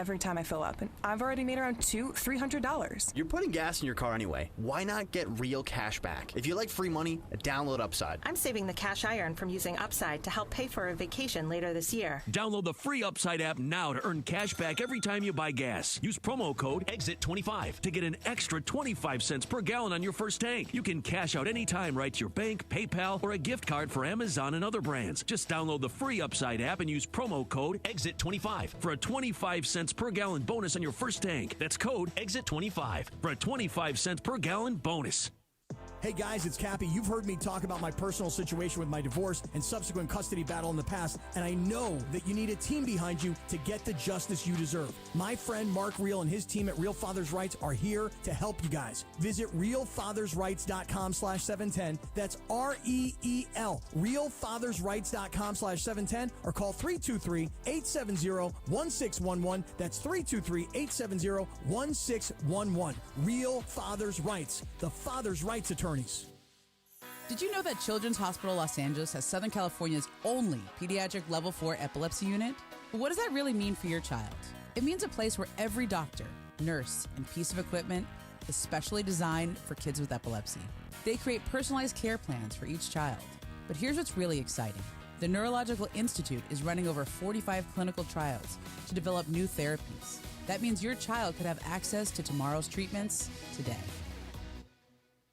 every time I fill up, and I've already made around $300. You're putting gas in your car anyway. Why not get real cash back? If you like free money, download Upside. I'm saving the cash I earn from using Upside to help pay for a vacation later this year. Download the free Upside app now to earn cash back every time you buy gas. Use promo code EXIT25 to get an extra 25 cents per gallon on your first tank. You can cash out anytime right to your bank, PayPal, or a gift card for Amazon and other brands. Just download the free Upside app and use promo code EXIT25 for a 25 cents per gallon bonus on your first tank. That's code EXIT25 for a 25 cents per gallon bonus. Hey guys, it's Cappy. You've heard me talk about my personal situation with my divorce and subsequent custody battle in the past, and I know that you need a team behind you to get the justice you deserve. My friend Mark Reel and his team at Real Fathers Rights are here to help you guys. Visit realfathersrights.com/710. That's REEL. realfathersrights.com/710 or call 323-870-1611. That's 323-870-1611. Real Fathers Rights, the Father's Rights Attorneys. Did you know that Children's Hospital Los Angeles has Southern California's only pediatric level 4 epilepsy unit? But what does that really mean for your child? It means a place where every doctor, nurse, and piece of equipment is specially designed for kids with epilepsy. They create personalized care plans for each child. But here's what's really exciting. The Neurological Institute is running over 45 clinical trials to develop new therapies. That means your child could have access to tomorrow's treatments today.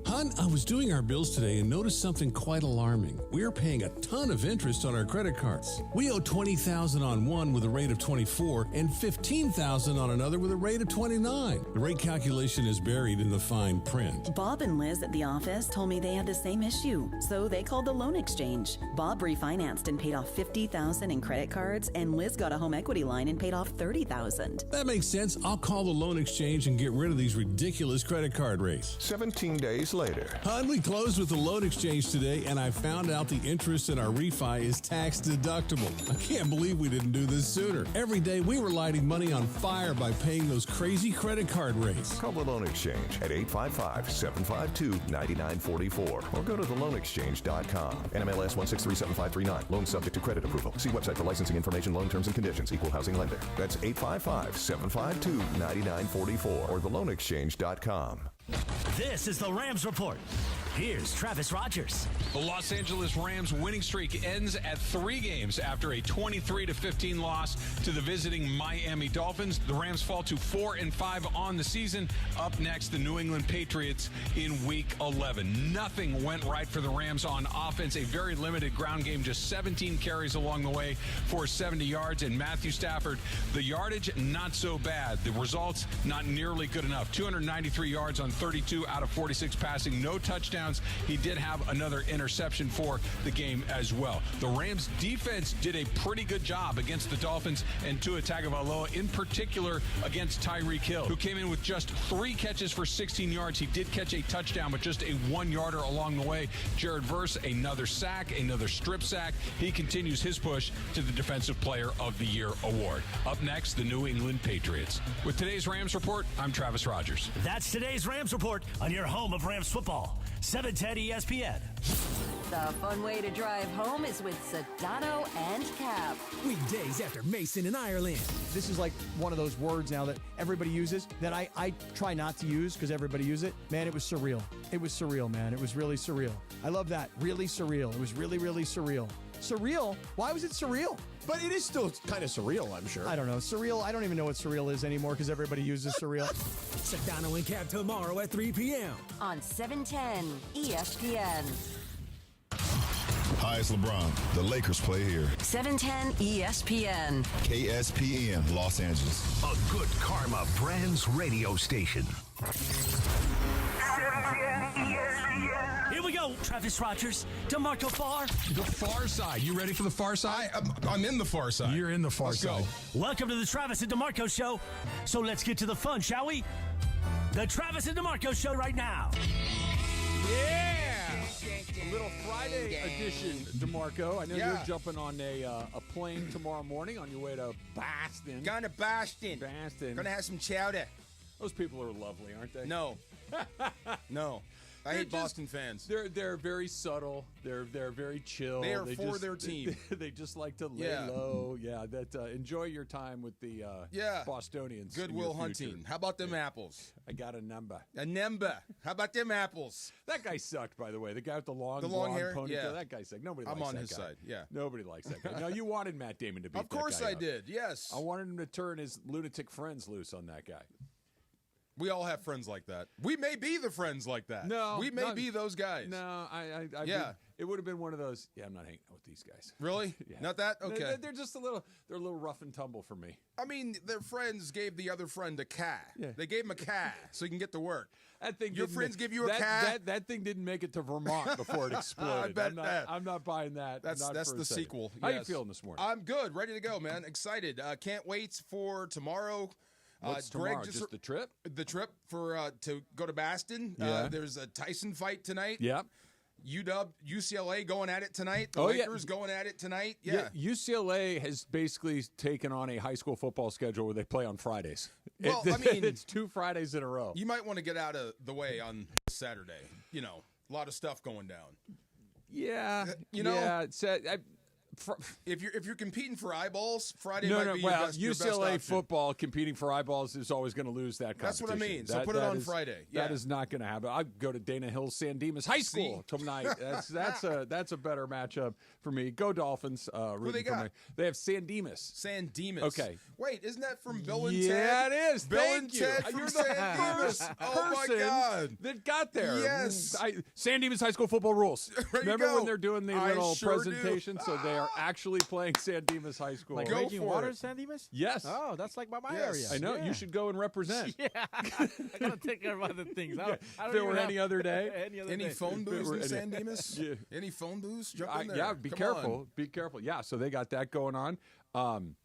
Hon, I was doing our bills today and noticed something quite alarming. We're paying a ton of interest on our credit cards. We owe $20,000 on one with a rate of 24 and $15,000 on another with a rate of 29. The rate calculation is buried in the fine print. Bob and Liz at the office told me they had the same issue, so they called the loan exchange. Bob refinanced and paid off $50,000 in credit cards, and Liz got a home equity line and paid off $30,000. That makes sense. I'll call the loan exchange and get rid of these ridiculous credit card rates. 17 days later. Hon, we closed with the loan exchange today, and I found out the interest in our refi is tax deductible. I can't believe we didn't do this sooner. Every day we were lighting money on fire by paying those crazy credit card rates. Call the loan exchange at 855-752-9944 or go to theloanexchange.com. NMLS 1637539. Loan subject to credit approval. See website for licensing information, loan terms and conditions. Equal housing lender. That's 855-752-9944 or theloanexchange.com. This is the Rams Report. Here's Travis Rogers. The Los Angeles Rams winning streak ends at 3 games after a 23-15 loss to the visiting Miami Dolphins. The Rams fall to 4-5 on the season. Up next, the New England Patriots in Week 11. Nothing went right for the Rams on offense. A very limited ground game, just 17 carries along the way for 70 yards. And Matthew Stafford, the yardage, not so bad. The results, not nearly good enough. 293 yards on 32 out of 46 passing. No touchdowns. He did have another interception for the game as well. The Rams defense did a pretty good job against the Dolphins and Tua Tagovailoa, in particular against Tyreek Hill, who came in with just 3 catches for 16 yards. He did catch a touchdown, but just a 1-yarder along the way. Jared Verse, another sack, another strip sack. He continues his push to the Defensive Player of the Year award. Up next, the New England Patriots. With today's Rams Report, I'm Travis Rogers. That's today's Rams Report on your home of Rams football. 710 ESPN. The fun way to drive home is with Sedano and Cap. Weekdays after Mason in Ireland. This is like one of those words now that everybody uses that I try not to use because everybody uses it. Man, it was surreal. It was surreal, man. It was really surreal. I love that. Really surreal. It was really, really surreal. Surreal? Why was it surreal? But it is still kind of surreal, I'm sure. I don't know. Surreal, I don't even know what surreal is anymore because everybody uses surreal. Sedano and Cap tomorrow at 3 p.m. on 710 ESPN. Hi, it's LeBron. The Lakers play here. 710 ESPN. KSPN, Los Angeles. A Good Karma Brands radio station. Here we go, Travis Rogers, DeMarco Farr. The far side. You ready for the far side? I'm in the far side. You're in the far side. Welcome to the Travis and DeMarco Show. So let's get to the fun, shall we? The Travis and DeMarco Show right now. Yeah! A little Friday edition, DeMarco. I know you're jumping on a plane tomorrow morning on your way to Boston. Going to Boston. Boston. Going to have some chowder. Those people are lovely, aren't they? No. No. I hate Boston fans. They're very subtle. They're very chill. They are for their team. They just like to lay low. Yeah, enjoy your time with the Bostonians. Goodwill Hunting. How about them apples? I got a number. A number. How about them apples? That guy sucked, by the way. The guy with the long hair. ponytail. Yeah. That guy sucked. Nobody likes I'm on that his guy. side. Yeah. Nobody likes that guy. Now, you wanted Matt Damon to beat Of course that guy I up. did. Yes. I wanted him to turn his lunatic friends loose on that guy. We all have friends like that. We may be the friends like that. No. We may be those guys. No, it would have been one of those, I'm not hanging out with these guys. Really? Yeah. Not that? Okay. They're just a little rough and tumble for me. I mean, their friends gave the other friend a cat. Yeah. They gave him a cat so he can get to work. That thing Your friends give you a cat? That thing didn't make it to Vermont before it exploded. I bet I'm not buying that. That's the sequel. How you feeling this morning? I'm good. Ready to go, man. Excited. Can't wait for tomorrow. What's Greg tomorrow? Just the trip? The trip for to go to Baston. Yeah. There's a Tyson fight tonight. Yep. UCLA going at it tonight. The Lakers going at it tonight. Yeah. UCLA has basically taken on a high school football schedule where they play on Fridays. Well, I mean, it's 2 Fridays in a row. You might want to get out of the way on Saturday. You know, a lot of stuff going down. Yeah. You know. Yeah. If you're competing for eyeballs, Friday might be your best UCLA option. football competing for eyeballs is always going to lose that competition. That's what I mean. So put it on Friday. That is not going to happen. I'll go to Dana Hills San Dimas High School tonight. That's a better matchup for me. Go Dolphins. Who they got? They have San Dimas. San Dimas. Okay. Wait, isn't that from Bill and Ted? Yeah, it is. Bill Thank and you. Ted from You're San the Dimas. first Oh my person God. that got there. Yes. San Dimas High School football rules. Remember when they're doing the I little sure presentation? So they are actually playing San Dimas High School. Like Go Raging for Waters, it. San Dimas? Yes. Oh, that's like by my Yes. area. I know. Yeah. You should go and represent. Yeah. I got to take care of other things. I don't If it were even any have- other day. Any phone booths in San Dimas? Yeah. Any phone booths? Jump in there. Yeah, be Come careful. on. Be careful. Yeah, so they got that going on.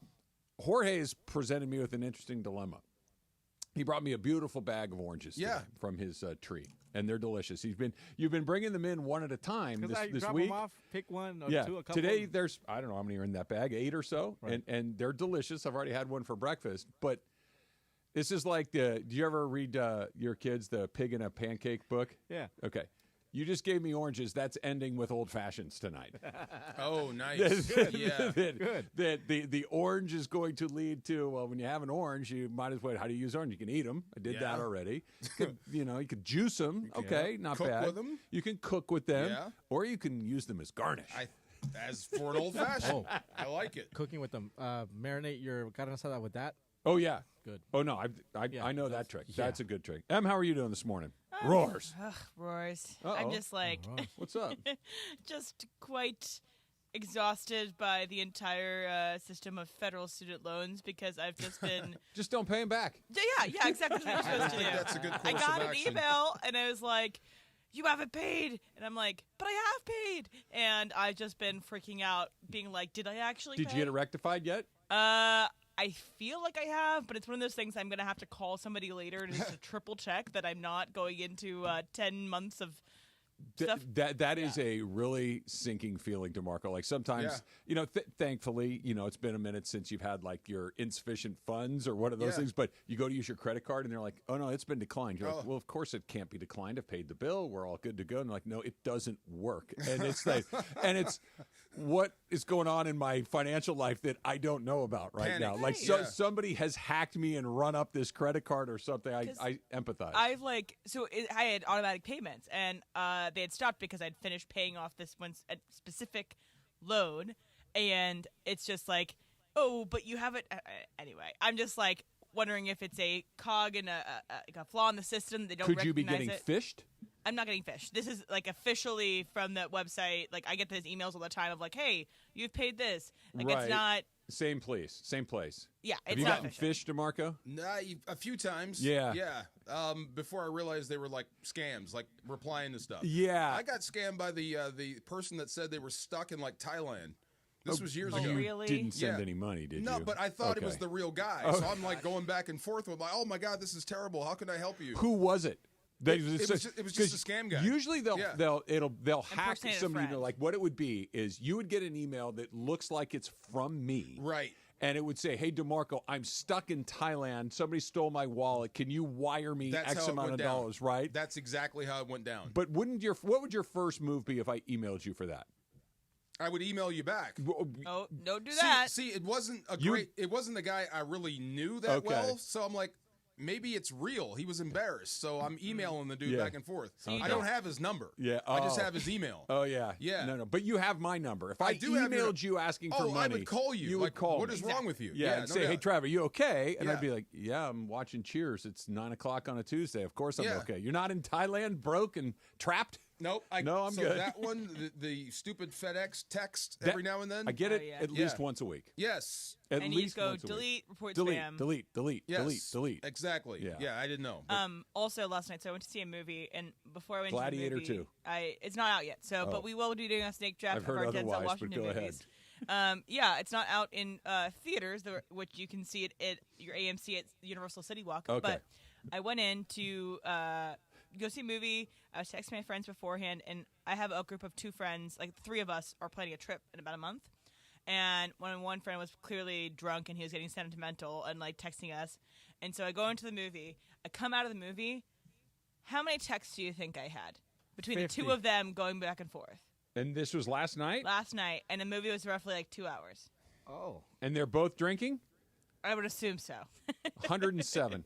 Jorge has presented me with an interesting dilemma. He brought me a beautiful bag of oranges today from his tree, and they're delicious. You've been bringing them in one at a time this drop week. Them off, pick one or two, a couple. Today there's I don't know how many are in that bag, 8 or so, and they're delicious. I've already had one for breakfast, but this is like do you ever read your kids the Pig in a Pancake book? Yeah. Okay. You just gave me oranges. That's ending with old fashions tonight. Oh, nice. Good. Yeah. That the orange is going to lead to, well, when you have an orange, you might as well, how do you use orange? You can eat them. I did that already. You could juice them. Okay, not cook bad. with them. You can cook with them. Yeah. Or you can use them as garnish. As for an old fashioned. I like it. Cooking with them. Marinate your carne asada with that. Oh, yeah. Good. Oh, no, I know that trick. Yeah. That's a good trick. Em, how are you doing this morning? Roars. Roars. Uh-oh. I'm just like, what's up? just quite exhausted by the entire system of federal student loans because I've just been. Just don't pay them back. Yeah, exactly what you're supposed to do. That's a good course I got of an action. email and I was like, "You haven't paid," and I'm like, "But I have paid," and I've just been freaking out, being like, "Did I actually?" Did pay? you get it rectified yet? I feel like I have, but it's one of those things I'm going to have to call somebody later to just triple check that I'm not going into 10 months of stuff. That is a really sinking feeling, DeMarco. Like sometimes, thankfully, it's been a minute since you've had like your insufficient funds or one of those things, but you go to use your credit card and they're like, oh no, it's been declined. You're like, well, of course it can't be declined. I've paid the bill. We're all good to go. And they're like, no, it doesn't work. And it's like, and it's what is going on in my financial life that I don't know about right now. Like somebody has hacked me and run up this credit card or something. I empathize. I had automatic payments and they had stopped because I'd finished paying off this one specific loan, and it's just like, oh, but you haven't. Anyway, I'm just like wondering if it's a cog and a flaw in the system. They don't. Could you be recognize getting it. fished? I'm not getting fished. This is like officially from that website. Like I get those emails all the time of like, hey, you've paid this. Like right. It's not. Same place. Yeah, Have it's you not gotten official. fished, DeMarco? A few times. Yeah. Yeah. Before I realized they were like scams, like replying to stuff. Yeah. I got scammed by the person that said they were stuck in like Thailand. This was years ago. You really? didn't send any money, did you? No, but I thought it was Okay. the real guy. So I'm like going back and forth with like, oh my God, this is terrible. How can I help you? Who was it? It was just a scam guy. Usually they'll hack Impersonate a somebody. friend. Like what it would be is you would get an email that looks like it's from me, Right. and it would say, "Hey, DeMarco, I'm stuck in Thailand. Somebody stole my wallet. Can you wire me X amount of dollars?" Right? That's exactly how it went down. But what would your first move be if I emailed you for that? I would email you back. Oh, don't do that. See, it wasn't it wasn't a guy I really knew that well, so I'm like, maybe it's real. He was embarrassed, so I'm emailing the dude back and forth. I don't have his number. Yeah, I just have his email. Oh yeah, yeah. No, but you have my number. If I do emailed you asking for money, I would call you. You would call What me. is wrong with you? Yeah, and say, "Hey, Trav, are you okay?" And Yeah. I'd be like, "Yeah, I'm watching Cheers. It's 9:00 on a Tuesday. Of course I'm Yeah. okay. You're not in Thailand, broke and trapped." Nope. I'm so good. that one, the stupid FedEx text every now and then. I get it at least once a week. Yes. At and least you just go once a week. delete, report delete, spam. delete. Exactly. Yeah. I didn't know. but- Also last night, so I went to see a movie, and before I went Gladiator to the movie, 2. It's not out yet. So, Oh. but we will be doing a snake draft I've of heard our Denzel otherwise, but Washington go ahead. movies. Yeah, it's not out in theaters, which you can see it at your AMC at Universal City Walk. Okay. But I went in to go see a movie. I was texting my friends beforehand, and I have a group of 2 friends. Like 3 of us are planning a trip in about a month. And one friend was clearly drunk, and he was getting sentimental and like texting us. And so I go into the movie. I come out of the movie. How many texts do you think I had between 50. the 2 of them going back and forth? And this was last night? Last night, and the movie was roughly like 2 hours. Oh. And they're both drinking? I would assume so. 107.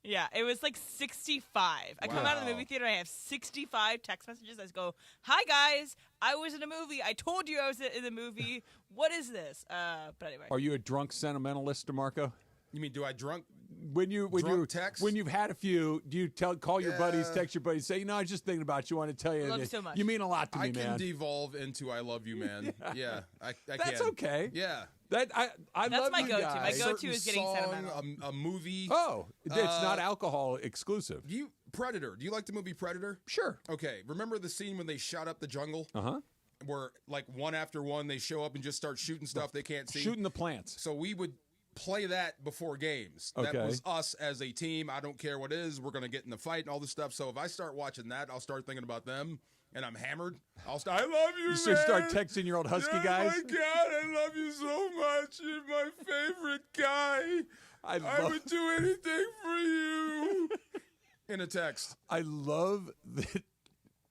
Yeah, it was like 65. I come out of the movie theater, I have 65 text messages. I just go, "Hi guys, I was in a movie. I told you I was in the movie. What is this?" But anyway. Are you a drunk sentimentalist, DeMarco? You mean, do I drunk? When you've had a few, do you call your buddies, text your buddies, say, "I was just thinking about you. I want to tell you, I love you so much. You mean a lot to me, I man." can devolve into "I love you, man." Yeah, I That's can. okay. Yeah, I That's love my you go-to. guys. My go-to is getting Song, sentimental. a movie. Oh, it's not alcohol exclusive. Predator. Do you like the movie Predator? Sure. Okay. Remember the scene when they shot up the jungle? Uh-huh. Where like one after one they show up and just start shooting stuff they can't see. Shooting the plants. So we would play that before games. That Okay. was us as a team. I don't care what it is. We're going to get in the fight and all this stuff. So if I start watching that, I'll start thinking about them. And I'm hammered. I'll start, "I love you, You should man. start texting your old Husky guys. Oh, my God, I love you so much. You're my favorite guy. I would do anything for you." In a text. I love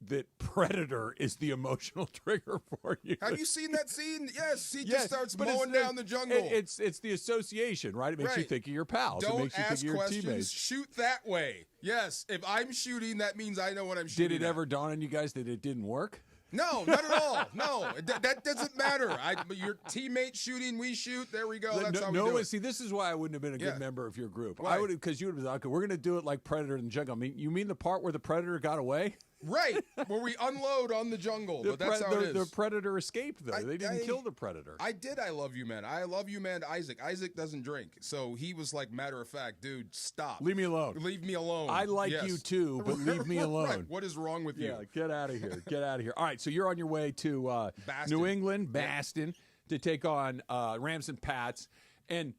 that Predator is the emotional trigger for you. Have you seen that scene? Yes, he Yes, just starts but mowing down the jungle. It's the association, right? It makes you Right. think of your pals. Don't it makes you ask think of your questions. teammates. Shoot that way. Yes, if I'm shooting, that means I know what I'm shooting. Did it at. ever dawn on you guys that it didn't work? No, not at all. No, that doesn't matter. Your teammate shooting, we shoot. There we go. That's how we do it. See, this is why I wouldn't have been a good Yeah. member of your group. Why? I would, because you would have been like, "Okay, we're going to do it like Predator in the jungle." I mean, you mean the part where the Predator got away? Right, where we unload on the jungle. But that's how it is. The Predator escaped, though. They didn't kill the Predator. I did. I love you, man. I love you, man. Isaac. Isaac doesn't drink, so he was like, matter of fact, dude, stop. Leave me alone. Leave me alone. I like Yes. you too, but leave me alone. Right. What is wrong with you? Yeah, get out of here. Get out of here. All right, so you're on your way to Boston. New England, Boston, to take on Rams and Pats. And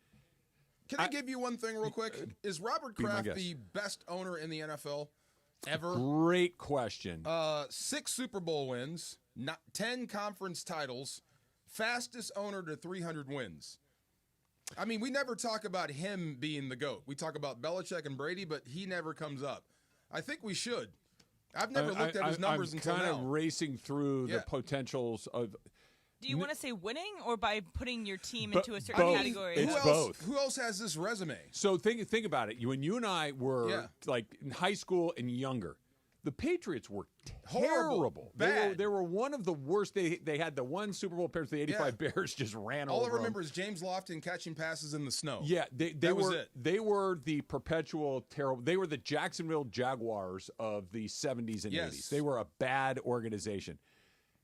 Can I give you one thing real quick? Is Robert Be my Kraft guest. the best owner in the NFL ever? Great question. 6 Super Bowl wins, 10 conference titles, fastest owner to 300 wins. I mean, we never talk about him being the GOAT. We talk about Belichick and Brady, but he never comes up. I think we should. I've never looked at his numbers I'm until kind now. of racing through Yeah. the potentials of. Do you want to say winning or by putting your team But into a certain both. category? It's both. Who else has this resume? So think about it. When you and I were Yeah. like in high school and younger, the Patriots were Horrible. terrible. Bad. They were one of the worst. They had the one Super Bowl appearance. The '85 Bears just ran All over I them. remember is James Lofton catching passes in the snow. Yeah, they That was were it. they were the perpetual terrible. They were the Jacksonville Jaguars of the 70s and Yes. 80s. They were a bad organization.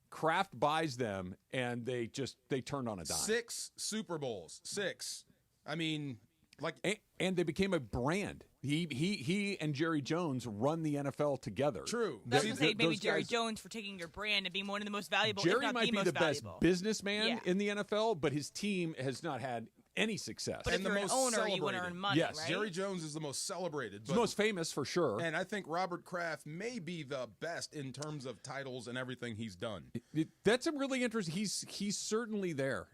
Kraft buys them, and they turned on a dime. 6 Super Bowls. 6. I mean, like, and they became a brand. He and Jerry Jones run the NFL together. True. I was going to say maybe Those Jerry guys- Jones for taking your brand and being one of the most valuable, if Jerry not might the be most the best valuable. businessman Yeah. in the NFL, but his team has not had any success. But if you're an owner, you want to earn money, yes. right? Jerry Jones is the most celebrated. He's most famous for sure. And I think Robert Kraft may be the best in terms of titles and everything he's done. That's a really interesting. He's certainly there.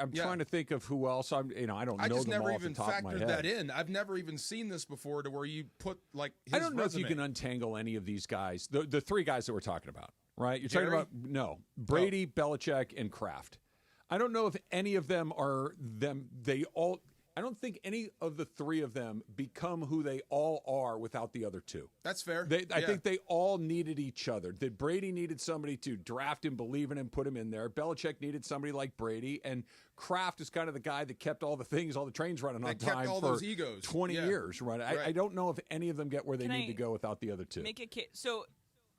I'm trying to think of who else. I don't know. I just never them all even off the top of my factored head. that in. I've never even seen this before to where you put like his I don't know resume. if you can untangle any of these guys. The three guys that we're talking about, right? You're Jerry? talking about Brady, Belichick, and Kraft. I don't know if any of them are them. I don't think any of the three of them become who they all are without the other two. That's fair. I think they all needed each other. That Brady needed somebody to draft him, believe in him, put him in there. Belichick needed somebody like Brady, and Kraft is kind of the guy that kept all the trains running on time all for those egos. 20 years. Right? I don't know if any of them get where they Can need I to go without the other two. Make it so,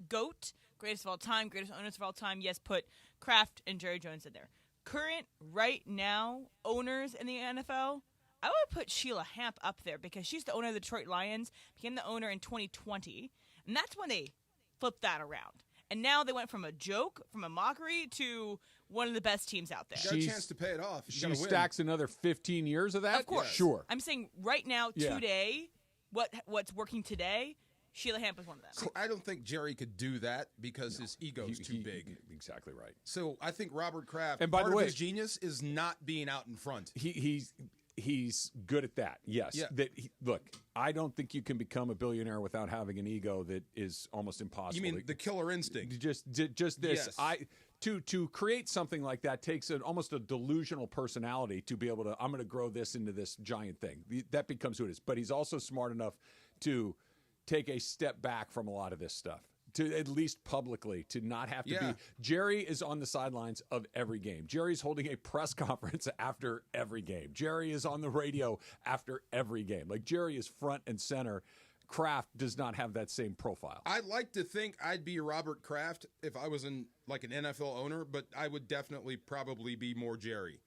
GOAT, greatest of all time, greatest owners of all time. Yes, put Kraft and Jerry Jones in there. Current, right now, owners in the NFL. I would put Sheila Hamp up there because she's the owner of the Detroit Lions, became the owner in 2020, and that's when they flipped that around. And now they went from a joke, from a mockery, to one of the best teams out there. You got a chance to pay it off. You She gotta win. stacks another 15 years of that? Of course. Sure. I'm saying right now, Yeah. today, what's working today, Sheila Hamp is one of them. See, I don't think Jerry could do that because his ego's too big. Exactly right. So I think Robert Kraft, And by part the way, of his genius is not being out in front. He's good at that. Yes. Yeah. Look, I don't think you can become a billionaire without having an ego that is almost impossible. You mean the killer instinct? Just this. Yes. To create something like that takes almost a delusional personality to be able to. I'm going to grow this into this giant thing. That becomes who it is. But he's also smart enough to take a step back from a lot of this stuff. To at least publicly, to not have to be. Jerry is on the sidelines of every game. Jerry's holding a press conference after every game. Jerry is on the radio after every game. Like, Jerry is front and center. Kraft does not have that same profile. I'd like to think I'd be Robert Kraft if I was an NFL owner, but I would definitely probably be more Jerry.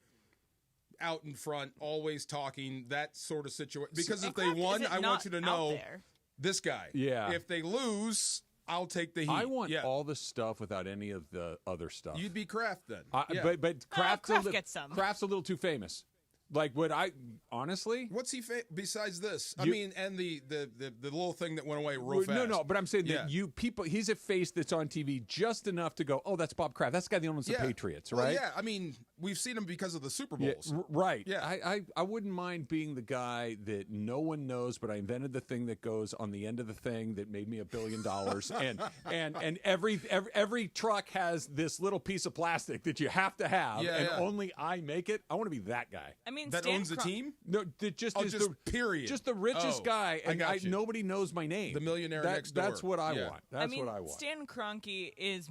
Out in front, always talking, that sort of situation. Because if they won, I want you to know this guy. Yeah. If they lose, I'll take the heat. I want all the stuff without any of the other stuff. You'd be Kraft then. But Kraft's, Kraft gets some. Kraft's a little too famous. Like, would I honestly? What's he besides this? I mean, and the little thing that went away real fast. No, but I'm saying that he's a face that's on TV just enough to go, oh, that's Bob Kraft. That's the guy that owns the Patriots, right? Well, yeah, I mean, we've seen him because of the Super Bowls. Yeah, right. Yeah. I wouldn't mind being the guy that no one knows, but I invented the thing that goes on the end of the thing that made me $1 billion. and every truck has this little piece of plastic that you have to have, only I make it. I want to be that guy. I mean, that owns the team? No, just period. Just the richest guy, and nobody knows my name. The millionaire next door. That's what I want. That's what I want. Stan Kroenke is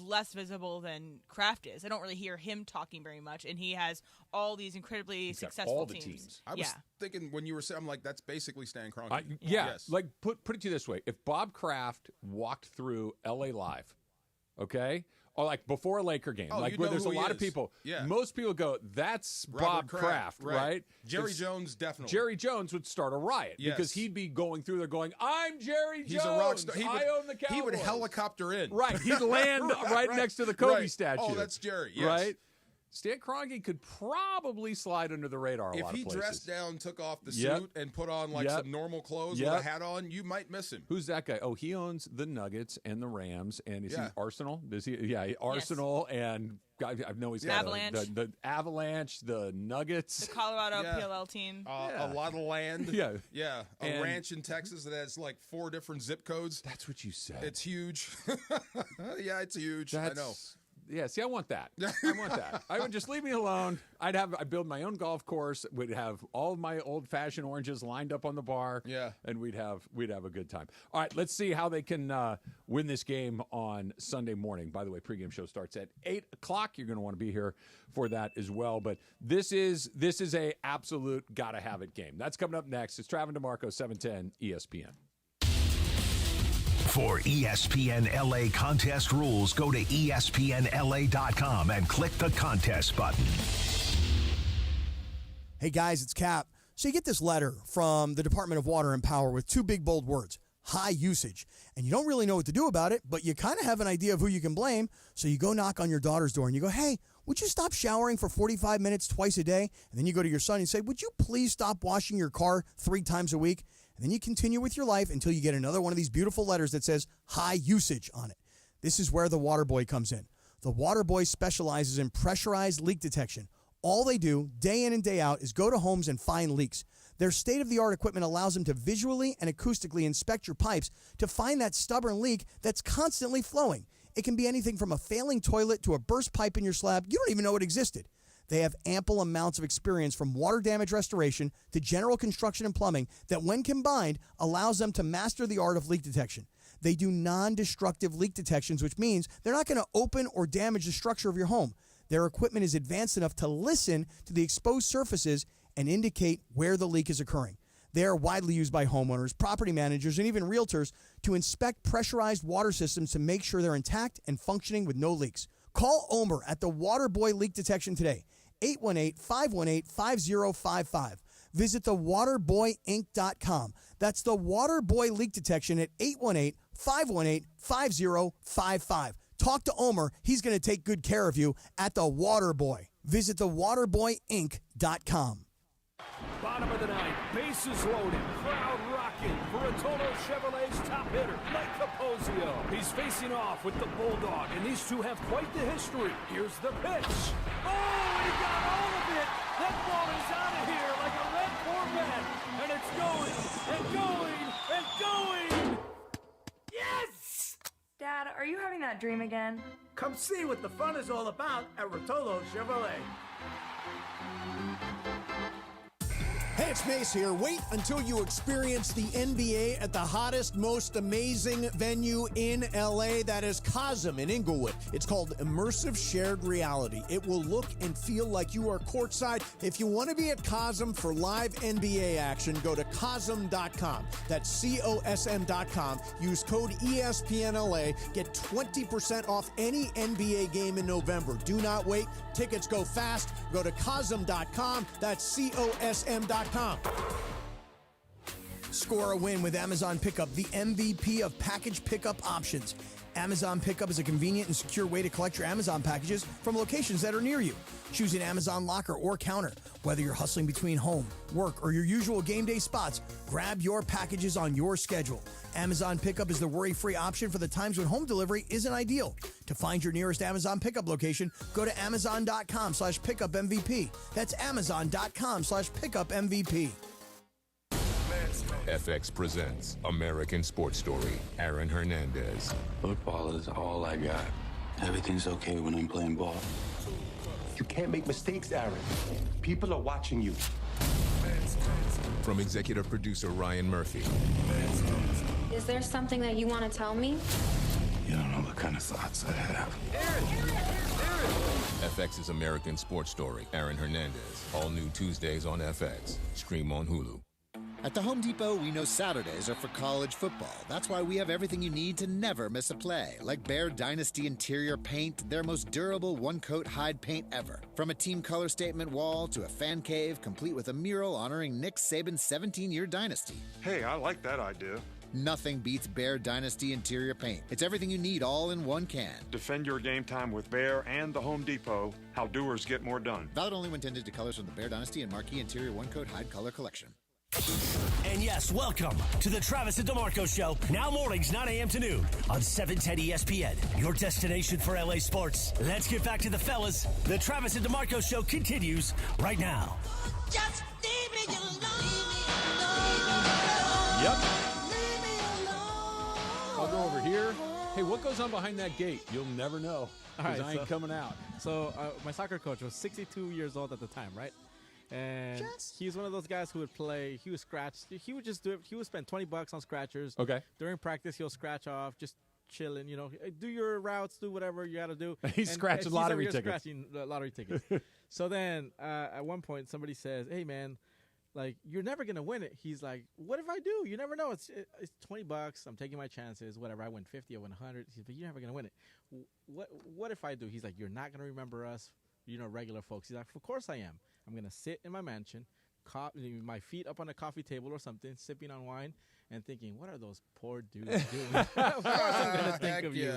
less visible than Kraft is. I don't really hear him talking very much, and he has all these incredibly successful all the teams. I was thinking when you were saying, I'm like, that's basically Stan Kroenke. Yes. Like, put it to you this way: if Bob Kraft walked through LA Live, okay. Or like before a Laker game, like where there's a lot of people. Yeah. Most people go, that's Bob Kraft, right? Jerry Jones, definitely. Jerry Jones would start a riot because he'd be going through there going, I'm Jerry Jones. He's a rock star. I own the Cowboys. He would helicopter in. Right. He'd land right next to the Kobe statue. Oh, that's Jerry. Yes. Right? Stan Kroenke could probably slide under the radar a lot of places. If he dressed down, took off the suit, and put on some normal clothes with a hat on, you might miss him. Who's that guy? Oh, he owns the Nuggets and the Rams, and is he Arsenal? Does he? Yeah, Arsenal and I know he's got the Avalanche, the Nuggets, the Colorado PLL team, a lot of land. Yeah. A ranch in Texas that has like 4 different zip codes. That's what you said. It's huge. Yeah, it's huge. I know. Yeah, see, I want that. I want that. I would just leave me alone. I'd build my own golf course. We'd have all of my old-fashioned oranges lined up on the bar. Yeah, and we'd have a good time. All right, let's see how they can win this game on Sunday morning. By the way, pregame show starts at 8:00. You're going to want to be here for that as well. But this is a absolute gotta have it game. That's coming up next. It's Travis DeMarco, 710 ESPN. For ESPN LA contest rules, go to ESPNLA.com and click the contest button. Hey guys, it's Cap. So you get this letter from the Department of Water and Power with 2 big bold words, high usage. And you don't really know what to do about it, but you kind of have an idea of who you can blame. So you go knock on your daughter's door and you go, hey, would you stop showering for 45 minutes twice a day? And then you go to your son and say, would you please stop washing your car 3 times a week? And then you continue with your life until you get another one of these beautiful letters that says high usage on it. This is where the Water Boy comes in. The Water Boy specializes in pressurized leak detection. All they do, day in and day out, is go to homes and find leaks. Their state-of-the-art equipment allows them to visually and acoustically inspect your pipes to find that stubborn leak that's constantly flowing. It can be anything from a failing toilet to a burst pipe in your slab. You don't even know it existed. They have ample amounts of experience from water damage restoration to general construction and plumbing that, when combined, allows them to master the art of leak detection. They do non-destructive leak detections, which means they're not going to open or damage the structure of your home. Their equipment is advanced enough to listen to the exposed surfaces and indicate where the leak is occurring. They are widely used by homeowners, property managers, and even realtors to inspect pressurized water systems to make sure they're intact and functioning with no leaks. Call Omer at the Waterboy Leak Detection today, 818-518-5055. Visit thewaterboyinc.com. That's the Waterboy Leak Detection at 818-518-5055. Talk to Omer. He's going to take good care of you at the Waterboy. Visit thewaterboyinc.com. Bottom of the ninth, bases loaded, crowd rocking for Rotolo Chevrolet's top hitter, Mike Capozio. He's facing off with the Bulldog, and these two have quite the history. Here's the pitch. Oh, he got all of it. That ball is out of here like a red Corvette, and it's going and going and going. Yes! Dad, are you having that dream again? Come see what the fun is all about at Rotolo Chevrolet. Hey, it's Mace here. Wait until you experience the NBA at the hottest, most amazing venue in LA. That is Cosm in Inglewood. It's called Immersive Shared Reality. It will look and feel like you are courtside. If you want to be at Cosm for live NBA action, go to Cosm.com. That's COSM.com. Use code ESPNLA. Get 20% off any NBA game in November. Do not wait. Tickets go fast. Go to Cosm.com. That's COSM.com. Score a win with Amazon Pickup, the MVP of package pickup options. Amazon Pickup is a convenient and secure way to collect your Amazon packages from locations that are near you. Choose an Amazon locker or counter. Whether you're hustling between home, work, or your usual game day spots, grab your packages on your schedule. Amazon Pickup is the worry-free option for the times when home delivery isn't ideal. To find your nearest Amazon Pickup location, go to Amazon.com/PickupMVP. That's Amazon.com/PickupMVP. FX presents American Sports Story. Aaron Hernandez. Football is all I got. Everything's okay when I'm playing ball. You can't make mistakes, Aaron. People are watching you. From executive producer Ryan Murphy. Is there something that you want to tell me? You don't know what kind of thoughts I have. FX's American Sports Story. Aaron Hernandez. All new Tuesdays on FX. Stream on Hulu. At the Home Depot, we know Saturdays are for college football. That's why we have everything you need to never miss a play. Like Bear Dynasty interior paint, their most durable one-coat hide paint ever. From a team color statement wall to a fan cave, complete with a mural honoring Nick Saban's 17-year dynasty. Hey, I like that idea. Nothing beats Bear Dynasty interior paint. It's everything you need all in one can. Defend your game time with Bear and the Home Depot. How doers get more done. Valid only when tended to colors from the Bear Dynasty and Marquee Interior One-Coat Hide Color Collection. And yes, welcome to the Travis and DeMarco Show, now mornings 9 a.m. to noon on 710 ESPN, your destination for LA sports. Let's get back to the fellas. The Travis and DeMarco Show continues right now. Just leave me alone. Yep. I'll go over here. Hey, what goes on behind that gate? You'll never know, because I ain't coming out. So my soccer coach was 62 years old at the time, right? And he's one of those guys who would play. He would scratch. He would just do it. He would spend $20 on scratchers. Okay. During practice, he'll scratch off, just chilling. You know, do your routes, do whatever you got to do. He's scratching lottery tickets. Scratching lottery tickets. So then, at one point, somebody says, "Hey, man, like you're never gonna win it." He's like, "What if I do? You never know. It's $20. I'm taking my chances. Whatever. I win 50. I win 100. He's like, "You're never gonna win it. What if I do?" He's like, "You're not gonna remember us. You know, regular folks." He's like, "Of course I am. I'm going to sit in my mansion, my feet up on a coffee table or something, sipping on wine, and thinking, what are those poor dudes doing? What else am I going to think of you?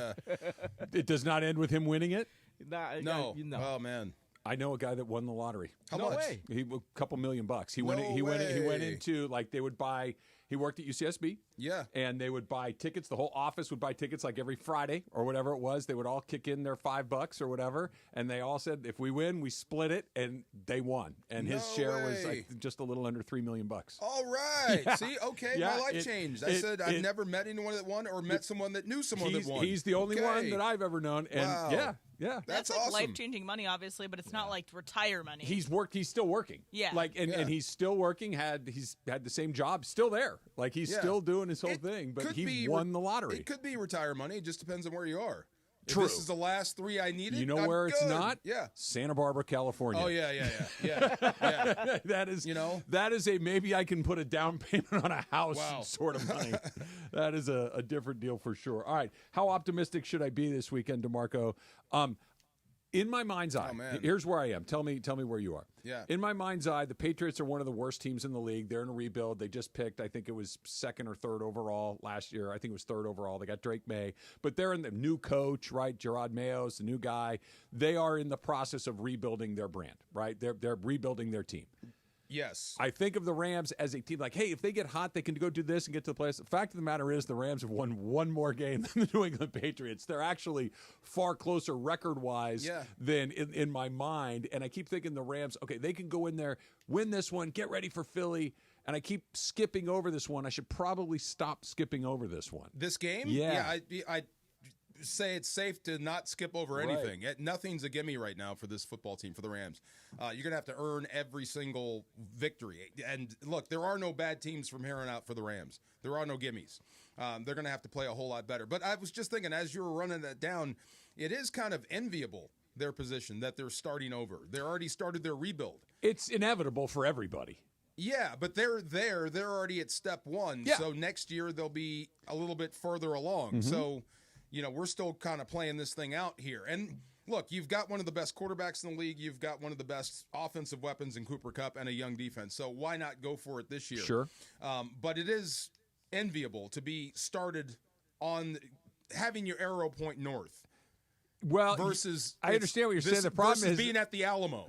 It does not end with him winning it? No. You know. Oh, man. I know a guy that won the lottery. How much? Way. A couple $1 million. He went into, like, they would buy. He worked at UCSB. Yeah. And they would buy tickets. The whole office would buy tickets like every Friday or whatever it was. They would all kick in their $5 or whatever. And they all said, if we win, we split it. And they won. And his share was just a little under $3 million. All right. Yeah. See, okay, Yeah, my life changed. I said I've never met anyone that won or met someone that knew someone that won. He's the only one that I've ever known. And wow. Yeah. That's like awesome. life-changing money, obviously, but it's not like retire money. He's still working. Yeah. And he's still working, he's had the same job, still there. Like he's still doing his whole thing, but he won the lottery. It could be retire money. It just depends on where you are. True. If this is the last 3 I needed. You know I'm where it's good. not? Yeah. Santa Barbara, California. Oh yeah. That is, that is a maybe I can put a down payment on a house sort of money. That is a different deal for sure. All right, how optimistic should I be this weekend, DeMarco? In my mind's eye, here's where I am. Tell me where you are. Yeah. In my mind's eye, the Patriots are one of the worst teams in the league. They're in a rebuild. They just picked, I think it was 2nd or 3rd overall last year. I think it was 3rd overall. They got Drake May. But they're in the new coach, right? Gerard Mayo's the new guy. They are in the process of rebuilding their brand, right? They're rebuilding their team. Yes. I think of the Rams as a team like, hey, if they get hot, they can go do this and get to the playoffs. The fact of the matter is the Rams have won one more game than the New England Patriots. They're actually far closer record-wise than in my mind. And I keep thinking the Rams, okay, they can go in there, win this one, get ready for Philly. And I keep skipping over this one. I should probably stop skipping over this one. This game? Yeah. I say it's safe to not skip over anything. Nothing's a gimme right now for this football team, for the Rams. You're going to have to earn every single victory. And look, there are no bad teams from here on out for the Rams. There are no gimmies. They're going to have to play a whole lot better. But I was just thinking, as you were running that down, it is kind of enviable, their position, that they're starting over. They already started their rebuild. It's inevitable for everybody. Yeah, but they're there. They're already at step 1. Yeah. So next year they'll be a little bit further along. Mm-hmm. So, we're still kind of playing this thing out here. And look, you've got one of the best quarterbacks in the league. You've got one of the best offensive weapons in Cooper Kupp and a young defense. So why not go for it this year? Sure. But it is enviable to be started on having your arrow point north. Well, versus I understand what you're saying. The problem is being at the Alamo.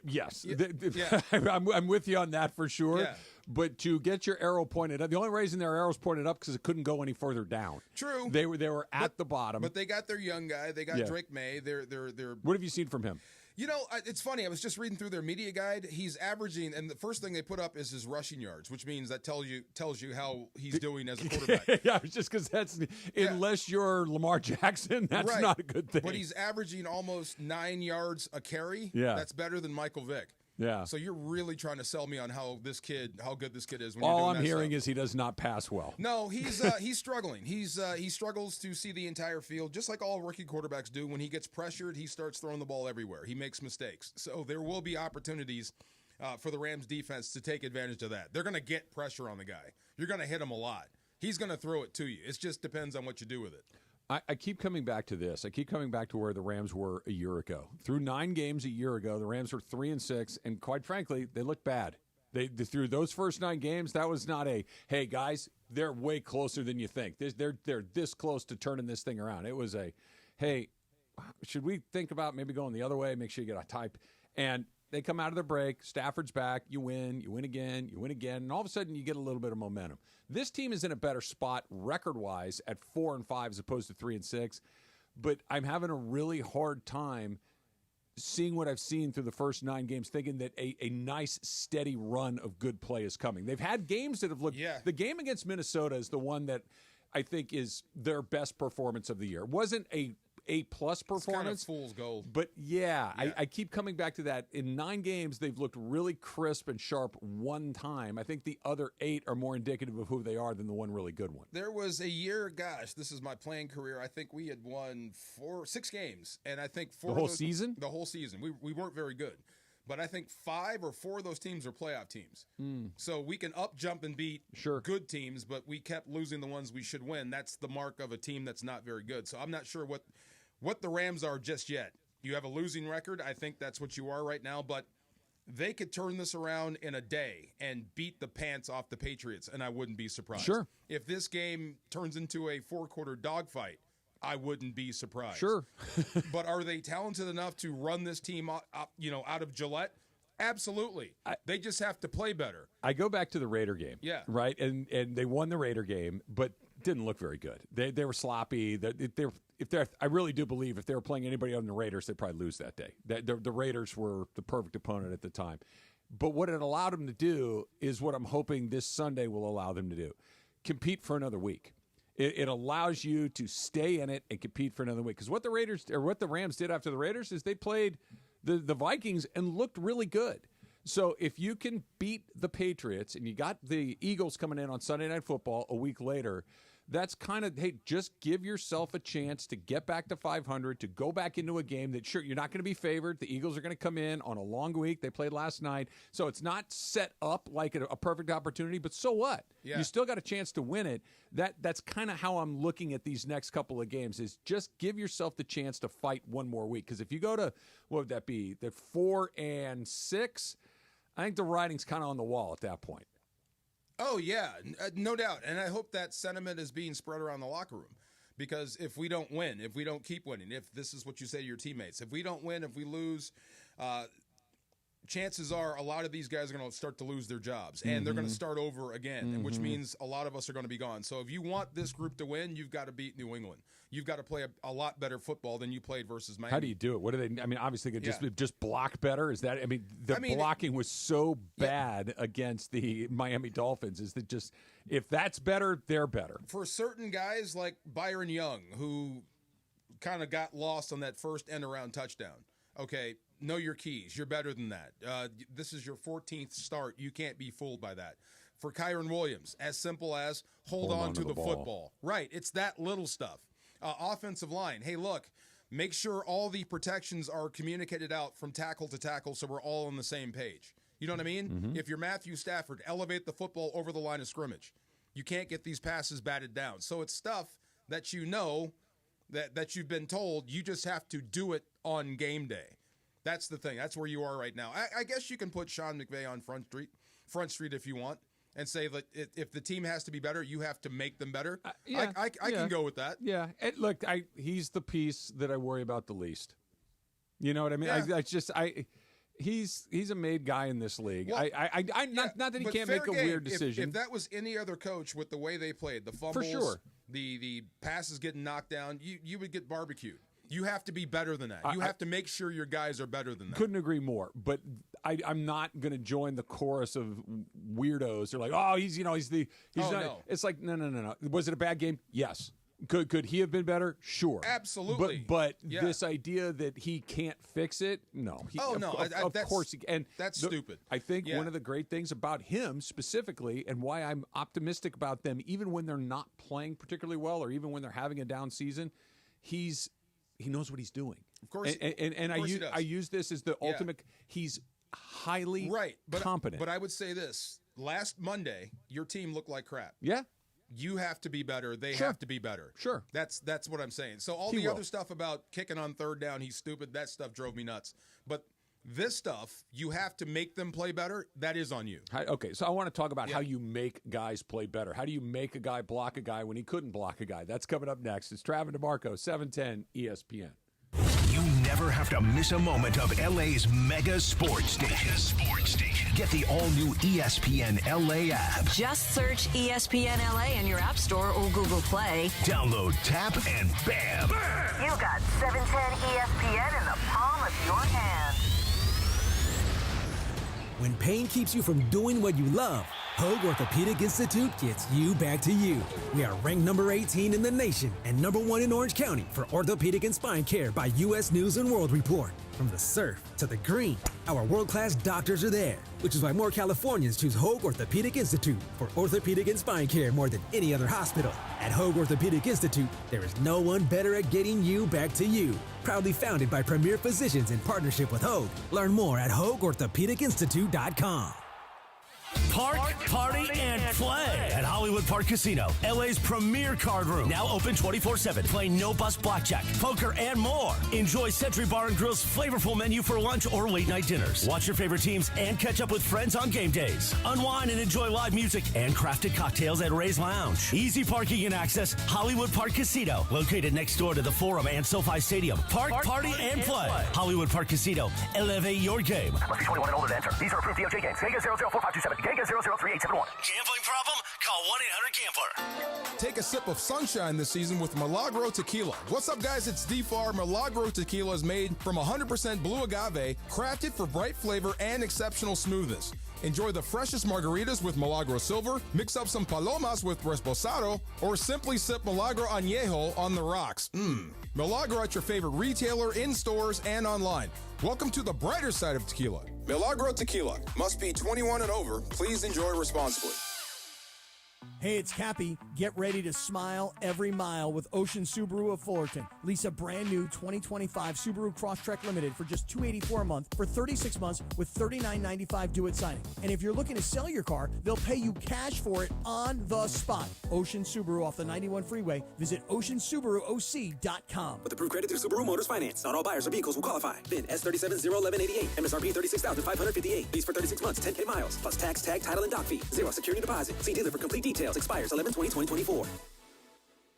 Yes, Yeah. I'm with you on that for sure. Yeah. But to get your arrow pointed up, the only reason their arrows pointed up because it couldn't go any further down. True. They were at the bottom. But they got their young guy. They got Drake May. They're. What have you seen from him? It's funny. I was just reading through their media guide. He's averaging, and the first thing they put up is his rushing yards, which means that tells you how he's doing as a quarterback. Yeah, just because that's unless you're Lamar Jackson, that's not a good thing. But he's averaging almost 9 yards a carry. Yeah, that's better than Michael Vick. Yeah. So you're really trying to sell me on how good this kid is. When all you're doing I'm that hearing stuff. is he does not pass well. No, he's struggling. He struggles to see the entire field, just like all rookie quarterbacks do. When he gets pressured, he starts throwing the ball everywhere. He makes mistakes. So there will be opportunities for the Rams defense to take advantage of that. They're going to get pressure on the guy. You're going to hit him a lot. He's going to throw it to you. It just depends on what you do with it. I keep coming back to this. I keep coming back to where the Rams were a year ago. Through 9 games a year ago, the Rams were 3-6, and quite frankly, they looked bad. They through those first 9 games, that was not a, hey guys, they're way closer than you think. They're this close to turning this thing around. It was a, hey, should we think about maybe going the other way? Make sure you get a type. And they come out of the break. Stafford's back. You win again, and all of a sudden you get a little bit of momentum. This team is in a better spot record-wise at 4-5 as opposed to 3-6, but I'm having a really hard time seeing what I've seen through the first 9 games, thinking that a nice, steady run of good play is coming. They've had games that have looked – the game against Minnesota is the one that I think is their best performance of the year. It wasn't A-plus performance. It's kind of fool's gold. But, I keep coming back to that. In 9 games, they've looked really crisp and sharp one time. I think the other 8 are more indicative of who they are than the one really good one. There was a year, this is my playing career, I think we had won 6 games. And I think 4 The whole season? The whole season. We weren't very good. But I think 5 or 4 of those teams are playoff teams. So we can jump and beat good teams, but we kept losing the ones we should win. That's the mark of a team that's not very good. So I'm not sure what the Rams are just yet. You have a losing record. I think that's what you are right now. But they could turn this around in a day and beat the pants off the Patriots, and I wouldn't be surprised. Sure. If this game turns into a 4-quarter dogfight, I wouldn't be surprised. Sure. But are they talented enough to run this team out of Gillette? Absolutely. They just have to play better. I go back to the Raider game. Yeah. Right? And they won the Raider game, but didn't look very good. They were sloppy. I really do believe if they were playing anybody other than the Raiders, they'd probably lose that day. The Raiders were the perfect opponent at the time. But what it allowed them to do is what I'm hoping this Sunday will allow them to do. Compete for another week. It allows you to stay in it and compete for another week. Because what the Rams did after the Raiders is they played the Vikings and looked really good. So if you can beat the Patriots and you got the Eagles coming in on Sunday Night Football a week later, that's kind of, hey, just give yourself a chance to get back to 500, to go back into a game that, sure, you're not going to be favored. The Eagles are going to come in on a long week. They played last night. So it's not set up like a perfect opportunity, but so what? Yeah. You still got a chance to win it. That's kind of how I'm looking at these next couple of games, is just give yourself the chance to fight one more week. Because if you go to, what would that be, the 4-6, I think the writing's kind of on the wall at that point. Oh, yeah, no doubt. And I hope that sentiment is being spread around the locker room. Because if we don't win, if we don't keep winning, if this is what you say to your teammates, if we don't win, if we lose, chances are a lot of these guys are going to start to lose their jobs. And they're going to start over again, which means a lot of us are going to be gone. So if you want this group to win, you've got to beat New England. You've got to play a lot better football than you played versus Miami. How do you do it? What do they? I mean, obviously, they just block better. Is that? I mean, blocking was so bad against the Miami Dolphins. Is that just, if that's better, they're better. For certain guys like Byron Young, who kind of got lost on that first end-around touchdown. Okay, know your keys. You're better than that. This is your 14th start. You can't be fooled by that. For Kyron Williams, as simple as hold on to the football. Right, it's that little stuff. Offensive line, hey, look, make sure all the protections are communicated out from tackle to tackle so we're all on the same page. You know what I mean? If you're Matthew Stafford, elevate the football over the line of scrimmage. You can't get these passes batted down. So it's stuff that you know, that you've been told, you just have to do it on game day. That's the thing. That's where you are right now. I guess you can put Sean McVay on Front Street if you want, and say that if the team has to be better, you have to make them better. I can go with that. Yeah. And look, he's the piece that I worry about the least. You know what I mean? Yeah. He's a made guy in this league. Well, not that he can't make a weird decision. If that was any other coach with the way they played, the fumbles, for sure, the passes getting knocked down, you would get barbecued. You have to be better than that. You have to make sure your guys are better than that. Couldn't agree more. But I'm not going to join the chorus of weirdos. They're like, oh, he's not. No. It's like, no. Was it a bad game? Yes. Could he have been better? Sure. Absolutely. But this idea that he can't fix it, no. Of course he can. That's stupid. I think one of the great things about him specifically, and why I'm optimistic about them, even when they're not playing particularly well, or even when they're having a down season, he knows what he's doing. Of course. And I use this as the ultimate. He's highly competent. But I would say this: last Monday, your team looked like crap. Yeah. You have to be better. They have to be better. Sure. That's what I'm saying. So all other stuff about kicking on third down, he's stupid, that stuff drove me nuts. But this stuff, you have to make them play better. That is on you. Okay, so I want to talk about how you make guys play better. How do you make a guy block a guy when he couldn't block a guy? That's coming up next. It's Travis DeMarco, 710 ESPN. You never have to miss a moment of LA's mega sports station. Get the all-new ESPN LA app. Just search ESPN LA in your App Store or Google Play. Download, tap, and bam! You got 710 ESPN in the palm of your hand. When pain keeps you from doing what you love, Hoag Orthopedic Institute gets you back to you. We are ranked number 18 in the nation and number 1 in Orange County for orthopedic and spine care by U.S. News & World Report. From the surf to the green, our world-class doctors are there, which is why more Californians choose Hoag Orthopedic Institute for orthopedic and spine care more than any other hospital. At Hoag Orthopedic Institute, there is no one better at getting you back to you. Proudly founded by premier physicians in partnership with Hoag. Learn more at HoagOrthopedicInstitute.com. Park, party, and play at Hollywood Park Casino, LA's premier card room. Now open 24/7. Play no-bust blackjack, poker, and more. Enjoy Century Bar and Grill's flavorful menu for lunch or late-night dinners. Watch your favorite teams and catch up with friends on game days. Unwind and enjoy live music and crafted cocktails at Ray's Lounge. Easy parking and access, Hollywood Park Casino, located next door to the Forum and SoFi Stadium. Park, party, and play. Hollywood Park Casino. Elevate your game. Must be 21 and older to enter. These are approved DOJ games. Geico 004527. Geico 003871. Gambling problem? Call 1-800-GAMBLER. Take a sip of sunshine this season with Milagro Tequila. What's up, guys? It's D-Far. Milagro Tequila is made from 100% blue agave, crafted for bright flavor and exceptional smoothness. Enjoy the freshest margaritas with Milagro Silver, mix up some palomas with Reposado, or simply sip Milagro Añejo on the rocks. Milagro at your favorite retailer, in stores, and online. Welcome to the brighter side of tequila. Milagro Tequila. Must be 21 and over. Please enjoy responsibly. Hey, it's Cappy. Get ready to smile every mile with Ocean Subaru of Fullerton. Lease a brand new 2025 Subaru Crosstrek Limited for just $284 a month for 36 months with $39.95 due at signing. And if you're looking to sell your car, they'll pay you cash for it on the spot. Ocean Subaru off the 91 freeway. Visit oceansubaruoc.com. With approved credit through Subaru Motors Finance. Not all buyers or vehicles will qualify. VIN S37011188. MSRP $36,558. Lease for 36 months, 10K miles. Plus tax, tag, title, and dock fee. Zero security deposit. See dealer for complete details. Expires 11/20/2024.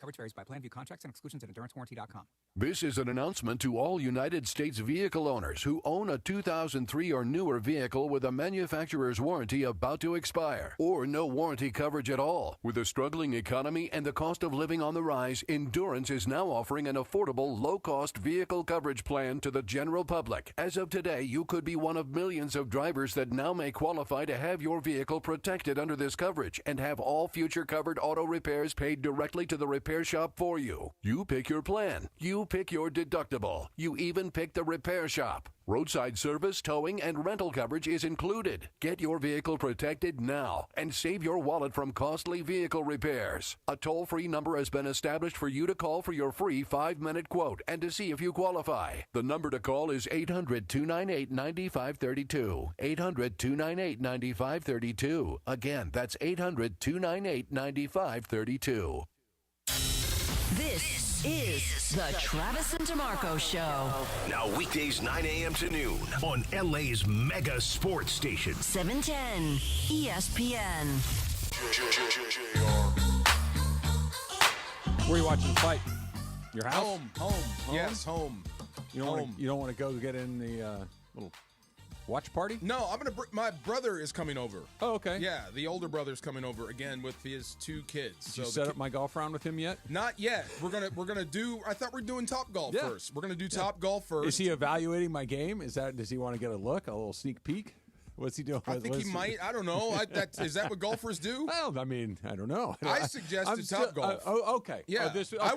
Coverage varies by plan. View contracts and exclusions at endurancewarranty.com. This is an announcement to all United States vehicle owners who own a 2003 or newer vehicle with a manufacturer's warranty about to expire, or no warranty coverage at all. With a struggling economy and the cost of living on the rise, Endurance is now offering an affordable, low-cost vehicle coverage plan to the general public. As of today, you could be one of millions of drivers that now may qualify to have your vehicle protected under this coverage and have all future covered auto repairs paid directly to the repair shop for you. You pick your plan. You pick your deductible. You even pick the repair shop. Roadside service, towing, and rental coverage is included. Get your vehicle protected now and save your wallet from costly vehicle repairs. A toll-free number has been established for you to call for your free 5-minute quote and to see if you qualify. The number to call is 800-298-9532. 800-298-9532. Again, that's 800-298-9532. This is the Travis and DeMarco Show. Now weekdays 9 a.m. to noon on LA's mega sports station. 710 ESPN. Where are you watching the fight? Your house? Home. Yes, home. You don't want to go get in the little watch party? No, my brother is coming over. Oh, okay. Yeah, the older brother's coming over again with his 2 kids. Did you set up my golf round with him yet? Not yet. We're gonna do. I thought we were doing Top Golf first. We're gonna do Top Golf first. Is he evaluating my game? Does he want to get a look, a little sneak peek? What's he doing? I think he might. I don't know. Is that what golfers do? Well, I mean, I don't know. I suggested Top Golf. Okay. Yeah. Okay. I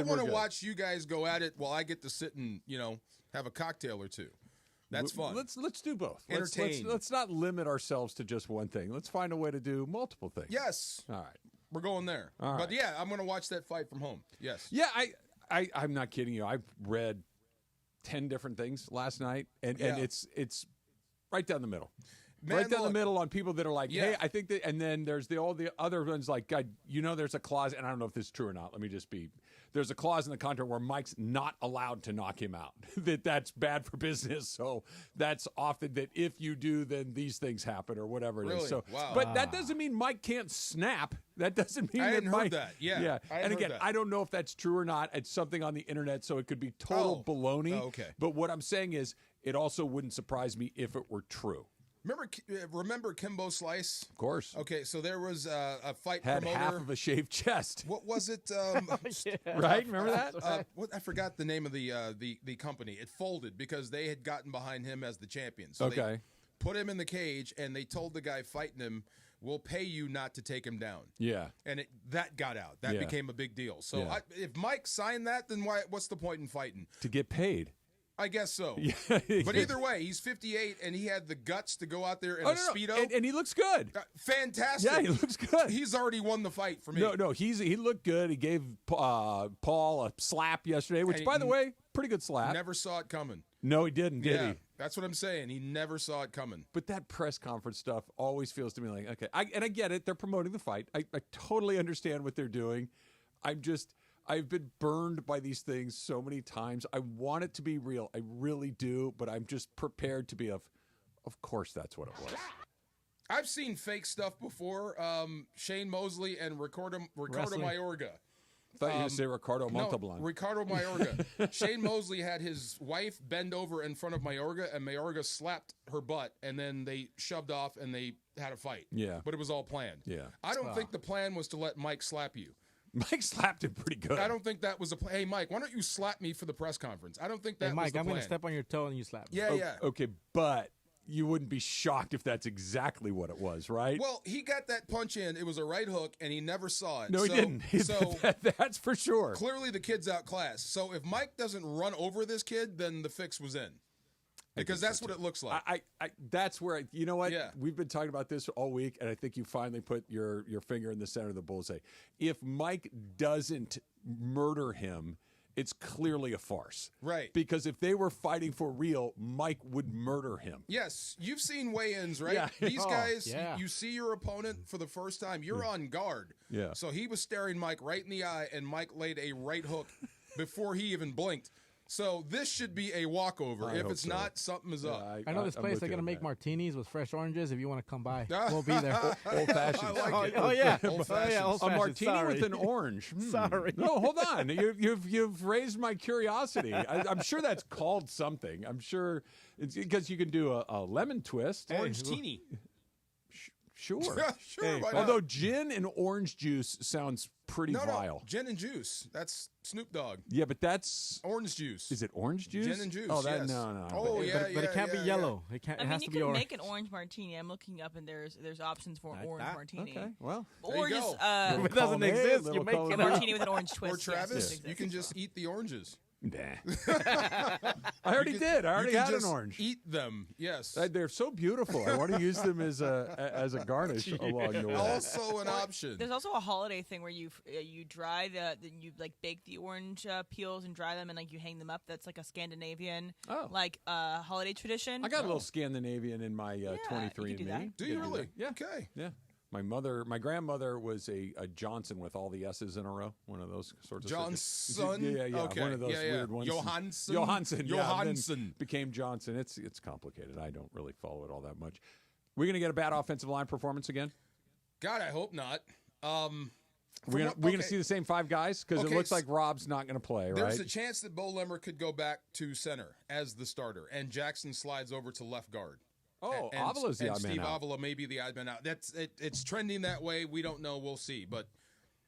want to watch you guys go at it while I get to sit and have a cocktail or two. That's fun. Let's do both. Entertain. Let's not limit ourselves to just one thing. Let's find a way to do multiple things. Yes. All right. We're going there. All right. But yeah, I'm going to watch that fight from home. Yes. Yeah, I'm not kidding you. I've read 10 different things last night, and it's right down the middle. Man, the middle on people that are like, hey, I think that, and then there's all the other ones like, God, there's a clause, and I don't know if this is true or not. There's a clause in the contract where Mike's not allowed to knock him out. that's bad for business. So that's often that if you do, then these things happen or whatever it is. So, wow. But that doesn't mean Mike can't snap. That doesn't mean I that hadn't Mike. heard that. Yeah. And again, I don't know if that's true or not. It's something on the internet, so it could be total baloney. Oh, okay. But what I'm saying is, it also wouldn't surprise me if it were true. Remember Kimbo Slice? Of course. Okay, so there was a fight had promoter. half of a shaved chest. What was it? Right? Remember that? I forgot the name of the company. It folded because they had gotten behind him as the champion. So they put him in the cage, and they told the guy fighting him, "We'll pay you not to take him down." Yeah. And that got out. That became a big deal. So if Mike signed that, then what's the point in fighting? To get paid. I guess so. Yeah. But either way, he's 58, and he had the guts to go out there in a Speedo. And he looks good. Fantastic. Yeah, he looks good. He's already won the fight for me. No, he looked good. He gave Paul a slap yesterday, which, by the way, pretty good slap. Never saw it coming. No, he didn't, did he? That's what I'm saying. He never saw it coming. But that press conference stuff always feels to me like, okay, I get it. They're promoting the fight. I totally understand what they're doing. I've been burned by these things so many times. I want it to be real. I really do, but I'm just prepared to be of course that's what it was. I've seen fake stuff before. Shane Mosley and Ricardo Mayorga. I thought you were going to say Ricardo Montalban. No, Ricardo Mayorga. Shane Mosley had his wife bend over in front of Mayorga, and Mayorga slapped her butt, and then they shoved off, and they had a fight. Yeah. But it was all planned. Yeah. I don't think the plan was to let Mike slap you. Mike slapped him pretty good. I don't think that was a plan. Hey, Mike, why don't you slap me for the press conference? I don't think that Hey, Mike, was the I'm plan. going to step on your toe and you slap me. Yeah. Okay, but you wouldn't be shocked if that's exactly what it was, right? Well, he got that punch in. It was a right hook, and he never saw it. No, he didn't. So that's for sure. Clearly, the kid's outclassed. So if Mike doesn't run over this kid, then the fix was in. Because that's what it looks like. That's where you know what? Yeah. We've been talking about this all week, and I think you finally put your finger in the center of the bullseye. If Mike doesn't murder him, it's clearly a farce. Right. Because if they were fighting for real, Mike would murder him. Yes, you've seen weigh-ins, right? Yeah. These guys, yeah. you see your opponent for the first time, you're on guard. Yeah. So he was staring Mike right in the eye, and Mike laid a right hook before he even blinked. So this should be a walkover. If it's not, something is up. I know this place. They're going to make martinis with fresh oranges. If you want to come by, we'll be there. Old-fashioned. Like oh, yeah. Old-fashioned. A martini Sorry. with an orange. Sorry. No, hold on. You've raised my curiosity. I'm sure that's called something. I'm sure it's because you can do a lemon twist. Orange teeny. Sure. Sure. Why not? Although gin and orange juice sounds pretty vile. No, gin and juice. That's Snoop Dogg. Yeah, but that's orange juice. Is it orange juice? Gin and juice. Oh, that yes. no. Oh, yeah, but it can't be yellow. It can't. I It mean, has you to be can orange. make an orange martini. I'm looking up, and there's options for orange martini. Okay, well, Or there you just go. If it doesn't exist, you little make color. it a up. martini with an orange twist. Or Travis, Yes, you can just eat the oranges. Nah. I already did. I already You can had an just orange. Eat them. Yes. They're so beautiful. I want to use them as a garnish along the way. Also an option. There's also a holiday thing where you dry you like bake the orange peels and dry them and like you hang them up. That's like a Scandinavian holiday tradition. I got a little Scandinavian in my 23andMe. do that. Do you really? Yeah. Okay. Yeah. My grandmother was a Johnson with all the S's in a row. One of those sorts of Johnson? Yeah. Okay. One of those Yeah, yeah. weird ones. Johansson? Johansson. Yeah, Johansson. then became Johnson. It's complicated. I don't really follow it all that much. We're gonna get a bad offensive line performance again. God, I hope not. We're gonna see the same five guys because it looks like Rob's not gonna play. There's right? a chance that Bo Lemmer could go back to center as the starter, and Jackson slides over to left guard. Oh, and Avila's the odd man Steve out. Avila may be the odd man out. It's trending that way. We don't know. We'll see. But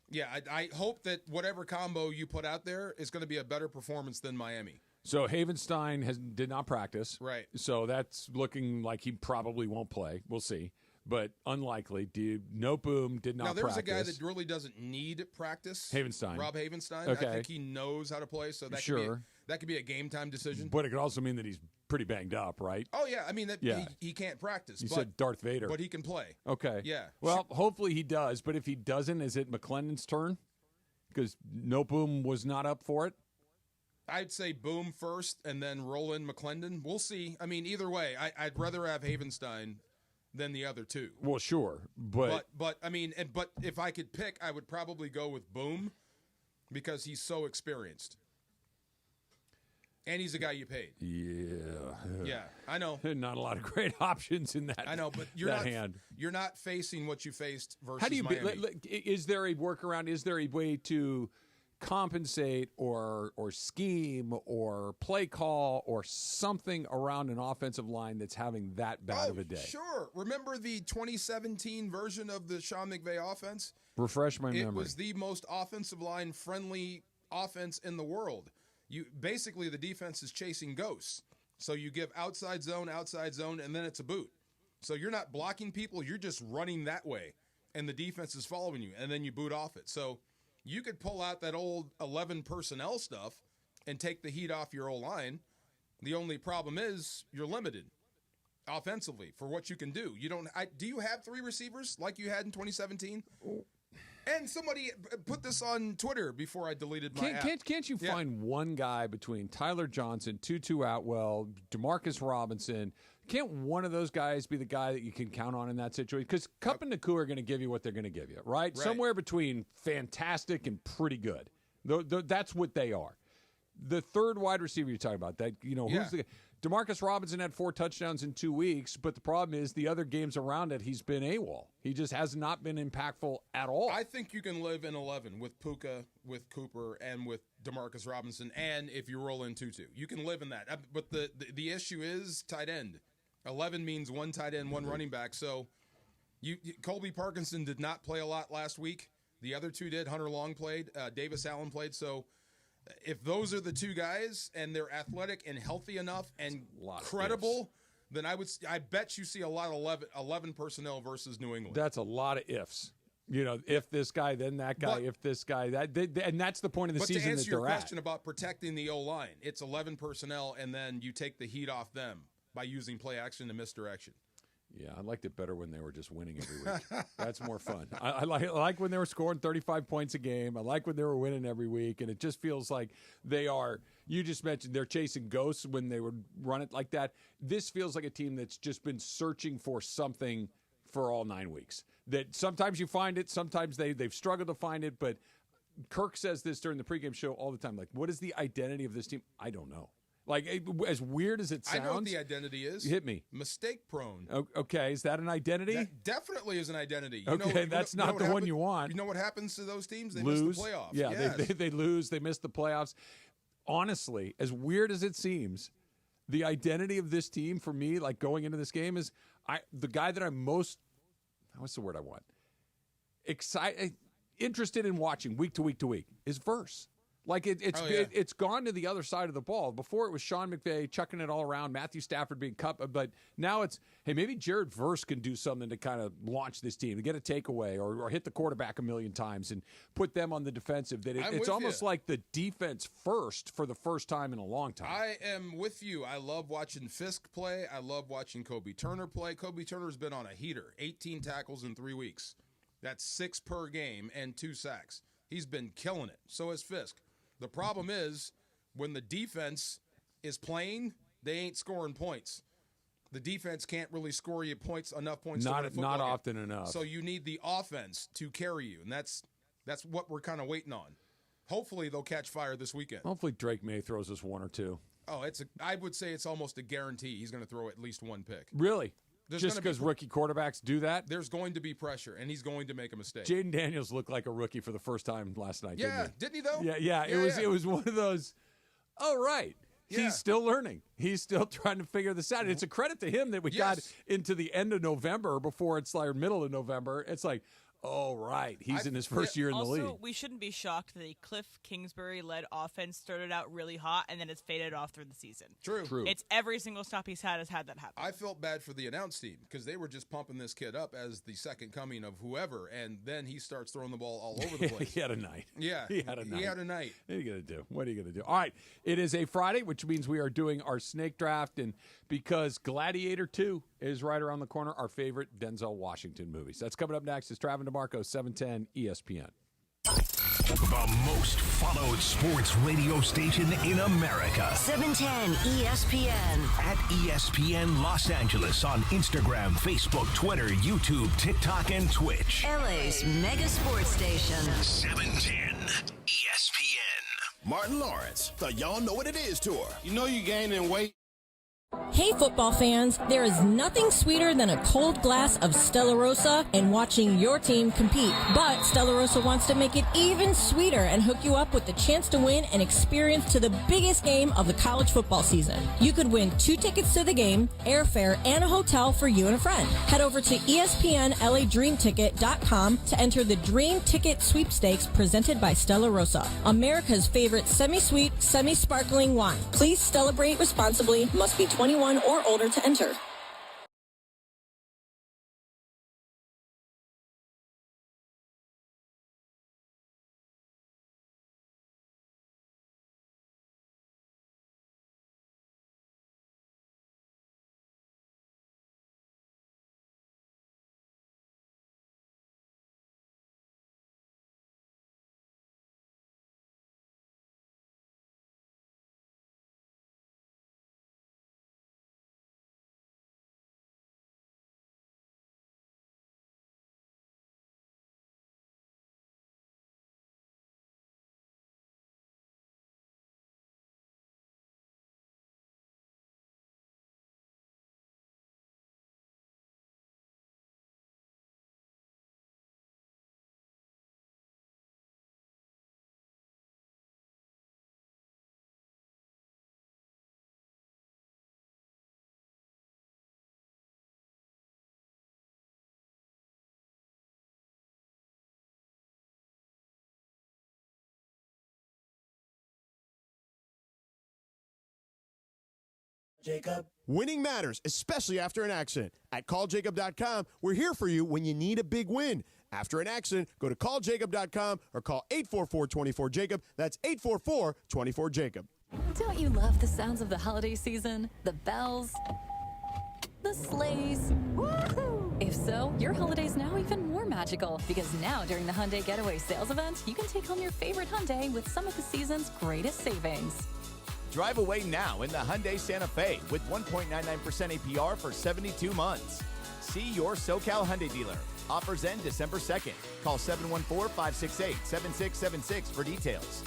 yeah, I hope that whatever combo you put out there is going to be a better performance than Miami. So Havenstein did not practice. Right. So that's looking like he probably won't play. We'll see. But unlikely. No Boom did not Now, there's practice. a guy that really doesn't need practice. Havenstein. Rob Havenstein. Okay. I think he knows how to play, so that could be a game time decision. But it could also mean that he's pretty banged up, right? Oh, yeah. I mean, Yeah. he can't practice. You said Darth Vader. But he can play. Okay. Yeah. Well, hopefully he does. But if he doesn't, is it McClendon's turn? Because No Boom was not up for it. I'd say Boom first and then roll in McClendon. We'll see. I mean, either way, I'd rather have Havenstein than the other two. Well, sure. But I mean, but if I could pick, I would probably go with Boom because he's so experienced. And he's the guy you paid. Yeah, I know. Not a lot of great options in that. I know, but you're not facing what you faced versus How do you? Miami. Is there a workaround? Is there a way to compensate or scheme or play call or something around an offensive line that's having that bad of a day? Sure. Remember the 2017 version of the Sean McVay offense? Refresh my memory. It was the most offensive line friendly offense in the world. Basically the defense is chasing ghosts. So you give outside zone, and then it's a boot. So you're not blocking people, you're just running that way, and the defense is following you, and then you boot off it. So you could pull out that old 11 personnel stuff and take the heat off your O-line. The only problem is you're limited offensively for what you can do. Do you have three receivers like you had in 2017? And somebody put this on Twitter before I deleted my app. Can't you find one guy between Tyler Johnson, Tutu Atwell, Demarcus Robinson? Can't one of those guys be the guy that you can count on in that situation? Because Kupp and Nakua are going to give you what they're going to give you, right? Somewhere between fantastic and pretty good. That's what they are. The third wide receiver you're talking about, who's the Demarcus Robinson had 4 touchdowns in 2 weeks, but the problem is the other games around it, he's been AWOL. He just has not been impactful at all. I think you can live in 11 with Puka, with Cooper, and with Demarcus Robinson, and if you roll in Tutu. You can live in that. But the issue is tight end. 11 means 1 tight end, 1 running back. So Colby Parkinson did not play a lot last week. The other 2 did. Hunter Long played. Davis Allen played. So if those are the 2 guys and they're athletic and healthy enough and credible, then I bet you see a lot of 11 personnel versus New England. That's a lot of ifs. If this guy, then that guy, if this guy, and that's the point of the season that they're at. But to answer your question about protecting the O-line, it's 11 personnel, and then you take the heat off them by using play action and misdirection. Yeah, I liked it better when they were just winning every week. That's more fun. I like when they were scoring 35 points a game. I like when they were winning every week, and it just feels like they are. You just mentioned they're chasing ghosts when they would run it like that. This feels like a team that's just been searching for something for all 9 weeks. That sometimes you find it, sometimes they've struggled to find it, but Kirk says this during the pregame show all the time. Like, what is the identity of this team? I don't know. Like, as weird as it sounds. I know what the identity is. Hit me. Mistake prone. Okay, is that an identity? That definitely is an identity. That's not the one you want. You know what happens to those teams? They lose. miss the playoffs. Yeah, yes. they lose. They miss the playoffs. Honestly, as weird as it seems, the identity of this team for me, like going into this game, is the guy that I'm most, what's the word I want? Interested in watching week to week to week is Verse. Like it's gone to the other side of the ball. Before it was Sean McVay chucking it all around, Matthew Stafford being cut, but now it's, hey, maybe Jared Verse can do something to kind of launch this team, to get a takeaway or hit the quarterback a million times and put them on the defensive. That it's almost like the defense first for the first time in a long time. I am with you. I love watching Fisk play. I love watching Kobe Turner play. Kobe Turner's been on a heater, 18 tackles in 3 weeks. That's 6 per game and 2 sacks. He's been killing it. So has Fisk. The problem is when the defense is playing, they ain't scoring points. The defense can't really score you enough points. Not often enough. So you need the offense to carry you, and that's what we're kind of waiting on. Hopefully they'll catch fire this weekend. Hopefully Drake May throws us 1 or 2. Oh, I would say it's almost a guarantee he's going to throw at least 1 pick. Really? Just because rookie quarterbacks do that? There's going to be pressure, and he's going to make a mistake. Jaden Daniels looked like a rookie for the first time last night, didn't he though? Yeah. It was one of those, right. Yeah. He's still learning. He's still trying to figure this out. And it's a credit to him that we got into the end of November before it's like middle of November. It's like, oh, right. He's in his first year in the league. Also, we shouldn't be shocked that the Cliff Kingsbury-led offense started out really hot and then it's faded off through the season. True. It's every single stop he's had has had that happen. I felt bad for the announce team because they were just pumping this kid up as the second coming of whoever, and then he starts throwing the ball all over the place. He had a night. Yeah. He had a night. What are you going to do? What are you going to do? All right. It is a Friday, which means we are doing our snake draft, and because Gladiator 2 is right around the corner, our favorite Denzel Washington movies. That's coming up next. It's Travis DeMarco, 710 ESPN. The most followed sports radio station in America. 710 ESPN. At ESPN Los Angeles on Instagram, Facebook, Twitter, YouTube, TikTok, and Twitch. LA's mega sports station. 710 ESPN. Martin Lawrence, the Y'all Know What It Is tour. You know you gaining weight. Hey football fans, there is nothing sweeter than a cold glass of Stella Rosa and watching your team compete. But Stella Rosa wants to make it even sweeter and hook you up with the chance to win an experience to the biggest game of the college football season. You could win 2 tickets to the game, airfare, and a hotel for you and a friend. Head over to ESPNLADreamTicket.com to enter the Dream Ticket Sweepstakes presented by Stella Rosa, America's favorite semi-sweet, semi-sparkling wine. Please celebrate responsibly. Must be 21 or older to enter. Jacob. Winning matters, especially after an accident. At calljacob.com, we're here for you when you need a big win. After an accident, go to calljacob.com or call 844-24-JACOB. That's 844-24-JACOB. Don't you love the sounds of the holiday season? The bells, the sleighs. Woo-hoo! If so, your holiday's now even more magical because now during the Hyundai Getaway Sales Event, you can take home your favorite Hyundai with some of the season's greatest savings. Drive away now in the Hyundai Santa Fe with 1.99% APR for 72 months. See your SoCal Hyundai dealer. Offers end December 2nd. Call 714-568-7676 for details.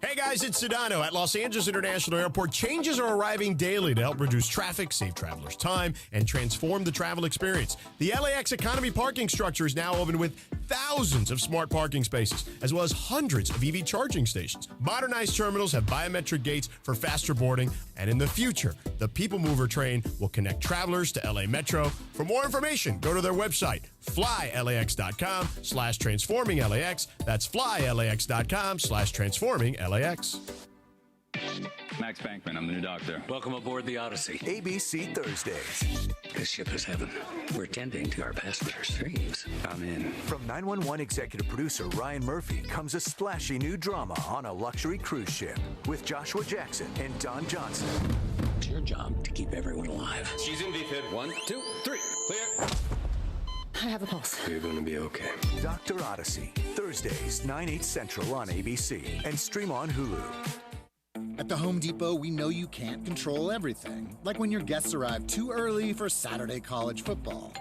Hey guys, it's Sedano. At Los Angeles International Airport, changes are arriving daily to help reduce traffic, save travelers time, and transform the travel experience. The LAX Economy parking structure is now open with thousands of smart parking spaces, as well as hundreds of EV charging stations. Modernized terminals have biometric gates for faster boarding, and in the future, the People Mover train will connect travelers to LA Metro. For more information, go to their website, flylax.com/transforming-LAX. That's flylax.com/transforming-LAX. Max Bankman, I'm the new doctor. Welcome aboard the Odyssey. ABC Thursdays. This ship is heaven. We're tending to our passengers' dreams. I'm in. From 911 executive producer Ryan Murphy comes a splashy new drama on a luxury cruise ship with Joshua Jackson and Don Johnson. It's your job to keep everyone alive. She's in VFib. 1, 2, 3. Clear. I have a pulse. You're going to be okay. Dr. Odyssey. Thursdays, 9/8 Central on ABC and stream on Hulu. At the Home Depot, we know you can't control everything, like when your guests arrive too early for Saturday college football.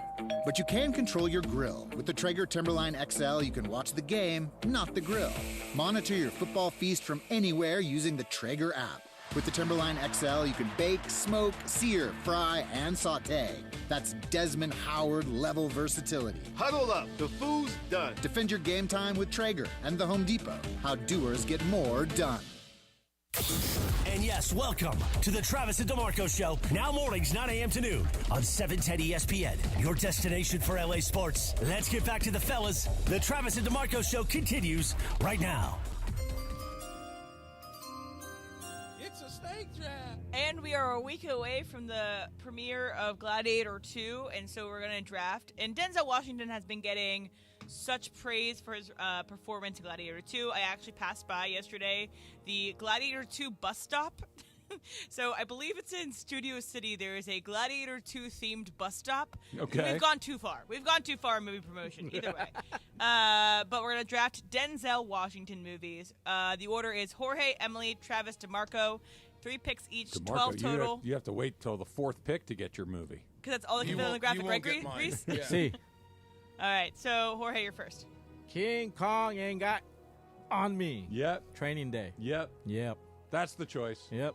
But you can control your grill. With the Traeger Timberline XL, you can watch the game, not the grill. Monitor your football feast from anywhere using the Traeger app. With the Timberline XL, you can bake, smoke, sear, fry, and sauté. That's Desmond Howard level versatility. Huddle up, the food's done. Defend your game time with Traeger and the Home Depot. How doers get more done. And yes, welcome to the Travis and DeMarco Show. Now mornings, 9 a.m. to noon on 710 ESPN, your destination for LA sports. Let's get back to the fellas. The Travis and DeMarco Show continues right now. It's a snake trap. And we are a week away from the premiere of Gladiator 2, and so we're going to draft. And Denzel Washington has been getting such praise for his performance in Gladiator 2. I actually passed by yesterday the Gladiator 2 bus stop. So I believe it's in Studio City. There is a Gladiator 2 themed bus stop. Okay. We've gone too far. We've gone too far in movie promotion. Either way. But we're going to draft Denzel Washington movies. The order is Jorge, Emily, Travis, DeMarco. 3 picks each, DeMarco, 12 total. You have to wait till the 4th pick to get your movie. Because that's all they can fit on the graphic, right, Reese? Yeah. See, All right, so Jorge, you're first. King Kong ain't got on me. Yep. Training Day. Yep. Yep. That's the choice. Yep.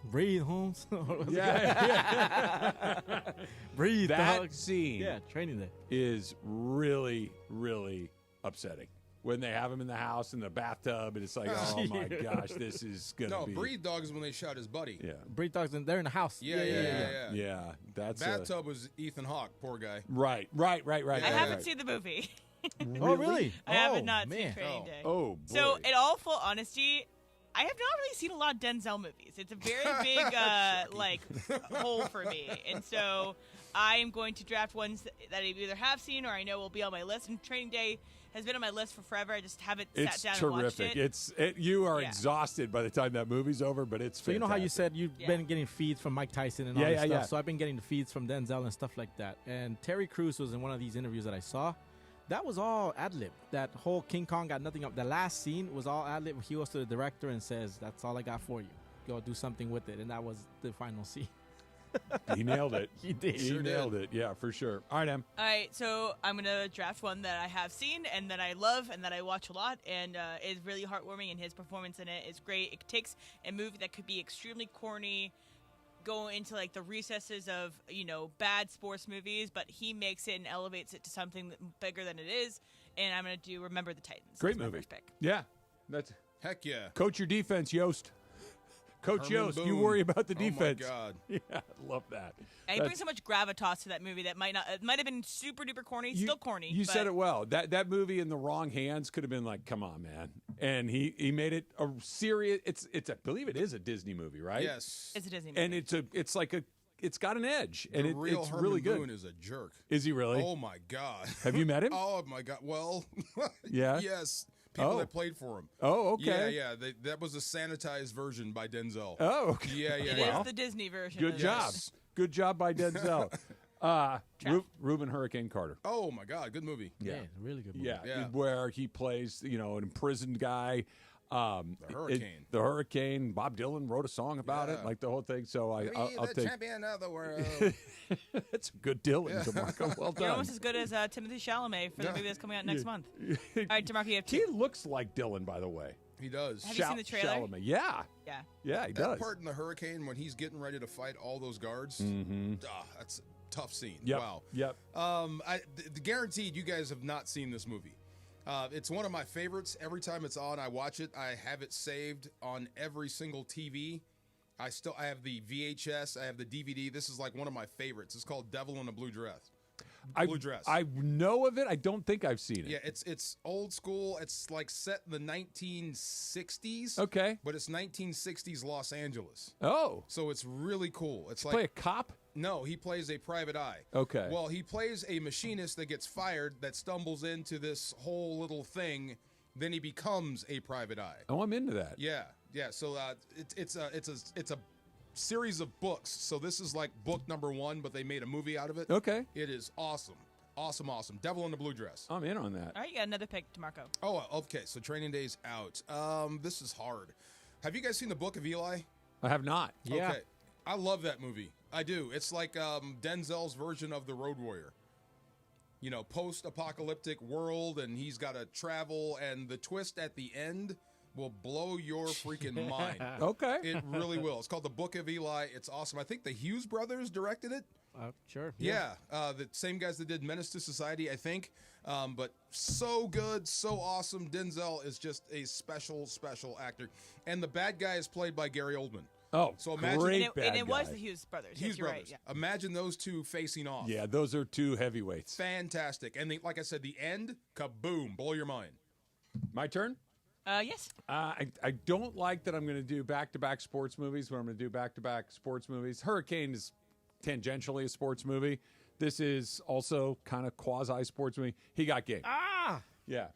Breathe, Holmes. Yeah. Breathe, That dog. scene Yeah, Training Day. is really, really upsetting. When they have him in the house in the bathtub, and it's like, oh my gosh, this is gonna be. No, Breed Dog is when they shot his buddy. Yeah. Breathe dogs, they're in the house. Yeah, that's Bathtub was Ethan Hawke, poor guy. Right. I haven't seen the movie. Oh, really? I haven't Oh, seen man. Training Day. Oh, boy. So, in all full honesty, I have not really seen a lot of Denzel movies. It's a very big, hole for me. And so, I am going to draft ones that I either have seen or I know will be on my list. And Training Day has been on my list for forever. I just haven't sat down and watched it. You are exhausted by the time that movie's over, but it's So fantastic. you know how you said you've been getting feeds from Mike Tyson and all this stuff? Yeah. So I've been getting the feeds from Denzel and stuff like that. And Terry Crews was in one of these interviews that I saw. That was all ad-lib. That whole King Kong got nothing up. The last scene was all ad-lib. He goes to the director and says, that's all I got for you. Go do something with it. And that was the final scene. He nailed it. He did. He nailed it. Yeah, for sure. All right, Em. All right, so I'm going to draft one that I have seen and that I love and that I watch a lot and is really heartwarming, and his performance in it is great. It takes a movie that could be extremely corny, go into like the recesses of, bad sports movies, but he makes it and elevates it to something bigger than it is, and I'm going to do Remember the Titans. Great That's my movie. first pick. Yeah. That's Heck yeah. Coach your defense, Yost. Coach Herman Yost, you Boone. worry about the defense. Oh, my God. Yeah, I love that. And he brings so much gravitas to that movie that might have been super duper corny, still corny. You but said it well. That movie in the wrong hands could have been like, come on, man. And he made it a serious. I believe it is a Disney movie, right? Yes, it's a Disney movie. And it's got an edge, the and real it's Herman really good. Boone is a jerk. Is he really? Oh my God. Have you met him? Oh my God. Well, Yeah? yes. People Oh. that played for him. Oh, okay. Yeah. That was a sanitized version by Denzel. Oh, okay. Yeah. It is the Disney version. Good of job. this. Good job by Denzel. Reuben Hurricane Carter. Oh my God, good movie. Yeah, really good movie. Yeah, where he plays, an imprisoned guy. The Hurricane. The Hurricane. Bob Dylan wrote a song about it, like the whole thing. So I'll the take. champion of the world. That's a good Dylan, DeMarco. Well done. You're almost as good as Timothy Chalamet for the movie that's coming out next month. All right, DeMarco, you have two. He looks like Dylan, by the way. He does. Have you seen the trailer? Chalamet. Yeah. Yeah. Yeah, he that does. part in the Hurricane when he's getting ready to fight all those guards. That's a tough scene. Yep. Wow. Yep. Guaranteed, you guys have not seen this movie. It's one of my favorites. Every time it's on, I watch it. I have it saved on every single TV. I have the VHS. I have the DVD. This is like one of my favorites. It's called Devil in a Blue Dress. Blue Dress. I know of it. I don't think I've seen it. Yeah, it's old school. It's like set in the 1960s. Okay. But it's 1960s Los Angeles. Oh. So it's really cool. It's Play a cop? No, he plays a private eye. Okay. Well, he plays a machinist that gets fired that stumbles into this whole little thing. Then he becomes a private eye. Oh, I'm into that. Yeah. So it's a series of books. So this is like book number 1, but they made a movie out of it. Okay. It is awesome. Awesome. Devil in the Blue Dress. I'm in on that. All right, you got another pick, DeMarco. Oh, okay. So Training Day's out. This is hard. Have you guys seen the Book of Eli? I have not. Yeah. Okay. I love that movie. I do. It's like Denzel's version of The Road Warrior. Post-apocalyptic world, and he's got to travel, and the twist at the end will blow your freaking mind. Okay. It really will. It's called The Book of Eli. It's awesome. I think the Hughes brothers directed it. Sure. Yeah. The same guys that did Menace to Society, I think. But so good, so awesome. Denzel is just a special actor. And the bad guy is played by Gary Oldman. Oh, so imagine, great bad and it was guy. the Hughes brothers. Hughes yes, you're brothers. right. Yeah. Imagine those two facing off. Yeah, those are two heavyweights. Fantastic. And like I said, the end, kaboom, blow your mind. My turn? Yes. I don't like that I'm going to do back-to-back sports movies when I'm going to do back-to-back sports movies. Hurricane is tangentially a sports movie. This is also kind of quasi-sports movie. He Got Game. Yeah.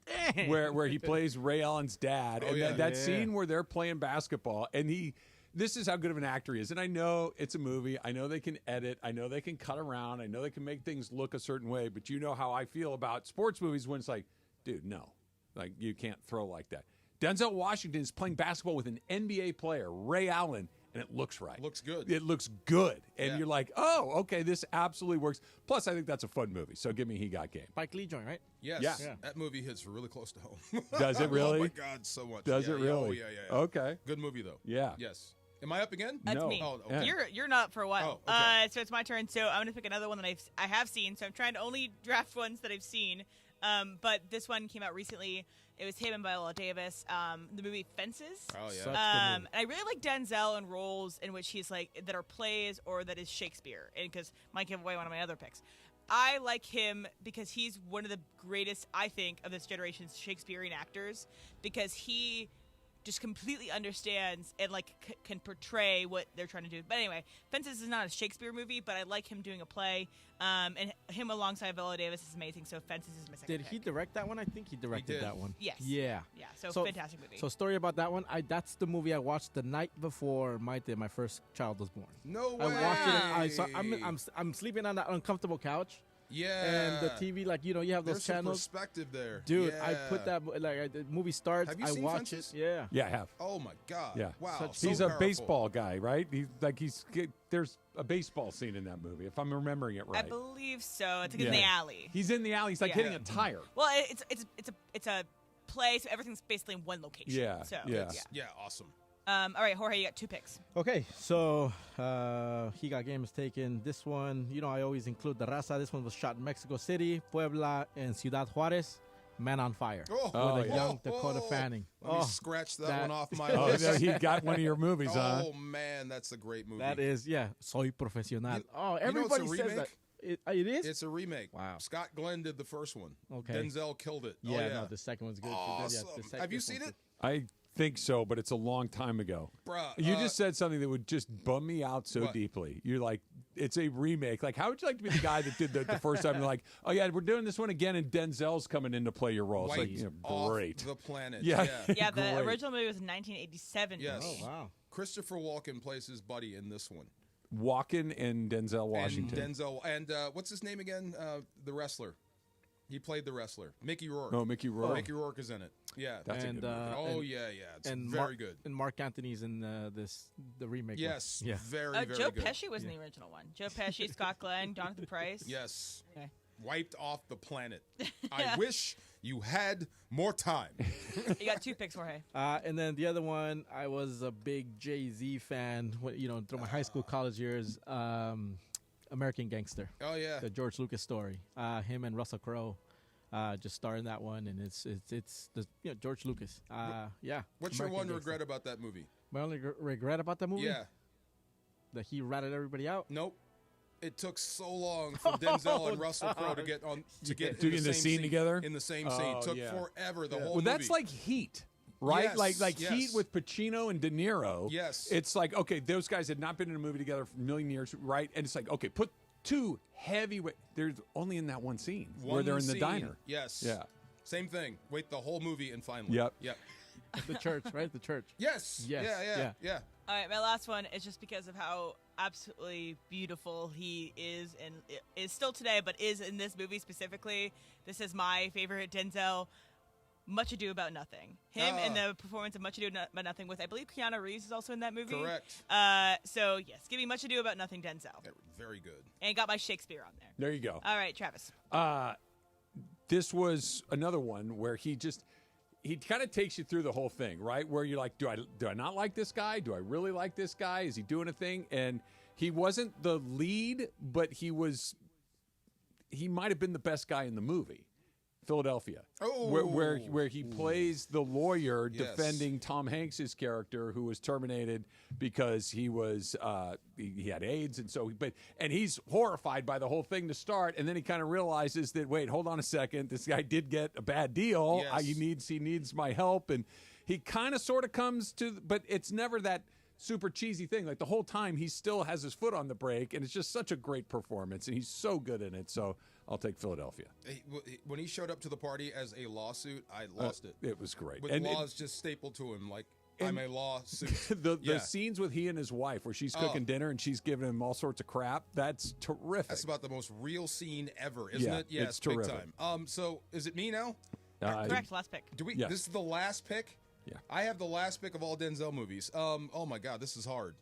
Where he plays Ray Allen's dad. Oh, and yeah. that scene where they're playing basketball, and this is how good of an actor he is. And I know it's a movie. I know they can edit. I know they can cut around. I know they can make things look a certain way. But you know how I feel about sports movies when it's like, dude, no. Like, you can't throw like that. Denzel Washington is playing basketball with an NBA player, Ray Allen, and it looks right. Looks good. It looks good. And you're like, oh, okay, this absolutely works. Plus, I think that's a fun movie. So give me He Got Game. Spike Lee joint, right? Yes. Yeah. That movie hits really close to home. Does it really? Oh, my God, so much. Does Yeah, it yeah. really? Oh, yeah. Okay. Good movie, though. Yeah. Yes. Am I up again? That's No. me. Oh, okay. You're not up for a while. Oh, okay. So it's my turn. So I'm going to pick another one that I have seen. So I'm trying to only draft ones that I've seen. But this one came out recently. It was him and Viola Davis. The movie Fences. Oh, yeah. And I really like Denzel in roles in which he's like that are plays or that is Shakespeare. And because might give away one of my other picks. I like him because he's one of the greatest, I think, of this generation's Shakespearean actors because he just completely understands and like can portray what they're trying to do. But anyway, Fences is not a Shakespeare movie, but I like him doing a play. And him alongside Viola Davis is amazing. So Fences is my second Did pick. he direct that one? I think he directed did. that one. Yes. Yeah. Yeah. So fantastic movie. So story about that one. That's the movie I watched the night before my first child was born. No way. I watched it. I'm sleeping on that uncomfortable couch. Yeah. And the TV, like, you have those There's channels. some perspective there. Dude, Yeah. I put that, the movie starts, Have you I seen watch Fences? it. Yeah. Yeah, I have. Oh, my God. Yeah. Wow. He's so a powerful. baseball guy, right? There's a baseball scene in that movie, if I'm remembering it right. I believe so. It's like in the alley. He's in the alley. He's like Yeah. hitting a tire. Well, it's a play, so everything's basically in one location. Yeah, So yeah. Yeah, awesome. All right, Jorge, you got 2 picks. Okay, so He Got Game is taken. This one, I always include the raza. This one was shot in Mexico City, Puebla, and Ciudad Juarez. Man on Fire Oh, with a yeah. young Dakota Fanning. Let me scratch that one off my Oh, list. he got one of your movies, huh? Oh, man, that's a great movie. That is, soy profesional. You know it's Everybody a says remake? that. It is? It's a remake. Wow. Scott Glenn did the first one. Okay. Denzel killed it. Yeah, Oh, yeah. no, the second one's good. too. Awesome. Yeah, Have you seen it? I think so, but it's a long time ago. Bruh, you just said something that would just bum me out so What? deeply. You're like, it's a remake. Like, how would you like to be the guy that did the first time? You're like, oh, yeah, we're doing this one again, and Denzel's coming in to play your role. It's like, Wiped off great. the planet. Yeah. Yeah, the Great. original movie was 1987. Yes. Oh, wow. Christopher Walken plays his buddy in this one. Walken and Denzel Washington. And Denzel. And what's his name again? The wrestler. He played the wrestler. Mickey Rourke. Oh, Mickey Rourke. Mickey Rourke is in it. Yeah. That's a good movie. Oh, yeah. It's very good. And Mark Anthony's in the remake. Yes. one. Yeah. Very Joe good. Pesci was in the original one. Joe Pesci, Scott Glenn, Jonathan Pryce. Yes. Okay. Wiped off the planet. I wish you had more time. You got 2 picks, Jorge. And then the other one, I was a big Jay-Z fan. Through my high school, college years. American Gangster. Oh, yeah. The George Lucas story. Him and Russell Crowe just star in that one, and it's the George Lucas. Yeah. What's your one regret about that movie? My only regret about that movie? Yeah. That he ratted everybody out. Nope. It took so long for Denzel and Russell Crowe to get Doing in the scene together in the same scene. It took forever. The whole Well, movie. that's like Heat. Right? Yes, like yes. Heat with Pacino and De Niro. Yes. It's like, okay, those guys had not been in a movie together for a million years, right? And it's like, okay, put 2 heavyweight. They're only in that one scene where they're in the scene. diner. Yes. Yeah. Same thing. Wait the whole movie and finally. Yep. The church, right? The church. Yes. Yes. Yeah. All right, my last one is just because of how absolutely beautiful he is and is still today, but is in this movie specifically. This is my favorite Denzel. Much Ado About Nothing. Him in the performance of Much Ado About Nothing with, I believe, Keanu Reeves is also in that movie. Correct. So, yes, give me Much Ado About Nothing, Denzel. Very good. And got my Shakespeare on there. There you go. All right, Travis. This was another one where he kind of takes you through the whole thing, right? Where you're like, do I not like this guy? Do I really like this guy? Is he doing a thing? And he wasn't the lead, but he might have been the best guy in the movie. Philadelphia, where he plays the lawyer defending Tom Hanks's character, who was terminated because he was he had AIDS, and he's horrified by the whole thing to start, and then he kind of realizes that, wait, hold on a second, this guy did get a bad deal. Yes. He needs my help, and he kind of sort of comes to, but it's never that super cheesy thing. Like the whole time, he still has his foot on the brake, and it's just such a great performance, and he's so good in it. So I'll take Philadelphia. When he showed up to the party as a lawsuit, I lost it. It was great. With laws just stapled to him, like, I'm a lawsuit. The scenes with he and his wife, where she's cooking dinner and she's giving him all sorts of crap, that's terrific. That's about the most real scene ever, isn't it? Yes, it's terrific. big time. So is it me now? Correct, last pick. Yes. This is the last pick? Yeah. I have the last pick of all Denzel movies. Oh my God, this is hard.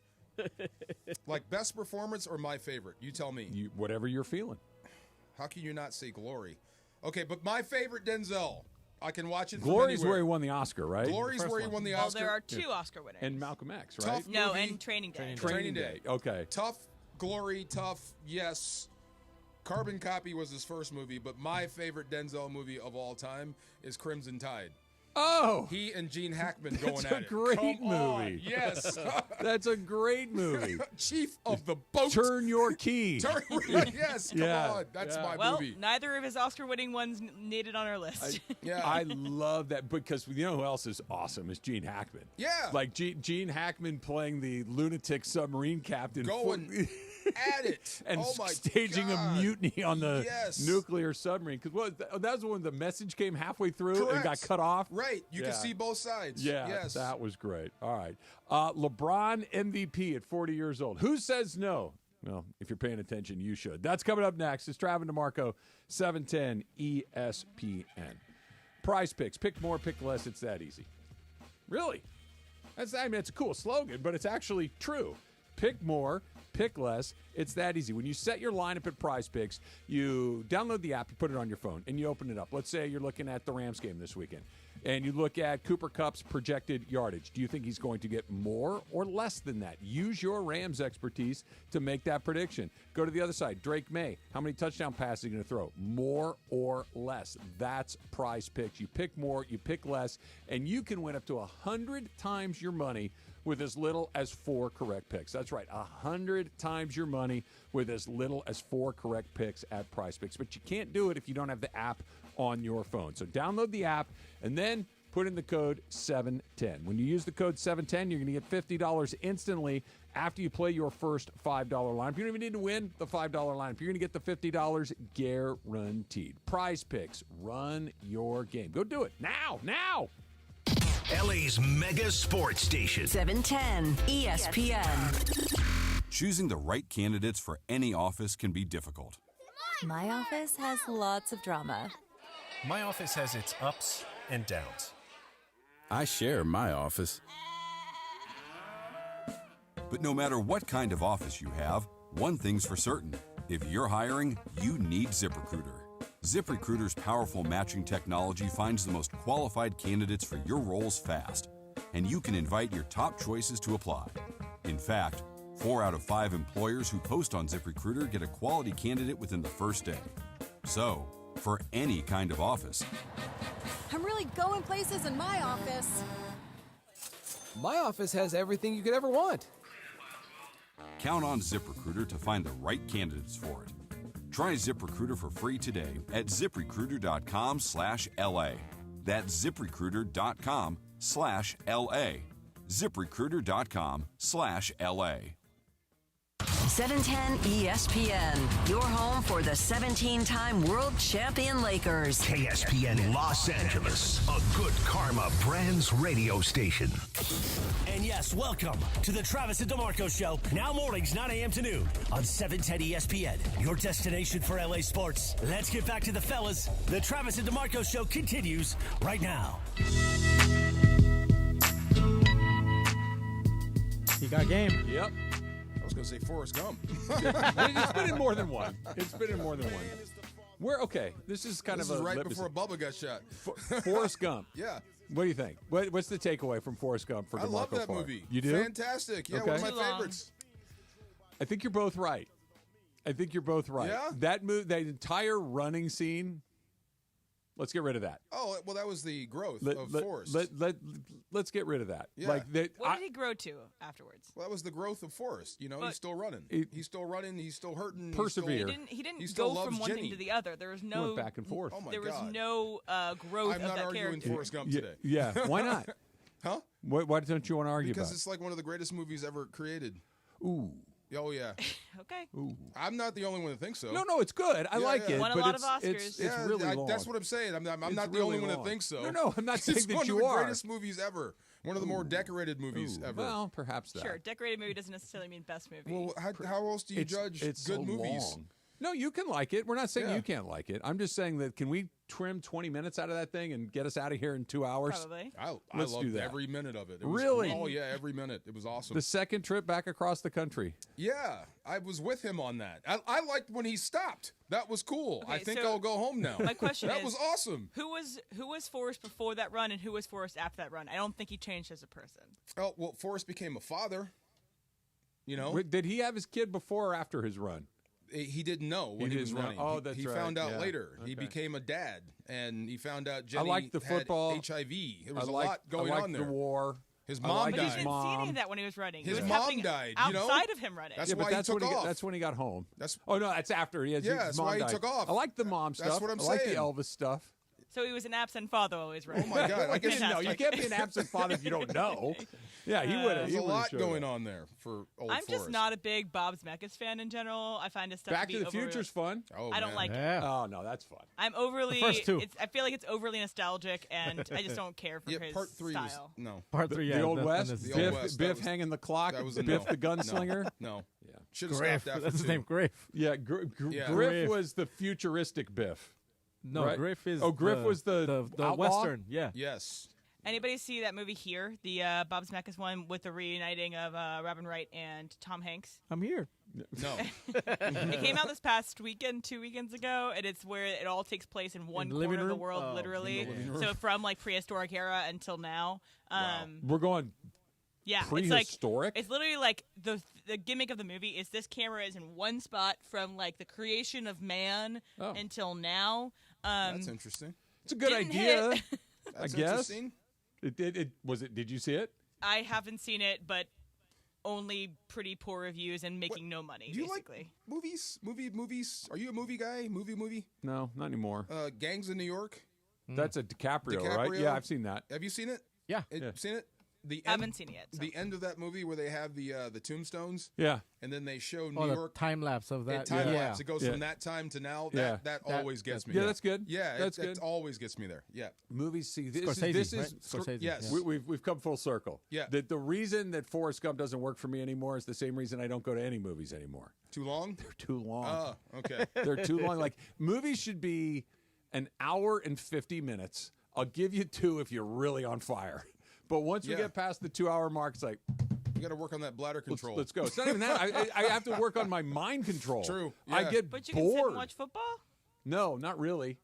Like best performance or my favorite? You tell me. Whatever you're feeling. How can you not say Glory? Okay, but my favorite Denzel. I can watch it. Glory's where he won the Oscar, right? Glory's where he won the Oscar. Well, there are 2 Oscar winners. And Malcolm X, right? Tough No, movie. and Training Day. Training Day. Okay. Tough, Glory, tough, yes. Carbon Copy was his first movie, but my favorite Denzel movie of all time is Crimson Tide. Oh! He and Gene Hackman going That's at a it. great Come on. movie. Yes. That's a great movie. Chief of the Boat. Turn your key. Yes, come on. That's my well, movie. neither of his Oscar-winning ones needed on our list. I love that because you know who else is awesome is Gene Hackman. Yeah. Like Gene Hackman playing the lunatic submarine captain. Going at it. And oh my staging God. a mutiny on the Yes. nuclear submarine. Because that was when the message came halfway through and got cut off. Right. You can see both sides. Yeah, Yes. that was great. All right. LeBron MVP at 40 years old. Who says no? Well, if you're paying attention, you should. That's coming up next. It's Travis DeMarco, 710 ESPN. Prize Picks. Pick more, pick less. It's that easy. Really? It's a cool slogan, but it's actually true. Pick more, pick less. It's that easy. When you set your lineup at Prize Picks, you download the app, you put it on your phone, and you open it up. Let's say you're looking at the Rams game this weekend. and you look at Cooper Kupp's projected yardage. Do you think he's going to get more or less than that? Use your Rams expertise to make that prediction. Go to the other side. Drake May, how many touchdown passes are you going to throw? More or less? That's Prize Picks. You pick more, you pick less, and you can win up to 100 times your money with as little as 4 correct picks. That's right, 100 times your money with as little as 4 correct picks at Prize Picks. But you can't do it if you don't have the app on your phone. So download the app and then put in the code 710. When you use the code 710, you're going to get $50 instantly after you play your first $5 lineup. You don't even need to win the $5 lineup. You're going to get the $50 guaranteed. Prize Picks, run your game. Go do it now. LA's mega sports station. 710 ESPN. Choosing the right candidates for any office can be difficult. My office has lots of drama. My office has its ups and downs. I share my office. But no matter what kind of office you have, one thing's for certain. If you're hiring, you need ZipRecruiter. ZipRecruiter's powerful matching technology finds the most qualified candidates for your roles fast, and you can invite your top choices to apply. In fact, 4 out of 5 employers who post on ZipRecruiter get a quality candidate within the first day. So, for any kind of office. I'm really going places in my office. My office has everything you could ever want. Count on ZipRecruiter to find the right candidates for it. Try ZipRecruiter for free today at ZipRecruiter.com/LA. That's ZipRecruiter.com/LA. ZipRecruiter.com/LA. 710 ESPN, your home for the 17-time world champion Lakers. KSPN Los Angeles, a good karma brands radio station. And yes, welcome to the Travis and DeMarco Show, now mornings 9 a.m. to noon on 710 ESPN, your destination for LA sports. Let's get back to the fellas. The Travis and DeMarco Show continues right now. He got game. Yep. I was going to say Forrest Gump. It's been in more than one. This is kind this of is a right lip before Bubba got shot. Forrest Gump. Yeah. What do you think? What's the takeaway from Forrest Gump for DeMarco I love that Farr? movie. You do? Fantastic. Yeah, Okay. one of my favorites. I think you're both right. Yeah? That entire running scene. Let's get rid of that. Oh, well, that was the growth of Forrest. Let's get rid of that. Yeah. What did he grow to afterwards? Well, that was the growth of Forrest. You know, But- he's still running. He's still running. He's still hurting. Persevere. He didn't still go from loves one Jenny. thing to the other. There was He no went back and forth. Oh my there was God. no growth I'm of not that arguing character. Forrest Gump today. Yeah. Why not? Huh? Why don't you want to argue Because about it's like one of the greatest movies ever created. it? Ooh. Oh, yeah. Okay. Ooh. I'm not the only one that thinks so. No, it's good. I like it. Won a but lot it's, of Oscars. It's Yeah, really long. That's what I'm saying. I'm not It's the really only one long. that thinks so. No, I'm not saying It's that one you of the are. greatest movies ever. One of the more decorated movies ever. Well, perhaps that. Sure, decorated movie doesn't necessarily mean best movie. Well, how else do you judge it's good so movies? long. No, you can like it. We're not saying Yeah. you can't like it. I'm just saying that can we trim 20 minutes out of that thing and get us out of here in 2 hours? Probably. I Let's loved do that. every minute of it. Really? Oh, yeah, every minute. It was awesome. The second trip back across the country. Yeah, I was with him on that. I liked when he stopped. That was cool. Okay, I think so I'll go home now. My question that is, was awesome. Who was Forrest before that run, and who was Forrest after that run? I don't think he changed as a person. Oh, well, Forrest became a father. You know? Wait, did he have his kid before or after his run? He didn't know when he was didn't know. running. Oh, that's he right. found out Yeah. later. He Okay. became a dad, and he found out Jenny I like the football. had HIV. There was I a like- lot going I like on there. the war. His I mom like But his he died. didn't see any mom. of that when he was running. His it was mom happening died, you know? outside of him running. That's Yeah, but why that's he took when off. That's when he got home. That's Oh no, that's after. His that's mom why he died. took off. I like the mom stuff. That's what I'm I like the saying. Elvis stuff. So he was an absent father always running. Oh my God! I guess No, you can't be an absent father if you don't know. Yeah, he would have. There's a lot going on there for old I'm just Forrest. not a big Bob Zemeckis fan in general. I find his stuff Back to to be the Future's fun. Oh, I don't man. like it. Yeah. Oh no, that's fun. I'm overly. The first two. I feel like it's overly nostalgic, and I just don't care for Yeah, his part 3 was style. no. Part 3, yeah. The Old and West. this is The Old it. West. Biff That was- hanging the clock. That was a Biff no. the gunslinger. No. Yeah. Should have Griff. stopped after That's his 2. name, Griff. Yeah, Yeah. Griff Griff. was the futuristic Biff. No, Right? Griff is. Oh, Griff was the outlaw? Western. Yeah. Yes. Anybody see that movie here, the Bob Zemeckis one with the reuniting of Robin Wright and Tom Hanks? I'm here. No. It came out this past weekend, 2 weekends ago, and it's where it all takes place in one corner of the world, literally. So from like prehistoric era until now. We're going prehistoric? It's literally like the gimmick of the movie is this camera is in one spot from like the creation of man until now. That's interesting. It's a good idea, I guess. Interesting. Did you see it? I haven't seen it, but only pretty poor reviews and making no money. Do you basically. like movies? Are you a movie guy? Movie? No, not anymore. Gangs in New York. That's a DiCaprio, right? Yeah, I've seen that. Have you seen it? Yeah. Seen it? I haven't seen it yet. So. The end of that movie where they have the tombstones. Yeah. And then they show New York. Time lapse of that. Time lapse. It goes from that time to now. That always gets me. Yeah, that's good. Yeah, that's good. It always gets me there. Yeah. Movies. See, this Scorsese, is right? Scorsese. Yes. We've come full circle. Yeah. The reason that Forrest Gump doesn't work for me anymore is the same reason I don't go to any movies anymore. Too long? They're too long. Oh, okay. They're too long. Like movies should be an hour and 50 minutes. I'll give you 2 if you're really on fire. But once we get past the 2-hour mark, it's like you got to work on that bladder control. Let's go. It's not even that. I have to work on my mind control. True. Yeah. I get But you bored. can sit and watch football? No, not really.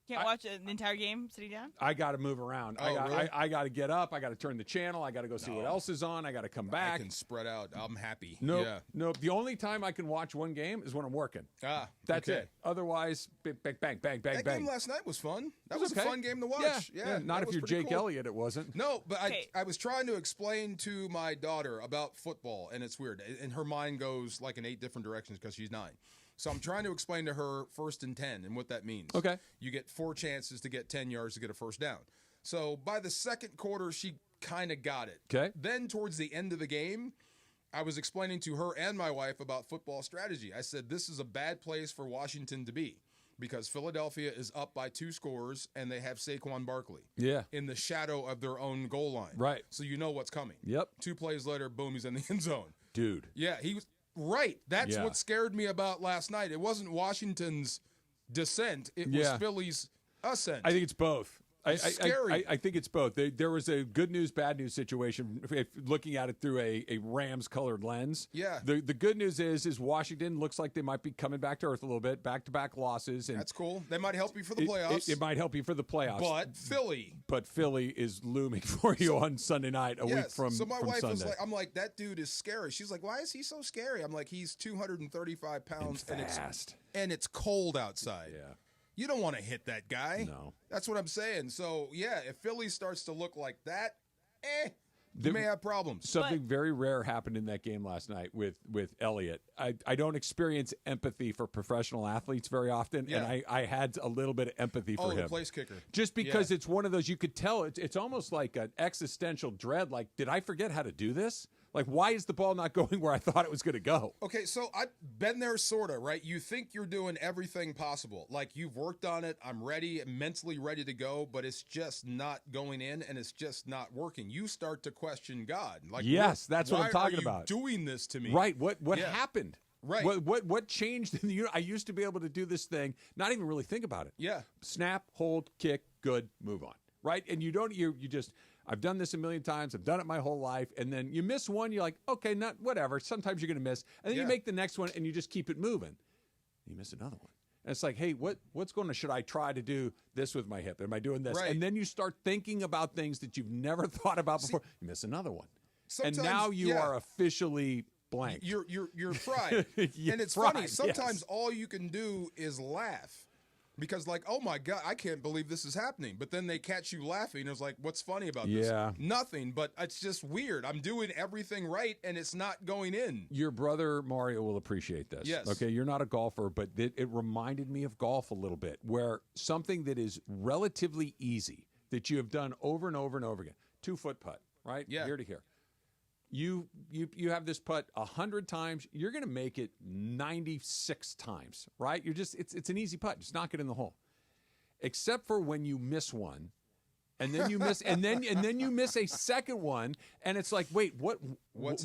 Can't watch an entire game sitting down? I got to move around. Oh, really? I got to get up. I got to turn the channel. I got to go see what else is on. I got to come back. I can spread out. I'm happy. Nope. Yeah. Nope. The only time I can watch one game is when I'm working. That's okay. it. Otherwise, bang, bang, bang, bang, That bang. game last night was fun. That was was okay. a fun game to watch. Yeah. Not that if was you're pretty Jake cool. Elliott, it wasn't. No, but I was trying to explain to my daughter about football, and it's weird. And her mind goes like in 8 different directions because she's 9. So I'm trying to explain to her 1st and 10 and what that means. Okay. You get 4 chances to get 10 yards to get a first down. So by the second quarter, she kind of got it. Okay. Then towards the end of the game, I was explaining to her and my wife about football strategy. I said, this is a bad place for Washington to be because Philadelphia is up by 2 scores and they have Saquon Barkley. Yeah. In the shadow of their own goal line. Right. So you know what's coming. Yep. 2 plays later, boom, he's in the end zone. Dude. Yeah, he was right. That's what scared me about last night. It wasn't Washington's descent. It was Philly's ascent. I think it's both. Scary. I think it's both. There was a good news, bad news situation. If looking at it through a Rams-colored lens. Yeah. The good news is Washington looks like they might be coming back to earth a little bit. Back-to-back losses. And that's cool. They might help you for the playoffs. It might help you for the playoffs. But Philly is looming for you on Sunday night, a week from So my wife Sunday. was like, I'm like, that dude is scary. She's like, why is he so scary? I'm like, he's 235 pounds and fast. And it's cold outside. Yeah. You don't want to hit that guy. No. That's what I'm saying. So, yeah, if Philly starts to look like that, you may have problems. Something very rare happened in that game last night with Elliott. I don't experience empathy for professional athletes very often, and I had a little bit of empathy for him. The place kicker. Just because it's one of those, you could tell, it's almost like an existential dread, like, did I forget how to do this? Like, why is the ball not going where I thought it was going to go? Okay, so I've been there, sort of, right? You think you're doing everything possible. Like, you've worked on it. I'm ready, mentally ready to go, but it's just not going in, and it's just not working. You start to question God. Like, yes, that's what I'm talking about. Why are about. you doing this to me? Right. What happened? Right. What changed in the I used to be able to do this thing, not even really think about it. Yeah. Snap, hold, kick, good, move on. Right? And you just I've done this a million times. I've done it my whole life. And then you miss one, you're like, okay, not whatever. Sometimes you're going to miss. And then you make the next one and you just keep it moving. You miss another one. And it's like, hey, what's going on? Should I try to do this with my hip? Am I doing this? Right. And then you start thinking about things that you've never thought about before. You miss another one. And now you are officially blank. You're fried. And it's funny. Sometimes all you can do is laugh. Because, like, oh, my God, I can't believe this is happening. But then they catch you laughing. And it's like, what's funny about this? Nothing, but it's just weird. I'm doing everything right, and it's not going in. Your brother, Mario, will appreciate this. Yes. Okay, you're not a golfer, but it reminded me of golf a little bit, where something that is relatively easy, that you have done over and over and over again, 2-foot putt, right? Yeah. Here to here. You have this putt 100 times. You're going to make it 96 times, right? It's an easy putt. Just knock it in the hole. Except for when you miss one, and then you miss, and then you miss a second one, and it's like, wait, what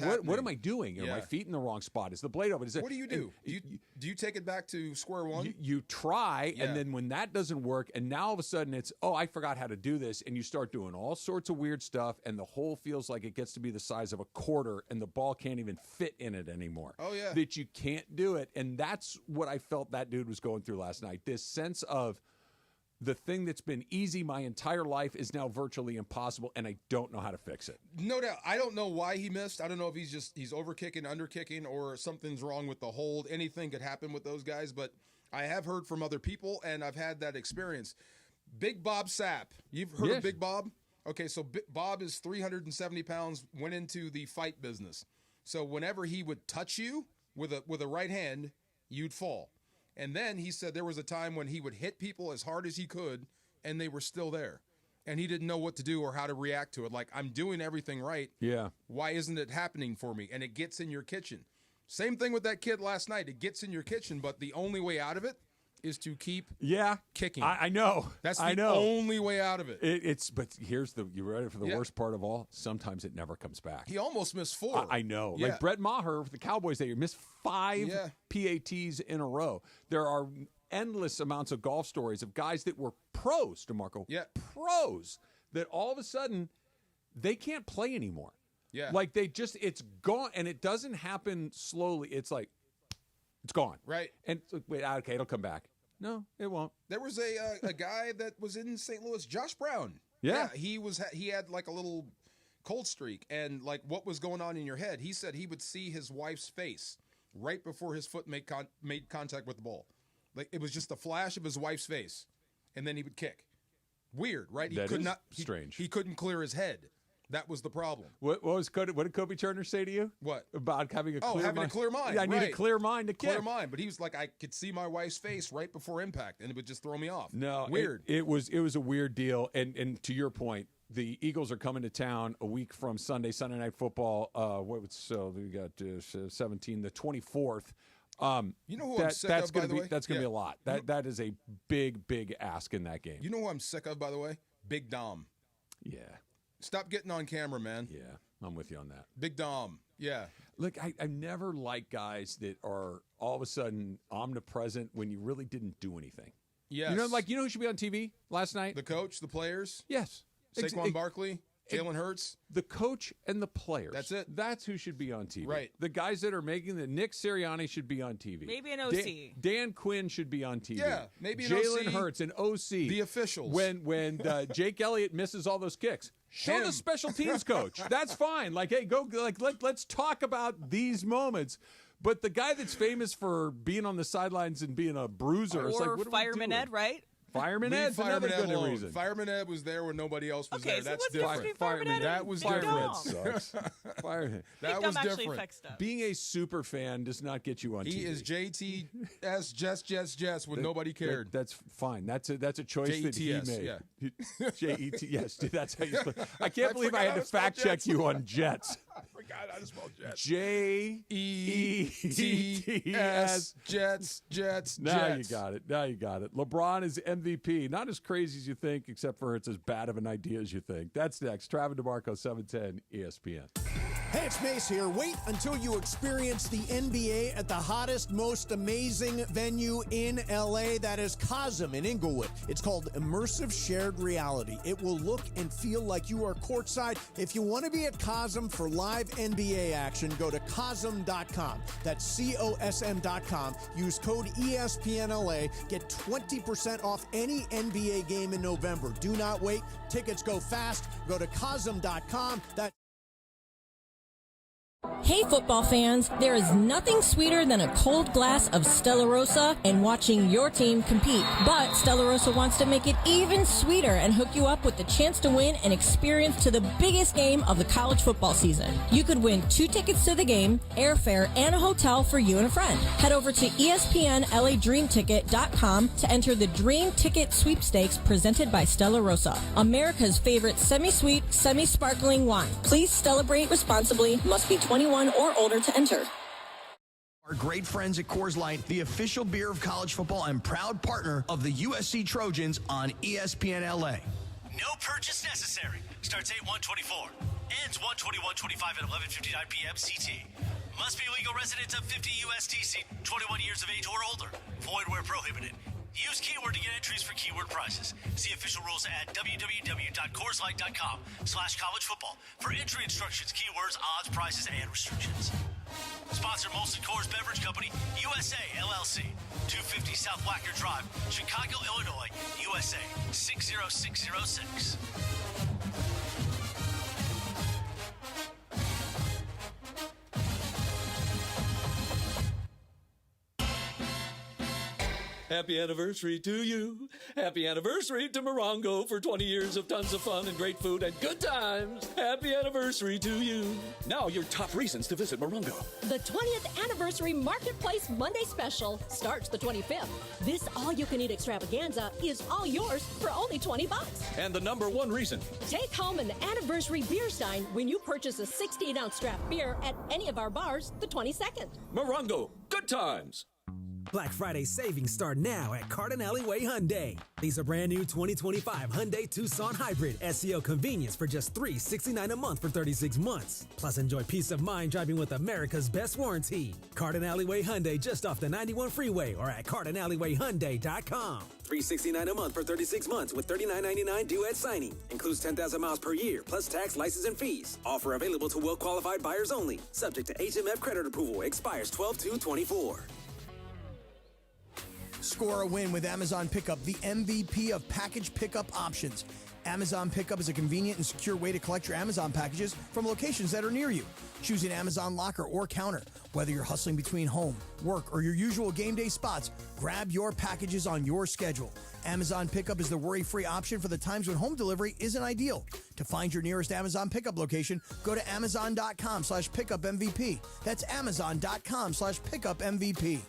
am I doing? Are my feet in the wrong spot? Is the blade open? What do you do? Do you take it back to square one? You try, and then when that doesn't work, and now all of a sudden it's, I forgot how to do this, and you start doing all sorts of weird stuff, and the hole feels like it gets to be the size of a quarter, and the ball can't even fit in it anymore. Oh, yeah. That you can't do it, and that's what I felt that dude was going through last night. This sense of the thing that's been easy my entire life is now virtually impossible, and I don't know how to fix it. No doubt. I don't know why he missed. I don't know if he's over-kicking, under-kicking, or something's wrong with the hold. Anything could happen with those guys, but I have heard from other people, and I've had that experience. Big Bob Sapp. You've heard of Big Bob? Okay, so Bob is 370 pounds, went into the fight business. So whenever he would touch you with a right hand, you'd fall. And then he said there was a time when he would hit people as hard as he could, and they were still there. And he didn't know what to do or how to react to it. Like, I'm doing everything right. Yeah. Why isn't it happening for me? And it gets in your kitchen. Same thing with that kid last night. It gets in your kitchen, but the only way out of it is to keep kicking. I know. That's the only way out of it. But here's you ready for the worst part of all? Sometimes it never comes back. He almost missed 4. I know. Yeah. Like Brett Maher with the Cowboys, they missed 5 PATs in a row. There are endless amounts of golf stories of guys that were pros, DeMarco. Yeah. Pros that all of a sudden they can't play anymore. Yeah. Like it's gone, and it doesn't happen slowly. It's like, it's gone. Right. And wait, okay, it'll come back. No, it won't. There was a guy that was in St. Louis, Josh Brown. Yeah. He had like a little cold streak, and like what was going on in your head. He said he would see his wife's face right before his foot made contact with the ball. Like it was just a flash of his wife's face, and then he would kick. Weird, right? Strange. He couldn't clear his head. That was the problem. What did Kobe Turner say to you? What? About having a clear mind? A clear mind. Yeah, I need a clear mind to kick. Clear mind. But he was like, I could see my wife's face right before impact, and it would just throw me off. No. Weird. It was a weird deal. And to your point, the Eagles are coming to town a week from Sunday Night Football. We got 17, the 24th. You know who I'm sick of, by the way? That's going to be a lot. That is a big ask in that game. You know who I'm sick of, by the way? Big Dom. Yeah. Stop getting on camera, man. Yeah, I'm with you on that. Big Dom. Yeah. Look, I never like guys that are all of a sudden omnipresent when you really didn't do anything. Yes. You know who should be on TV last night? The coach, the players? Yes. Saquon Barkley, Jalen Hurts. The coach and the players. That's it. That's who should be on TV. Right. The guys that are making Nick Sirianni should be on TV. Maybe an OC. Dan Quinn should be on TV. Yeah, maybe an Jalen OC. Hurts, an OC. The officials. When Jake Elliott misses all those kicks. Show the special teams coach. That's fine. Like, hey, let's talk about these moments. But the guy that's famous for being on the sidelines and being a bruiser, or it's like, what Fireman Ed, right? Fireman Ed's another good reason. Fireman Ed was there when nobody else was there. So That's what's different. between Fireman Ed that and was Big different. Dom? Sucks. Fireman. That was different. Being a super fan does not get you on TV. He is JTS Jess when nobody cared. That's fine. That's a choice that he made. Yeah. J-E-T, yes. That's how you spell it. I can't believe I had to fact check you on Jets. I forgot how to spell Jets. J-E-T-S. Jets. Now you got it. LeBron is MVP. Not as crazy as you think, except for it's as bad of an idea as you think. That's next. Travis DeMarco, 710 ESPN. Hey, it's Mace here. Wait until you experience the NBA at the hottest, most amazing venue in LA. That is Cosm in Inglewood. It's called Immersive Shared Reality. It will look and feel like you are courtside. If you want to be at Cosm for live NBA action, go to Cosm.com. That's COSM.com. Use code ESPNLA. Get 20% off any NBA game in November. Do not wait. Tickets go fast. Go to Cosm.com. Hey football fans, there is nothing sweeter than a cold glass of Stella Rosa and watching your team compete. But Stella Rosa wants to make it even sweeter and hook you up with the chance to win an experience to the biggest game of the college football season. You could win 2 tickets to the game, airfare, and a hotel for you and a friend. Head over to ESPNLADreamTicket.com to enter the Dream Ticket Sweepstakes presented by Stella Rosa, America's favorite semi-sweet, semi-sparkling wine. Please celebrate responsibly. Must be 21 or older to enter. Our great friends at Coors Light, the official beer of college football and proud partner of the USC Trojans on ESPN LA. No purchase necessary. Starts 8/1/24. Ends 1/21/25 at 11:59 p.m. CT. Must be a legal resident of 50 USDC, 21 years of age or older. Void where prohibited. Use keyword to get entries for keyword prizes. See official rules at www.CoorsLight.com/collegefootball for entry instructions, keywords, odds, prizes, and restrictions. Sponsor Molson Coors Beverage Company, USA, LLC. 250 South Wacker Drive, Chicago, Illinois, USA, 60606. Happy anniversary to you. Happy anniversary to Morongo for 20 years of tons of fun and great food and good times. Happy anniversary to you. Now your top reasons to visit Morongo. The 20th Anniversary Marketplace Monday Special starts the 25th. This all-you-can-eat extravaganza is all yours for only $20. And the number one reason. Take home an anniversary beer stein when you purchase a 16-ounce draft beer at any of our bars the 22nd. Morongo, good times. Black Friday savings start now at Cardinale Way Hyundai. These are brand new 2025 Hyundai Tucson Hybrid SEO convenience for just $369 a month for 36 months. Plus, enjoy peace of mind driving with America's best warranty. Cardinale Way Hyundai just off the 91 freeway or at CardinaleWayHyundai.com. $369 a month for 36 months with $39.99 due at signing. Includes 10,000 miles per year, plus tax, license, and fees. Offer available to well-qualified buyers only. Subject to HMF credit approval. Expires 12/2/24. Score a win with Amazon Pickup, the MVP of package pickup options. Amazon Pickup is a convenient and secure way to collect your Amazon packages from locations that are near you. Choose an Amazon locker or counter. Whether you're hustling between home, work, or your usual game day spots, grab your packages on your schedule. Amazon Pickup is the worry-free option for the times when home delivery isn't ideal. To find your nearest Amazon Pickup location, go to Amazon.com/PickupMVP. That's Amazon.com/PickupMVP.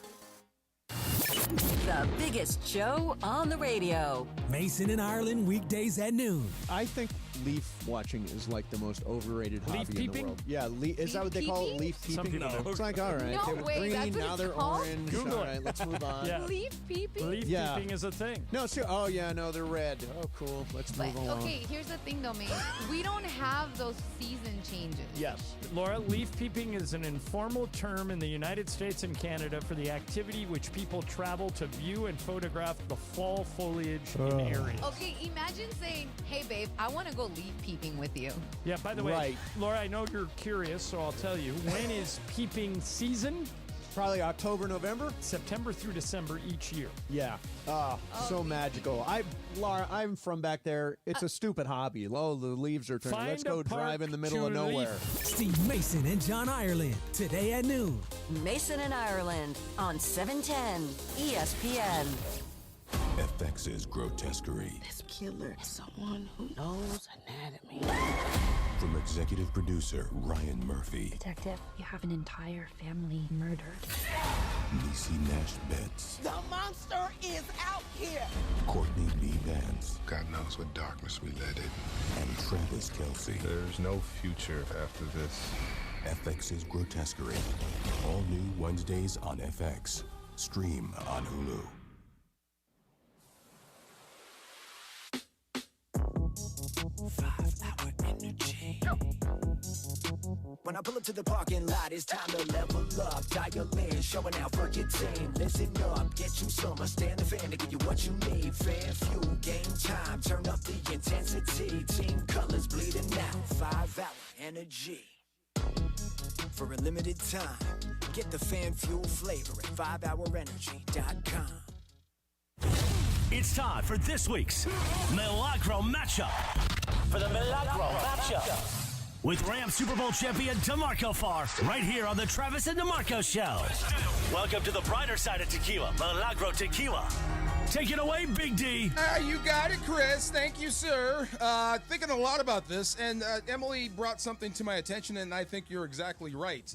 The biggest show on the radio. Mason in Ireland, weekdays at noon. I think leaf watching is like the most overrated Leaf hobby peeping? in the world. Yeah, is that what they call it? Leaf peeping? Some people do. It's like, all right, No they were way, green, that's what now it's they're called? orange. Google all it. right, let's move on. Yeah. Leaf peeping? Leaf Yeah. peeping is a thing. No, sure. Oh, yeah, no, they're red. Oh, cool. Let's But, move along. okay, here's the thing though, mate. We don't have those season changes. Yes. Laura, leaf peeping is an informal term in the United States and Canada for the activity which people travel to view and photograph the fall foliage in areas. Okay, imagine saying, hey babe, I want to go leaf peeping with you. Yeah, by the way, Right. Laura, I know you're curious, so I'll tell you. When is peeping season? Probably October, November? September through December each year. Yeah. So magical. Laura, I'm from back there. It's a stupid hobby. Oh, the leaves are turning. Find Let's a go drive park in the middle of to nowhere. leaf. Steve Mason and John Ireland, today at noon. Mason and Ireland on 710 ESPN. FX's grotesquerie. This killer is someone who knows anatomy. From executive producer Ryan Murphy. Detective, you have an entire family murdered. Niecy Nash Betts. The monster is out here. Courtney B. Vance. God knows what darkness we let in. And Travis Kelsey. There's no future after this. FX's grotesquerie. All new Wednesdays on FX. Stream on Hulu. When I pull up to the parking lot, it's time to level up. Dial in, showing out for your team. Listen up, get you some. Stand the fan to give you what you need. Fan fuel, game time. Turn up the intensity. Team colors bleeding out. 5 hour energy. For a limited time, get the fan fuel flavor at 5hourenergy.com. It's time for this week's Milagro matchup. For the Milagro matchup. With Rams Super Bowl champion DeMarco Farr, right here on the Travis and DeMarco Show. Welcome to the brighter side of tequila, Milagro Tequila. Take it away, Big D. You got it, Chris. Thank you, sir. Thinking a lot about this, and Emily brought something to my attention, and I think you're exactly right.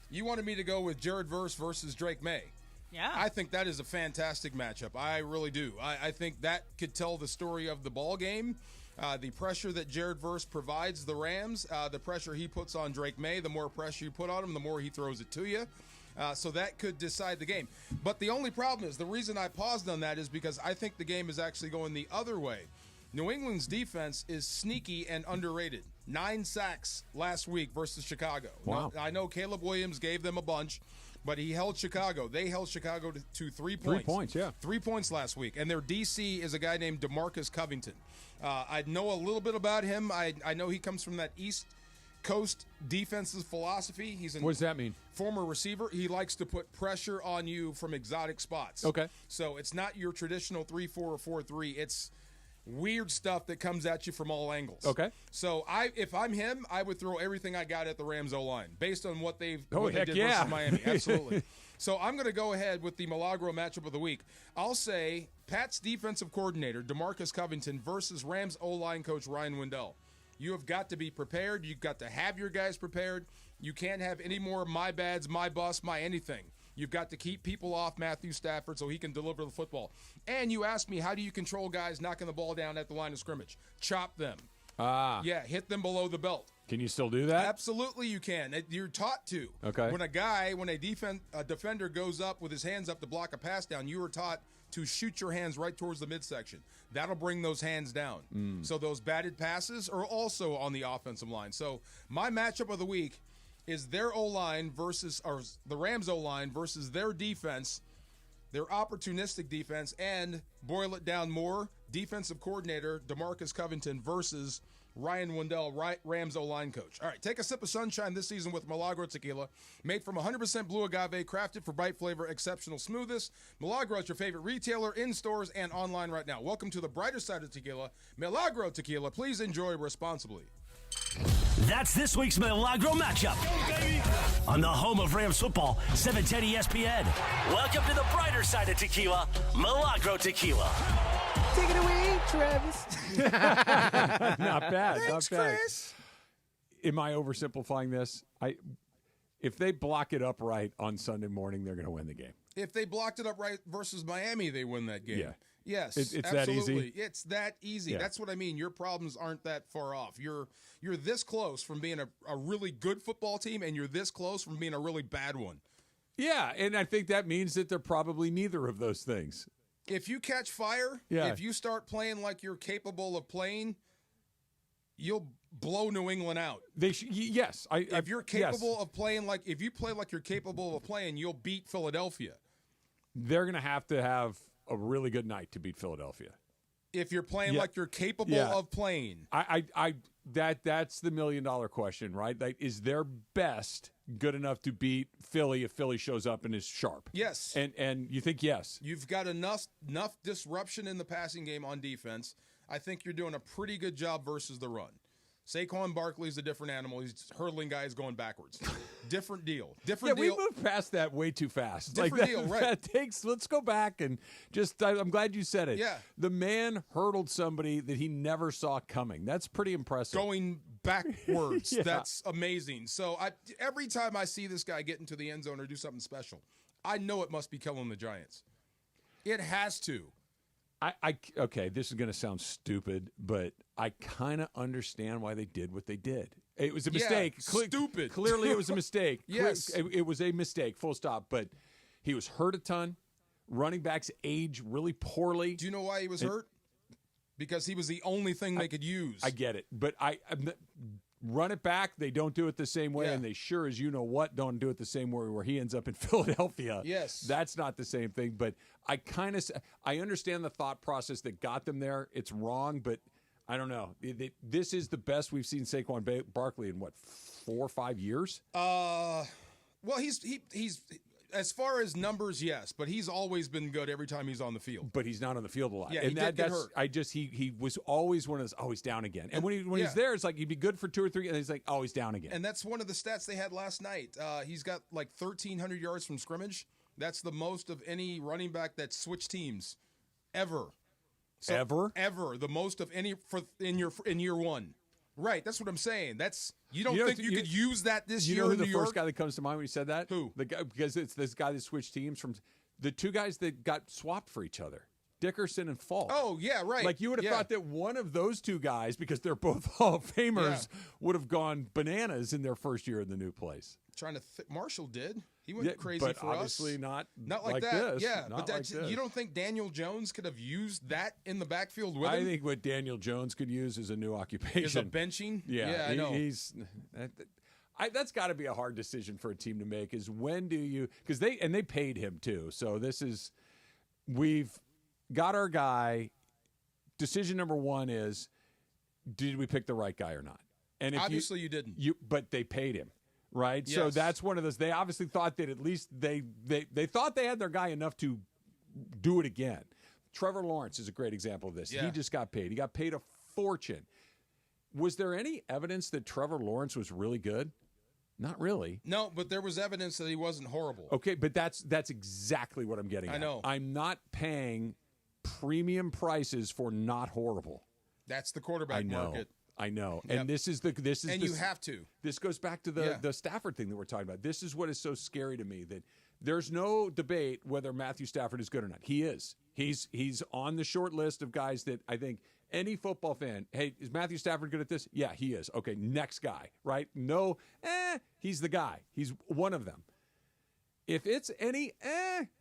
You wanted me to go with Jared Verse versus Drake May. Yeah. I think that is a fantastic matchup. I really do. I think that could tell the story of the ball game. The pressure that Jared Verse provides the Rams, the pressure he puts on Drake May, the more pressure you put on him, the more he throws it to you. So that could decide the game. But the only problem is, the reason I paused on that is because I think the game is actually going the other way. New England's defense is sneaky and underrated. 9 sacks last week versus Chicago. Wow. Now, I know Caleb Williams gave them a bunch, but he held Chicago. They held Chicago to 3 points. 3 points, yeah. 3 points last week. And their DC is a guy named DeMarcus Covington. I know a little bit about him. I know he comes from that East Coast defensive philosophy. He's What does that mean? Former receiver. He likes to put pressure on you from exotic spots. Okay. So it's not your traditional 3-4 or 4-3. It's weird stuff that comes at you from all angles. Okay. So if I'm him, I would throw everything I got at the Rams O-line based on what they heck did yeah. versus Miami. Absolutely. So I'm going to go ahead with the Milagro matchup of the week. I'll say Pat's defensive coordinator, DeMarcus Covington, versus Rams O-line coach Ryan Wendell. You have got to be prepared. You've got to have your guys prepared. You can't have any more my bads, my bust, my anything. You've got to keep people off Matthew Stafford so he can deliver the football. And you asked me, how do you control guys knocking the ball down at the line of scrimmage? Chop them. Yeah, hit them below the belt. Can you still do that? Absolutely you can. You're taught to. Okay. When a defender goes up with his hands up to block a pass down, you are taught to shoot your hands right towards the midsection. That'll bring those hands down. So those batted passes are also on the offensive line. So my matchup of the week is their O-line versus the Rams O-line versus their defense, their opportunistic defense, and boil it down more, defensive coordinator DeMarcus Covington versus Ryan Wendell, Rams O-line coach. All right, take a sip of sunshine this season with Milagro Tequila. Made from 100% blue agave, crafted for bite flavor, exceptional smoothness. Milagro is your favorite retailer in stores and online right now. Welcome to the brighter side of tequila. Milagro Tequila. Please enjoy responsibly. That's this week's Milagro matchup. On the home of Rams football, 710 ESPN. Welcome to the brighter side of tequila, Milagro Tequila. Take it away, Travis. Not bad. Thanks, not bad. Chris. Am I oversimplifying this? If they block it up right on Sunday morning, they're going to win the game. If they blocked it up right versus Miami, they win that game. Yeah. Yes, It's absolutely. that easy? It's that easy. Yeah. That's what I mean. Your problems aren't that far off. You're this close from being a really good football team, and you're this close from being a really bad one. Yeah, and I think that means that they're probably neither of those things. If you catch fire, if you start playing like you're capable of playing, you'll blow New England out. Yes. If you're capable of playing if you play like you're capable of playing, you'll beat Philadelphia. They're going to have a really good night to beat Philadelphia. If you're playing like you're capable of playing. That's the $1 million question, right? Like, is their best good enough to beat Philly if Philly shows up and is sharp? Yes. And you think yes. You've got enough disruption in the passing game on defense. I think you're doing a pretty good job versus the run. Saquon Barkley's a different animal. He's hurdling guys going backwards. Different deal. Different deal. We moved past that way too fast. Different deal, right. Let's go back and I'm glad you said it. Yeah. The man hurdled somebody that he never saw coming. That's pretty impressive. Going backwards. Yeah. That's amazing. So every time I see this guy get into the end zone or do something special, I know it must be killing the Giants. It has to. Okay, this is going to sound stupid, but I kind of understand why they did what they did. It was a mistake. Stupid. Clearly, it was a mistake. Yes. It was a mistake, full stop. But he was hurt a ton. Running backs age really poorly. Do you know why he was hurt? Because he was the only thing they could use. I get it. But run it back. They don't do it the same way, and they sure as you know what don't do it the same way where he ends up in Philadelphia. Yes. That's not the same thing. But I understand the thought process that got them there. It's wrong, but I don't know. This is the best we've seen Saquon Barkley in, 4 or 5 years? Well, he's as far as numbers, yes, but he's always been good every time he's on the field. But he's not on the field a lot. Yeah, and he did get hurt. He was always one of those, he's down again. And when he's there, it's like he'd be good for 2 or 3, and he's like, he's down again. And that's one of the stats they had last night. He's got like 1,300 yards from scrimmage. That's the most of any running back that switched teams ever. Ever? The most of any in year one. Right, that's what I'm saying. You don't think you could use that this year in New York? You know who the first guy that comes to mind when you said that? Who? The guy, because it's this guy that switched teams from the two guys that got swapped for each other. Dickerson and Falk. Oh, yeah, right. Like you would have thought that one of those two guys, because they're both Hall of Famers, would have gone bananas in their first year in the new place. Trying to Marshall did. He went crazy but for us. Obviously not like that. This. Yeah, not but that's, like this. You don't think Daniel Jones could have used that in the backfield with him? I think what Daniel Jones could use is a new occupation. Is a benching? Yeah, I know. That's got to be a hard decision for a team to make. Is when do you? Because they paid him too. So we've got our guy. Decision number one is, did we pick the right guy or not? And if obviously you didn't. But they paid him. Right, yes. So that's one of those. They obviously thought that at least they thought they had their guy enough to do it again. Trevor Lawrence is a great example of this. Yeah. He just got paid. He got paid a fortune. Was there any evidence that Trevor Lawrence was really good? Not really. No, but there was evidence that he wasn't horrible. Okay, but that's exactly what I'm getting at. I know. I'm not paying premium prices for not horrible. That's the quarterback market. I know. Yep. And you have to. This goes back to the Stafford thing that we're talking about. This is what is so scary to me, that there's no debate whether Matthew Stafford is good or not. He is. He's on the short list of guys that I think any football fan, hey, is Matthew Stafford good at this? Yeah, he is. Okay, next guy, right? No, he's the guy. He's one of them. If it's any,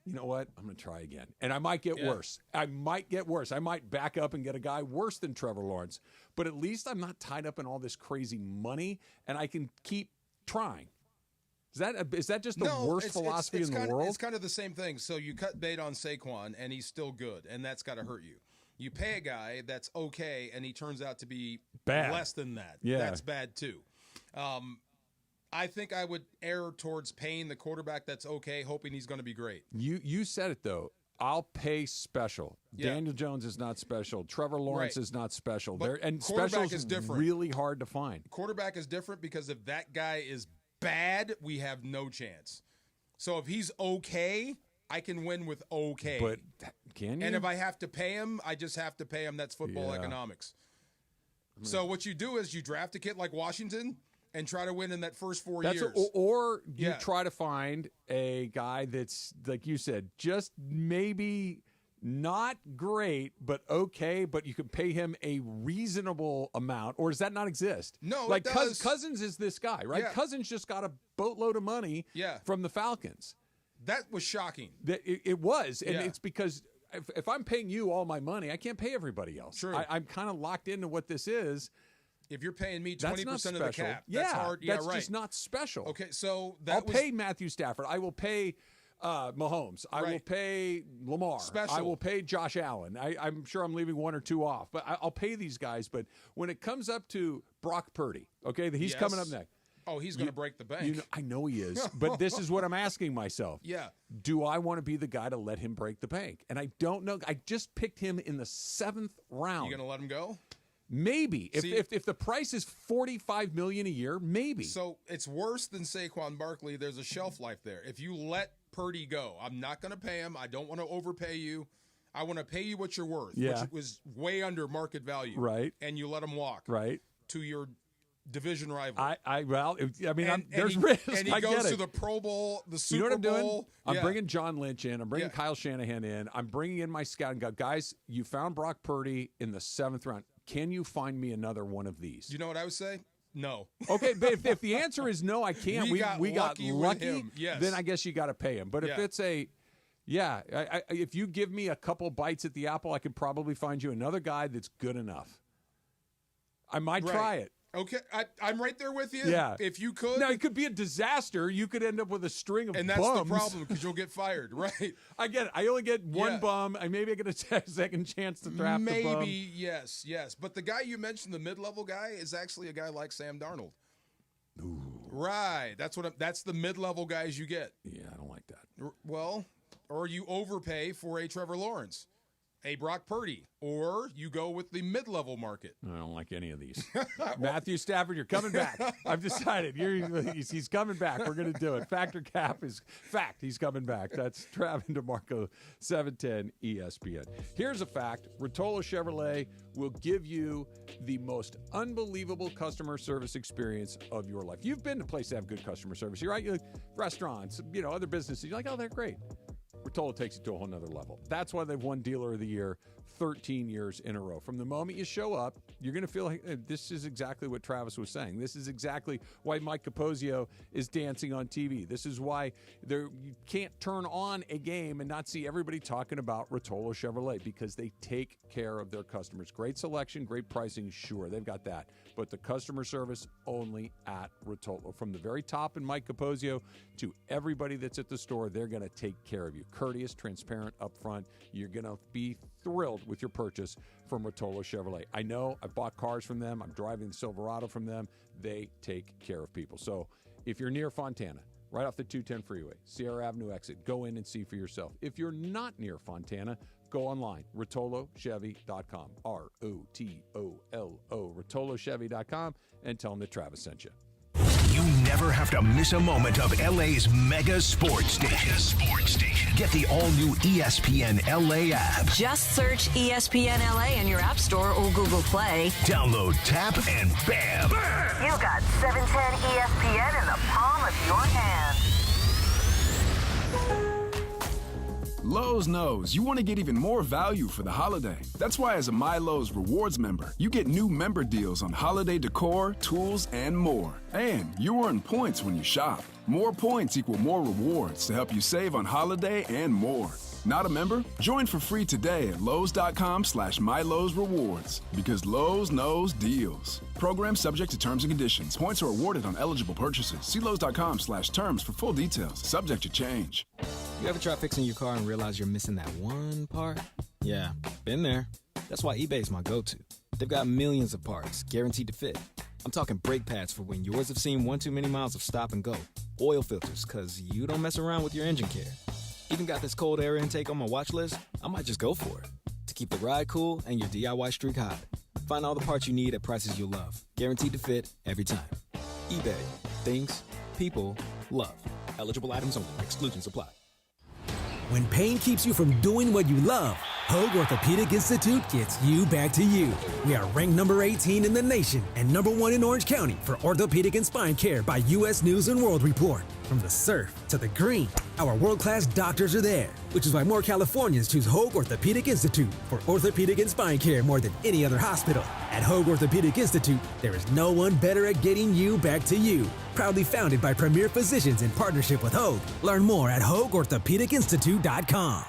you know what? I'm going to try again. And I might get worse. I might back up and get a guy worse than Trevor Lawrence. But at least I'm not tied up in all this crazy money, and I can keep trying. Is that just the worst philosophy in the world? It's kind of the same thing. So you cut bait on Saquon, and he's still good, and that's got to hurt you. You pay a guy that's okay, and he turns out to be bad. Less than that. Yeah. That's bad, too. I think I would err towards paying the quarterback that's okay, hoping he's going to be great. You said it, though. I'll pay special. Yeah. Daniel Jones is not special. Trevor Lawrence is not special. But special is different. Really hard to find. Quarterback is different because if that guy is bad, we have no chance. So if he's okay, I can win with okay. But can you? And if I have to pay him, I just have to pay him. That's football economics. So what you do is you draft a kid like Washington and try to win in that first 4 years. Or you try to find a guy that's, like you said, just maybe not great, but okay, but you can pay him a reasonable amount. Or does that not exist? No, like it does. Cousins is this guy, right? Yeah. Cousins just got a boatload of money from the Falcons. That was shocking. It was, and it's because if I'm paying you all my money, I can't pay everybody else. True. I'm kind of locked into what this is. If you're paying me 20% of the cap, yeah, that's hard. That's just not special. Okay, so I'll pay Matthew Stafford. I will pay Mahomes. I will pay Lamar. Special. I will pay Josh Allen. I'm sure I'm leaving one or two off, but I'll pay these guys. But when it comes up to Brock Purdy, okay, he's coming up next. Oh, he's going to break the bank. I know he is, but this is what I'm asking myself. Yeah. Do I want to be the guy to let him break the bank? And I don't know. I just picked him in the 7th round. You going to let him go? Maybe. If the price is $45 million a year, maybe. So it's worse than Saquon Barkley. There's a shelf life there. If you let Purdy go, I'm not going to pay him. I don't want to overpay you. I want to pay you what you're worth, which was way under market value. Right. And you let him walk. Right. To your division rival. There's risk. And he goes to the Pro Bowl, the Super Bowl. You know what I'm Bowl. doing? I'm bringing John Lynch in. I'm bringing Kyle Shanahan in. I'm bringing in my scout and go, guys, you found Brock Purdy in the 7th round. Can you find me another one of these? You know what I would say? No. Okay, but if the answer is no, I can't. We got lucky. With him. Yes. Then I guess you got to pay him. But if it's if you give me a couple bites at the apple, I could probably find you another guy that's good enough. I might try it. Okay, I'm right there with you. Yeah. If you could. Now, it could be a disaster. You could end up with a string of bums. And that's the problem, because you'll get fired, right? I get it. I only get one bum. Maybe I get a second chance to draft the bum. Maybe, yes. But the guy you mentioned, the mid-level guy, is actually a guy like Sam Darnold. Ooh. Right. That's the mid-level guys you get. Yeah, I don't like that. Well, or you overpay for a Trevor Lawrence, a Brock Purdy, or you go with the mid-level market. I don't like any of these. Matthew Stafford, you're coming back. I've decided. He's coming back. We're going to do it. Factor cap is fact. He's coming back. That's Trav and DeMarco, 710 ESPN. Here's a fact. Rotolo Chevrolet will give you the most unbelievable customer service experience of your life. You've been to places that have good customer service. You're right. You're like restaurants, other businesses. You're like, oh, they're great. Rotolo takes it to a whole nother level. That's why they've won Dealer of the Year 13 years in a row. From the moment you show up, you're going to feel like this is exactly what Travis was saying. This is exactly why Mike Capozio is dancing on TV. This is why you can't turn on a game and not see everybody talking about Rotolo Chevrolet, because they take care of their customers. Great selection, great pricing, sure, they've got that. But the customer service only at Rotolo. From the very top in Mike Capozio to everybody that's at the store, they're going to take care of you. Courteous, transparent, upfront. You're going to be thrilled with your purchase from Rotolo Chevrolet. I know I've bought cars from them. I'm driving the Silverado from them. They take care of people. So if you're near Fontana, right off the 210 freeway, Sierra Avenue exit, go in and see for yourself. If you're not near Fontana, go online, RotoloChevy.com, ROTOLO, RotoloChevy.com, and tell them that Travis sent you. You never have to miss a moment of LA's mega sports station. Get the all-new ESPN LA app. Just search ESPN LA in your App Store or Google Play. Download, tap, and bam! You got 710 ESPN in the palm of your hand. Lowe's knows you want to get even more value for the holiday. That's why as a MyLowe's Rewards member, you get new member deals on holiday decor, tools, and more. And you earn points when you shop. More points equal more rewards to help you save on holiday and more. Not a member? Join for free today at Lowe's.com/MyLowe'sRewards, because Lowe's knows deals. Program subject to terms and conditions. Points are awarded on eligible purchases. See Lowe's.com/terms for full details. Subject to change. You ever try fixing your car and realize you're missing that one part? Yeah, been there. That's why eBay's my go-to. They've got millions of parts, guaranteed to fit. I'm talking brake pads for when yours have seen one too many miles of stop and go. Oil filters, because you don't mess around with your engine care. Even got this cold air intake on my watch list. I might just go for it. To keep the ride cool and your DIY streak high. Find all the parts you need at prices you'll love. Guaranteed to fit every time. eBay. Things, people, love. Eligible items only. Exclusions apply. When pain keeps you from doing what you love, Hoag Orthopedic Institute gets you back to you. We are ranked number 18 in the nation and number 1 in Orange County for orthopedic and spine care by U.S. News & World Report. From the surf to the green, our world-class doctors are there, which is why more Californians choose Hoag Orthopedic Institute for orthopedic and spine care more than any other hospital. At Hoag Orthopedic Institute, there is no one better at getting you back to you. Proudly founded by premier physicians in partnership with Hoag. Learn more at HoagOrthopedicInstitute.com.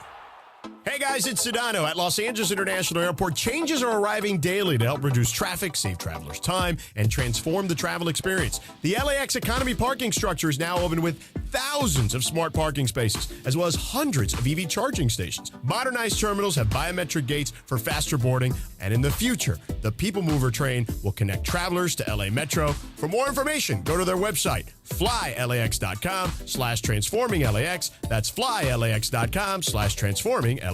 Hey guys, it's Sedano. At Los Angeles International Airport, changes are arriving daily to help reduce traffic, save travelers time, and transform the travel experience. The LAX Economy parking structure is now open with thousands of smart parking spaces, as well as hundreds of EV charging stations. Modernized terminals have biometric gates for faster boarding, and in the future, the People Mover train will connect travelers to LA Metro. For more information, go to their website, flylax.com/transforming-LAX. That's flylax.com/transforming-LAX.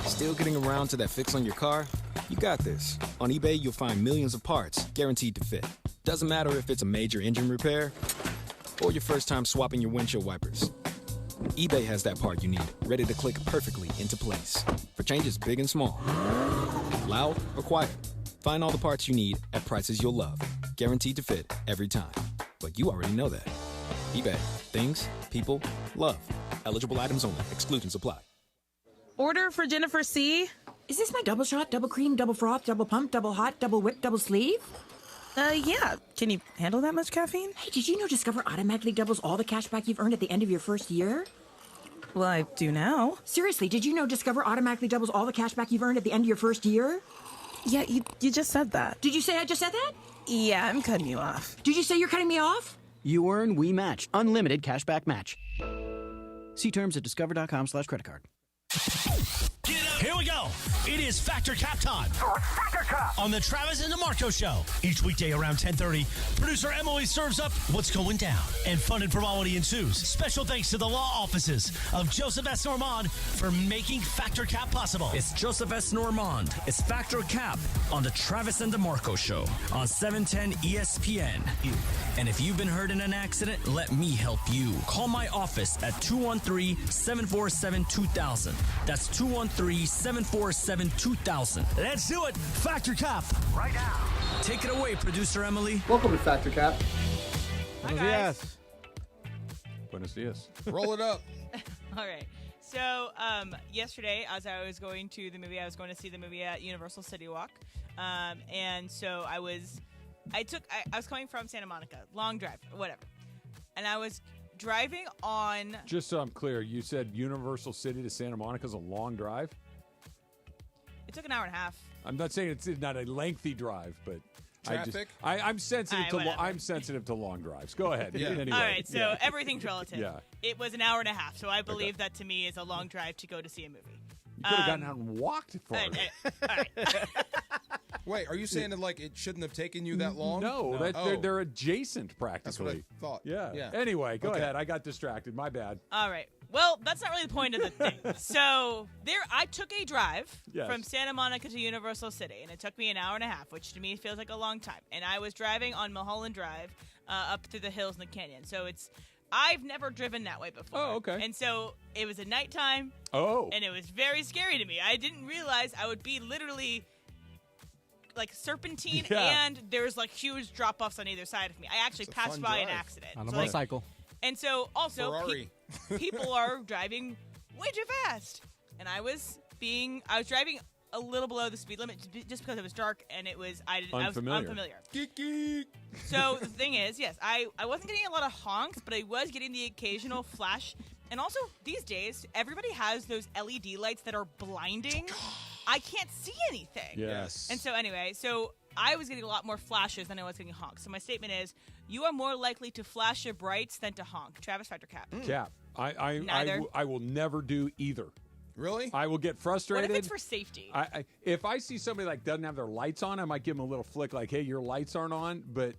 Still getting around to that fix on your car? You got this. On eBay, you'll find millions of parts guaranteed to fit. Doesn't matter if it's a major engine repair or your first time swapping your windshield wipers. eBay has that part you need, ready to click perfectly into place for changes big and small. Loud or quiet, find all the parts you need at prices you'll love. Guaranteed to fit every time. But you already know that. eBay. Things, people, love. Eligible items only. Exclusions apply. Order for Jennifer C. Is this my double shot, double cream, double froth, double pump, double hot, double whip, double sleeve? Yeah. Can you handle that much caffeine? Hey, did you know Discover automatically doubles all the cash back you've earned at the end of your first year? Well, I do now. Seriously, did you know Discover automatically doubles all the cash back you've earned at the end of your first year? Yeah, you just said that. Did you say I just said that? Yeah, I'm cutting you off. Did you say you're cutting me off? You earn, we match. Unlimited cashback match. See terms at discover.com/creditcard. Here we go. It is Factor Cap time. Factor Cap on the Travis and DeMarco Show. Each weekday around 10:30, producer Emily serves up what's going down, and fun and frivolity ensues. Special thanks to the law offices of Joseph S. Normand for making Factor Cap possible. It's Joseph S. Normand. It's Factor Cap on the Travis and DeMarco Show on 710 ESPN. And if you've been hurt in an accident, let me help you. Call my office at 213-747-2000. That's 213-747-2000. Let's do it. Factor Cap. right now. Take it away, producer Emily. Welcome to Factor Cap. Hi, guys. Buenos dias. Roll it up. All right. So yesterday, as I was going to the movie, I was going to see the movie at Universal City Walk, and so I was coming from Santa Monica, long drive, whatever, and I was driving on. Just so I'm clear, you said Universal City to Santa Monica is a long drive? It took an hour and a half. I'm not saying it's not a lengthy drive, but Traffic? I'm sensitive whatever. I'm sensitive to long drives. Go ahead. Yeah. Anyway. All right, so everything's relative. Yeah. It was an hour and a half, so I believe that to me is a long drive to go to see a movie. You could have gotten out and walked for it. All right. Wait, are you saying that like it shouldn't have taken you that long? No, they're adjacent practically. That's what I thought. Yeah. Anyway, go ahead. I got distracted. My bad. All right. Well, that's not really the point of the thing. So I took a drive from Santa Monica to Universal City, and it took me an hour and a half, which to me feels like a long time. And I was driving on Mulholland Drive up through the hills and the canyon. So I've never driven that way before. Oh, okay. And so it was at nighttime. Oh. And it was very scary to me. I didn't realize I would be literally like serpentine, and there's like huge drop-offs on either side of me. I actually passed by an accident. On a motorcycle. And so also Ferrari. people are driving way too fast. And I was driving a little below the speed limit just because it was dark and I was unfamiliar. Geek. So the thing is, yes, I wasn't getting a lot of honks, but I was getting the occasional flash. And also, these days, everybody has those LED lights that are blinding. I can't see anything. Yes. And so anyway, I was getting a lot more flashes than I was getting honks. So my statement is, you are more likely to flash your brights than to honk. Travis, Factor, Cap. Cap. Neither. I will never do either. Really? I will get frustrated. What if it's for safety? If I see somebody like doesn't have their lights on, I might give them a little flick like, hey, your lights aren't on. But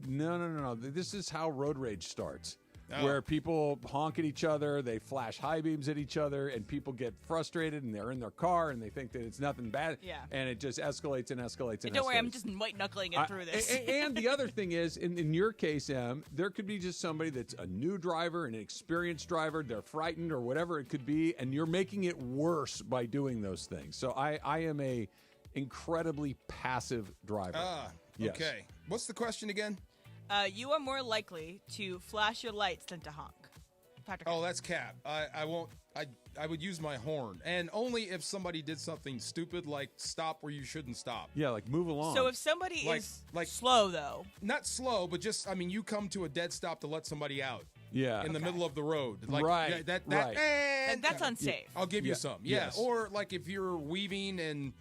no. This is how road rage starts. Where people honk at each other, they flash high beams at each other, and people get frustrated, and they're in their car, and they think that it's nothing bad, and it just escalates and escalates and Don't worry, escalates. I'm just white-knuckling it through this. And the other thing is, in your case, Em, there could be just somebody that's a new driver, an experienced driver, they're frightened or whatever it could be, and you're making it worse by doing those things. So I am a incredibly passive driver. Yes. Okay. What's the question again? You are more likely to flash your lights than to honk. Patrick. Oh, that's Cap. I won't. I would use my horn, and only if somebody did something stupid like stop where you shouldn't stop. Yeah, like move along. So if somebody is slow, though, not slow, but just you come to a dead stop to let somebody out. Yeah, in the middle of the road. Right. And that's unsafe. I'll give you some. Yeah, Yes. or like if you're weaving and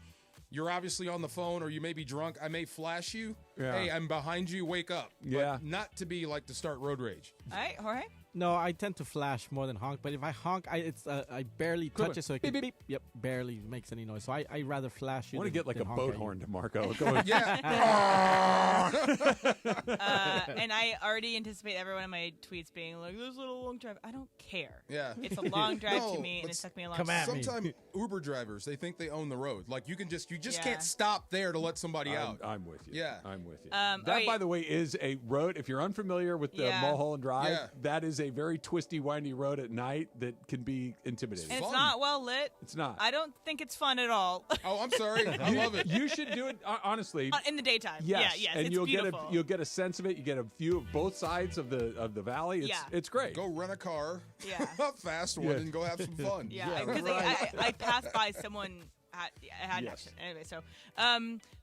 you're obviously on the phone or you may be drunk, I may flash you. Yeah. Hey, I'm behind you. Wake up. Yeah. But not to be like to start road rage. All right, Jorge? No, I tend to flash more than honk. But if I honk, I barely touch it, so it can beep. Yep, barely makes any noise. So I rather flash you. I want to get like a boat horn to Marco. Go ahead. And I already anticipate every one of my tweets being like, "This little long drive." I don't care. Yeah, it's a long drive to me, and it took me a long time. Sometimes Uber drivers, they think they own the road. Like you just can't stop there to let somebody out. I'm with you. Yeah, I'm with you. That, by the way, is a road. If you're unfamiliar with the Mulholland Drive, that is a very twisty, windy road at night that can be intimidating. And it's not well lit. It's not. I don't think it's fun at all. Oh, I'm sorry. I love it. You should do it honestly in the daytime. Yes. Yes, and it's you'll beautiful. you'll get a sense of it. You get a view of both sides of the valley. It's great. Go rent a car. Yeah, a fast one, and go have some fun. Yeah, because I passed by someone. Had an accident. Anyway,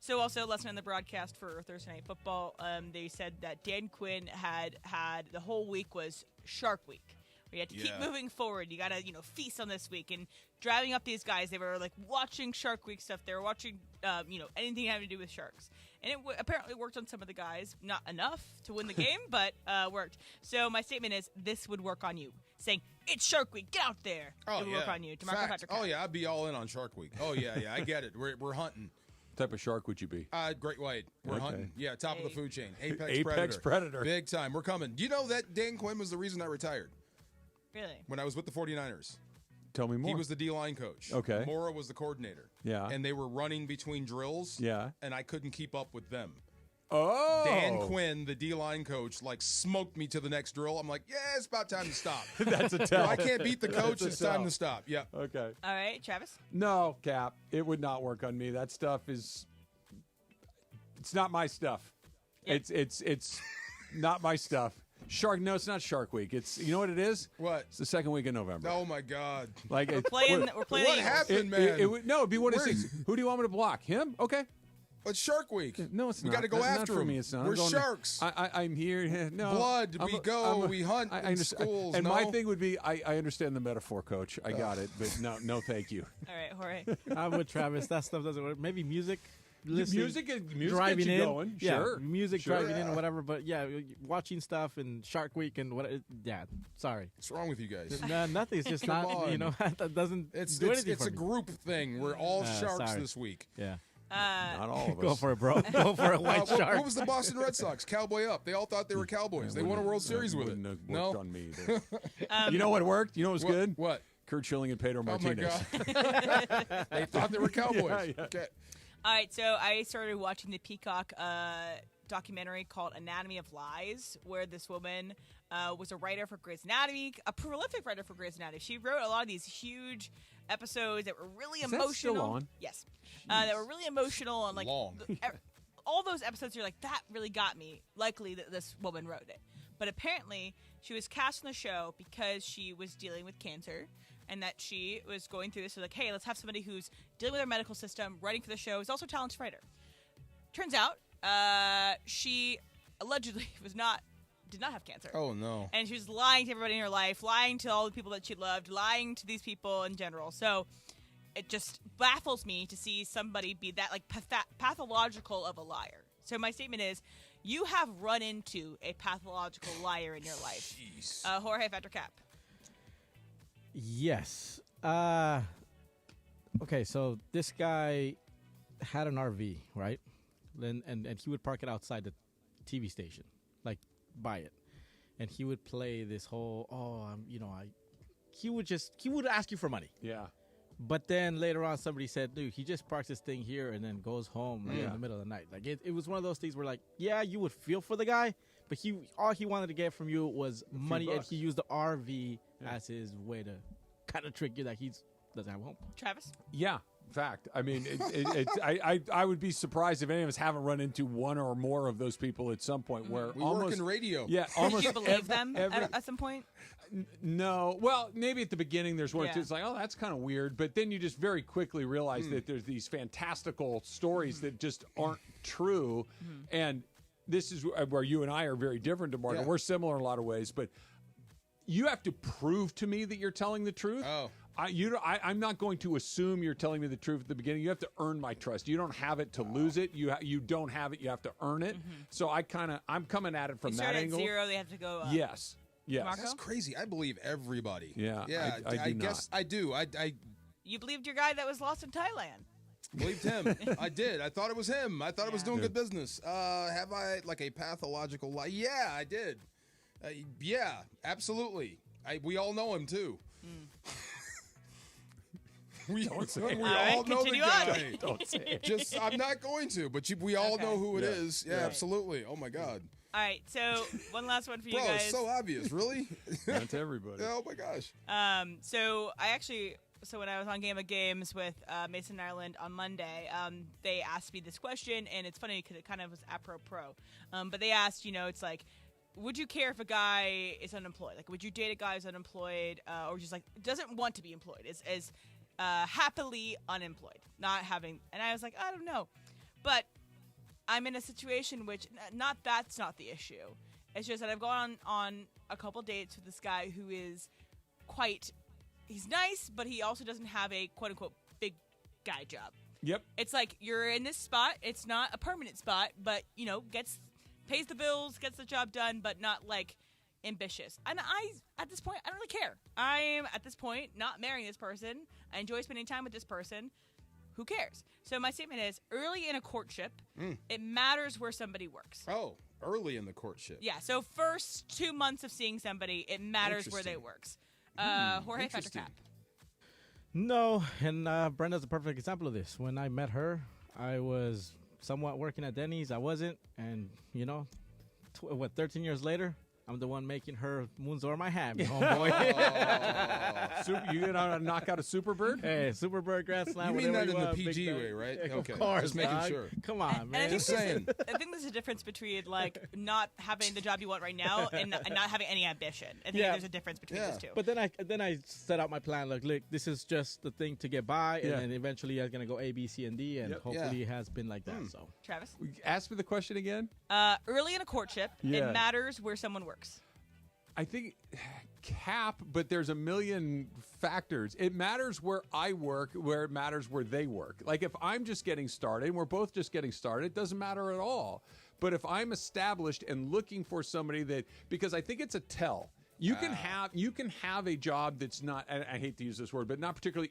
so also lesson on the broadcast for Thursday Night Football. They said that Dan Quinn had the whole week was Shark Week. You had to keep moving forward. You got to, feast on this week. And driving up these guys, they were like watching Shark Week stuff. They were watching, anything having to do with sharks. And it apparently worked on some of the guys. Not enough to win the game, but worked. So my statement is, this would work on you. Saying, it's Shark Week, get out there. Oh, it would work on you. DeMarco Patrick. Oh, yeah, I'd be all in on Shark Week. Oh, yeah, I get it. We're hunting. What type of shark would you be? Great white. We're hunting. Yeah, top of the food chain. Apex predator. Big time. We're coming. Do you know that Dan Quinn was the reason I retired? Really? When I was with the 49ers. Tell me more. He was the D-line coach. Okay. Mora was the coordinator. Yeah. And they were running between drills. Yeah. And I couldn't keep up with them. Oh. Dan Quinn, the D-line coach, smoked me to the next drill. I'm like, yeah, it's about time to stop. That's a tell. I can't beat the coach. It's time to stop. Yeah. Okay. All right, Travis? No, Cap. It would not work on me. That stuff is... It's not my stuff. Yeah. It's not my stuff. Shark? No, it's not Shark Week. It's you know what it is? What? It's the second week of November. Oh my God! Like We're playing. What happened, man? No, it'd be one of these things. Who do you want me to block? Him? Okay. It's Shark Week. No, it's we not. got to go Not after for him. me. It's not. We're I'm going sharks. I'm here. No, Blood. We go. We hunt I in understand. schools. And no? my thing would be, I understand the metaphor, Coach. I got it, but no, thank you. All right, Jorge. I'm with Travis. That stuff doesn't work. Maybe music. Listening, Music driving gets you in, going. yeah, Sure. music Sure. driving in or whatever. But yeah, watching stuff and Shark Week and what. Yeah, sorry. What's wrong with you guys? No, nothing. It's just Come not. on. You know, that doesn't It's do anything it's for a me. group thing. We're all sharks sorry. this week. Yeah. Not all of us. Go for it, bro. Go for a white shark. What was the Boston Red Sox? Cowboy up. They all thought they were Cowboys. They won a World Series with it. Wouldn't have No, worked on me. You know what worked? You know what was good? What? Kurt Schilling and Pedro Oh my Martinez. God! They thought they were Cowboys. Yeah. Okay. All right, so I started watching the Peacock documentary called Anatomy of Lies, where this woman was a writer for Grey's Anatomy, a prolific writer for Grey's Anatomy. She wrote a lot of these huge episodes that were really Is that emotional. still on? Yes, that were really emotional and like Long. all those episodes. You're like, that really got me. Likely that this woman wrote it, but apparently she was cast on the show because she was dealing with cancer. And that she was going through this, so like, hey, let's have somebody who's dealing with our medical system, writing for the show, is also a talented writer. Turns out, she allegedly did not have cancer. Oh no! And she was lying to everybody in her life, lying to all the people that she loved, lying to these people in general. So it just baffles me to see somebody be that like pathological of a liar. So my statement is, you have run into a pathological liar in your life. Jeez. Jorge Factor Cap. Yes. Okay, so this guy had an RV, right? And he would park it outside the TV station, like by it, and he would play this whole he would ask you for money. Yeah. But then later on, somebody said, dude, he just parks this thing here and then goes home like, in the middle of the night. Like it was one of those things where like, yeah, you would feel for the guy, but all he wanted to get from you was money, and he used the RV as his way to kind of trick you that he doesn't have a home. Travis? Yeah. Fact. I mean, I would be surprised if any of us haven't run into one or more of those people at some point where we almost work in radio. Yeah, Did almost you believe them at some point? No. Well, maybe at the beginning there's one or two. Yeah. It's like, oh, that's kind of weird. But then you just very quickly realize that there's these fantastical stories that just aren't true. And this is where you and I are very different, DeMarco. Yeah. We're similar in a lot of ways, but you have to prove to me that you're telling the truth. Oh. I'm not going to assume you're telling me the truth at the beginning. You have to earn my trust. You don't have it to lose it. You don't have it. You have to earn it. So I'm coming at it from You that start angle. at zero, they have to go up. Yes. Marco? That's crazy. I believe everybody. Yeah, Yeah. I do guess not. I do. I You believed your guy that was lost in Thailand. believed him. I did. I thought it was him. I thought it was doing good business. Have I like a pathological lie? Yeah, I did. Yeah, absolutely. We all know him too. We all know the guy. Don't say it. Just, I'm not going to, but we all know who it is. Yeah, absolutely. Oh my God. All right, so one last one for you Bro, guys. it's so obvious. Really? Not to everybody. Oh my gosh. So when I was on Game of Games with Mason Ireland on Monday, they asked me this question, and it's funny because it kind of was apropos. But they asked, it's like, would you care if a guy is unemployed? Like, would you date a guy who's unemployed, or just like doesn't want to be employed, is happily unemployed, not having? And I was like, I don't know, but I'm in a situation which that's not the issue. It's just that I've gone on a couple dates with this guy who is he's nice, but he also doesn't have a quote unquote big guy job. Yep. It's like you're in this spot. It's not a permanent spot, but pays the bills, gets the job done, but not like ambitious. And at this point, I don't really care. I am at this point not marrying this person. I enjoy spending time with this person. Who cares? So my statement is, early in a courtship, it matters where somebody works. Oh, early in the courtship. Yeah, so first 2 months of seeing somebody, it matters where they works. Jorge Factor Cap. No, and Brenda's a perfect example of this. When I met her, I was somewhat working at Denny's. I wasn't, and 13 years later, I'm the one making her moonzor my ham, homeboy. You gonna knock out a super bird? Hey, super bird, grand slam. You mean that in the want, PG way, right? Yeah, Okay, of course, just making dog. sure. Come on, man. Just saying. I think there's a difference between like not having the job you want right now and not having any ambition. I think there's a difference between those two. But then I set out my plan. Like, look, this is just the thing to get by, and then eventually I'm gonna go A, B, C, and D, and hopefully it has been like that. So, Travis, ask me the question again. Early in a courtship, it matters where someone works. I think cap, but there's a million factors. It matters where I work, where it matters where they work. Like if I'm just getting started and we're both just getting started, it doesn't matter at all. But if I'm established and looking for somebody because I think it's a tell. You can have a job that's not, and I hate to use this word, but not particularly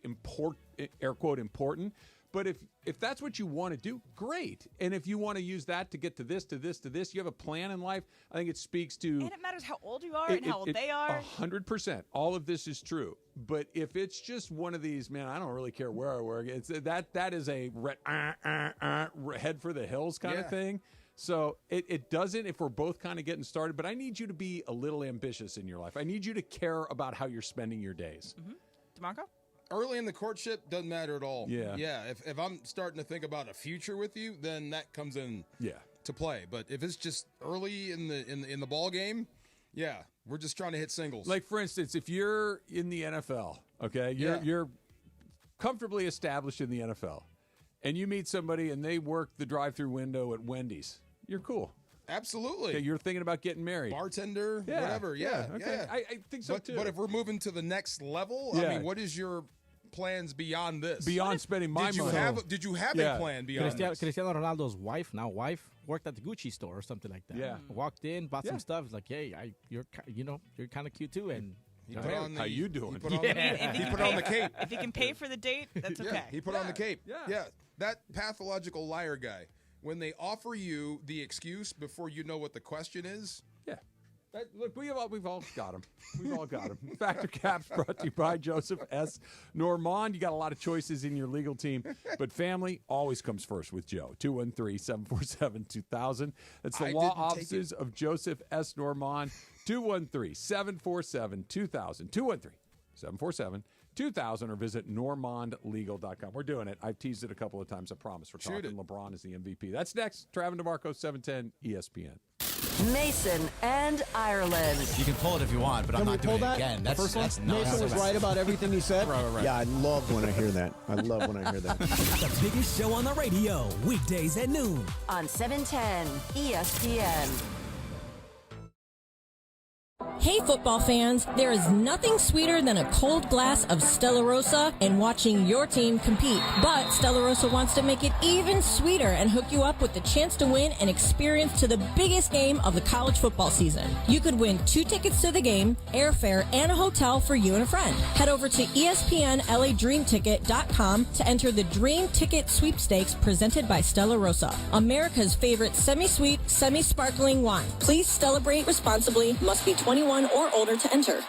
air quote important. But if that's what you want to do, great. And if you want to use that to get to this, to this, to this, you have a plan in life, I think it speaks to... And it matters how old you are and how old they are. 100%. All of this is true. But if it's just one of these, man, I don't really care where I work. It's that is a head for the hills kind of thing. So it doesn't if we're both kind of getting started. But I need you to be a little ambitious in your life. I need you to care about how you're spending your days. DeMarco? Early in the courtship doesn't matter at all. Yeah. If I'm starting to think about a future with you, then that comes in to play. But if it's just early in the ball game, we're just trying to hit singles. Like for instance, if you're in the NFL, okay, you're comfortably established in the NFL, and you meet somebody and they work the drive-through window at Wendy's, you're cool. Absolutely. Okay, you're thinking about getting married. Bartender, whatever. Okay. I think so too. But if we're moving to the next level, I mean, what is your plans beyond this? Beyond spending my money. Did you have a plan beyond this? Cristiano Ronaldo's wife worked at the Gucci store or something like that. Yeah. Walked in, bought some stuff. It's like, hey, you're kind of cute too, and how you doing? He put on the cape. If he can pay for the date, that's okay. He put on the cape. Yeah. That pathological liar guy. When they offer you the excuse before you know what the question is. Yeah. Look, we've all got them. We've all got them. Factor Caps brought to you by Joseph S. Normand. You got a lot of choices in your legal team, but family always comes first with Joe. 213-747-2000. That's the law offices of Joseph S. Normand. 213-747-2000. 213-747-2000 or visit normandlegal.com. We're doing it. I've teased it a couple of times. I promise. We're talking LeBron is the MVP. That's next. Travis DeMarco, 710 ESPN. Mason and Ireland. You can pull it if you want, but I'm not doing it again. That's Mason not was right about everything he said. Right. Yeah, I love when I hear that. The biggest show on the radio, weekdays at noon. On 710 ESPN. Hey football fans, there is nothing sweeter than a cold glass of Stella Rosa and watching your team compete. But Stella Rosa wants to make it even sweeter and hook you up with the chance to win an experience to the biggest game of the college football season. You could win 2 tickets to the game, airfare, and a hotel for you and a friend. Head over to ESPNLADreamTicket.com to enter the Dream Ticket Sweepstakes presented by Stella Rosa, America's favorite semi-sweet, semi-sparkling wine. Please celebrate responsibly. Must be 21 or older to enter.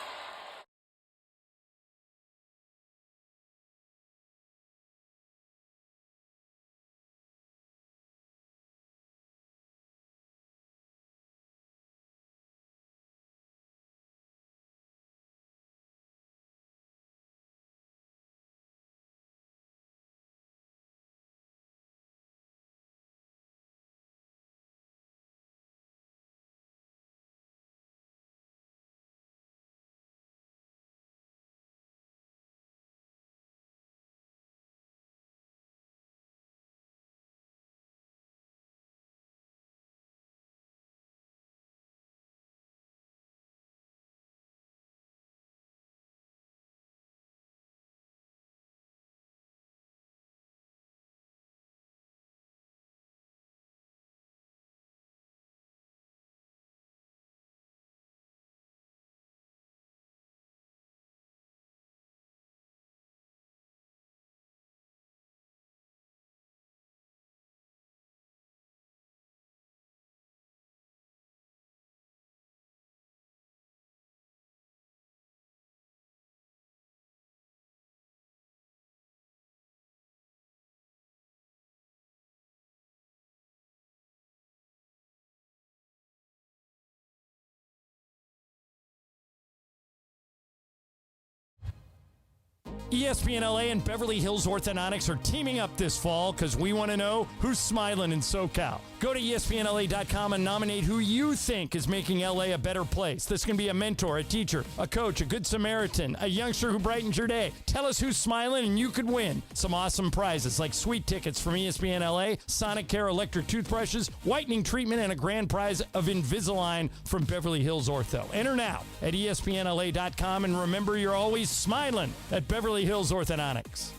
ESPN LA and Beverly Hills Orthodontics are teaming up this fall because we want to know who's smiling in SoCal. Go to ESPNLA.com and nominate who you think is making LA a better place. This can be a mentor, a teacher, a coach, a good Samaritan, a youngster who brightens your day. Tell us who's smiling and you could win some awesome prizes like sweet tickets from ESPN LA, Sonic Care electric toothbrushes, whitening treatment, and a grand prize of Invisalign from Beverly Hills Ortho. Enter now at ESPNLA.com and remember, you're always smiling at Beverly Hills Orthodontics.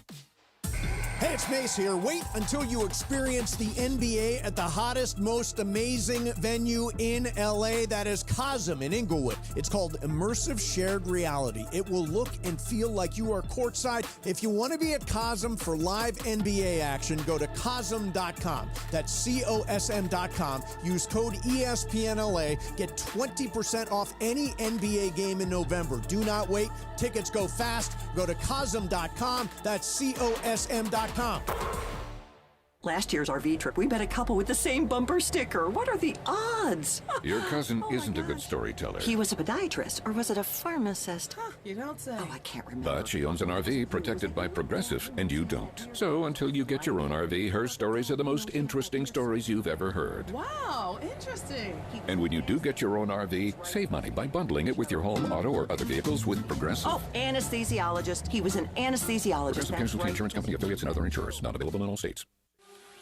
Hey, it's Mace here. Wait until you experience the NBA at the hottest, most amazing venue in LA. That is Cosm in Inglewood. It's called Immersive Shared Reality. It will look and feel like you are courtside. If you want to be at Cosm for live NBA action, go to Cosm.com. That's COSM.com. Use code ESPNLA. Get 20% off any NBA game in November. Do not wait. Tickets go fast. Go to Cosm.com. That's COSM.com. Last year's RV trip, we met a couple with the same bumper sticker. What are the odds? Your cousin isn't a good storyteller. He was a podiatrist, or was it a pharmacist? You don't say. Oh, I can't remember. But she owns an RV protected by Progressive, and you don't. So until you get your own RV, her stories are the most interesting stories you've ever heard. Wow, interesting. And when you do get your own RV, save money by bundling it with your home, auto, or other vehicles with Progressive. Oh, anesthesiologist. He was an anesthesiologist. Progressive Casualty Insurance Company, affiliates, and other insurers. Not available in all states.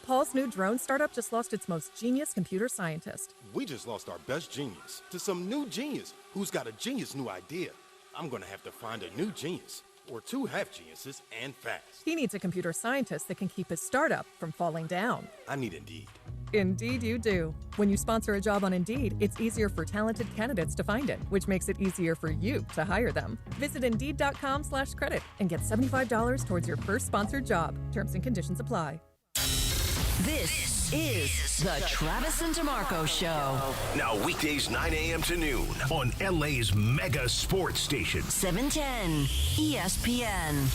Paul's new drone startup just lost its most genius computer scientist. We just lost our best genius to some new genius who's got a genius new idea. I'm going to have to find a new genius, or two half geniuses, and fast. He needs a computer scientist that can keep his startup from falling down. I need Indeed. Indeed you do. When you sponsor a job on Indeed, it's easier for talented candidates to find it, which makes it easier for you to hire them. Visit Indeed.com/credit and get $75 towards your first sponsored job. Terms and conditions apply. This is the Travis and DeMarco Show. Now weekdays 9 a.m. to noon on LA's mega sports station. 710 ESPN.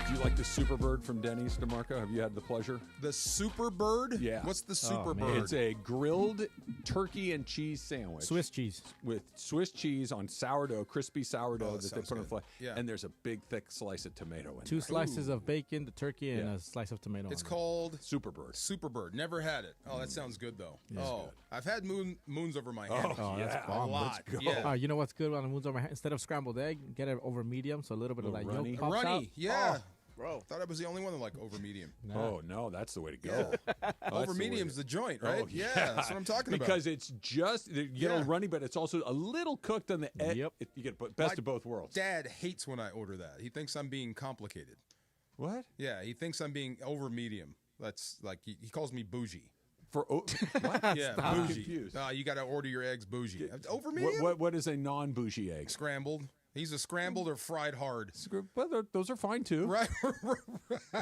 Do you like the Super Bird from Denny's, DeMarco? Have you had the pleasure? The Super Bird? Yeah. What's the Super Bird? It's a grilled turkey and cheese sandwich. Swiss cheese. With Swiss cheese on sourdough, crispy sourdough that that they put on fly. Yeah. And there's a big, thick slice of tomato in Two there. slices of bacon, the turkey, and a slice of tomato. It's on called Super Bird. Super Bird. Never had it. Oh, that sounds good though. Yeah. Oh, I've had moons over my head. Oh, yeah. that's bomb. A lot. Let's go. Yeah. You know what's good on the moons over my head? Instead of scrambled egg, get it over medium, so a little bit of that runny. yolk pops Runny. out. Yeah. Oh, bro, thought I was the only one that liked over medium. Oh, no, that's the way to go. Over medium's the joint, right? Oh, yeah, that's what I'm talking about. Because it's just, you get a runny, but it's also a little cooked on the edge. Yep. You get best of both worlds. Dad hates when I order that. He thinks I'm being complicated. What? Yeah, he thinks I'm being over medium. That's like, he calls me bougie. For what? Yeah, Stop. bougie. Confused. You got to order your eggs bougie. Over medium? What is a non-bougie egg? Scrambled. He's a scrambled or fried hard. Well, those are fine too. Right.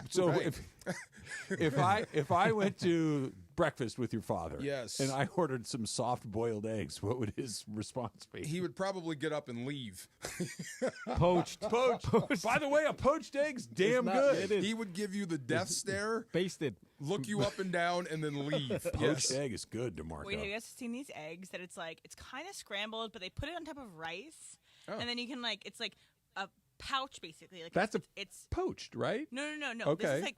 So right. if I went to breakfast with your father, yes, and I ordered some soft boiled eggs, what would his response be? He would probably get up and leave. Poached. By the way, a poached egg's damn good. He would give you the death stare, basted, look you up and down, and then leave. Poached egg is good, DeMarco. Wait, have you guys seen these eggs that it's kind of scrambled, but they put it on top of rice, and then you can it's like a pouch basically. Like it's poached, right? No. Okay. This is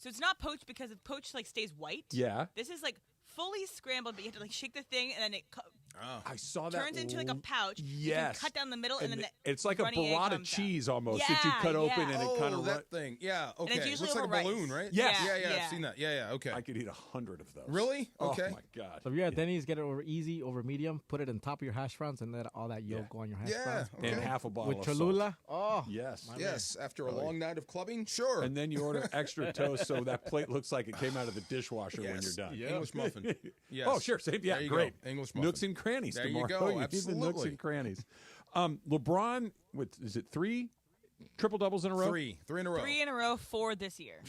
so it's not poached because poached stays white. Yeah. This is fully scrambled, but you have to shake the thing, and then it I saw that. turns into a pouch. Yes. You can cut down the middle, and then it's like a runny egg burrata comes cheese out. almost Yeah, that you cut open and it kind of that thing. Yeah. Okay. And it's usually looks like over a balloon, rice. right? Yes. Yeah. I've seen that. Yeah. Okay. I could eat 100 of those. Really? Okay. Oh my god. So if you're at Denny's, get it over easy, over medium, put it on top of your hash browns, and let all that yolk go on your hash browns. Okay. And half a bottle with of Cholula. Salt. Yes. Yes. After a long night of clubbing, sure. And then you order extra toast so that plate looks like it came out of the dishwasher when you're done. English muffin. Yes. Oh, sure. Same. Yeah, There you great. go. English muffin. Nooks and crannies There you tomorrow. go. You need the nooks Absolutely. and crannies. LeBron, is it 3 triple doubles in a row? 3 in a row. 3 in a row for this year.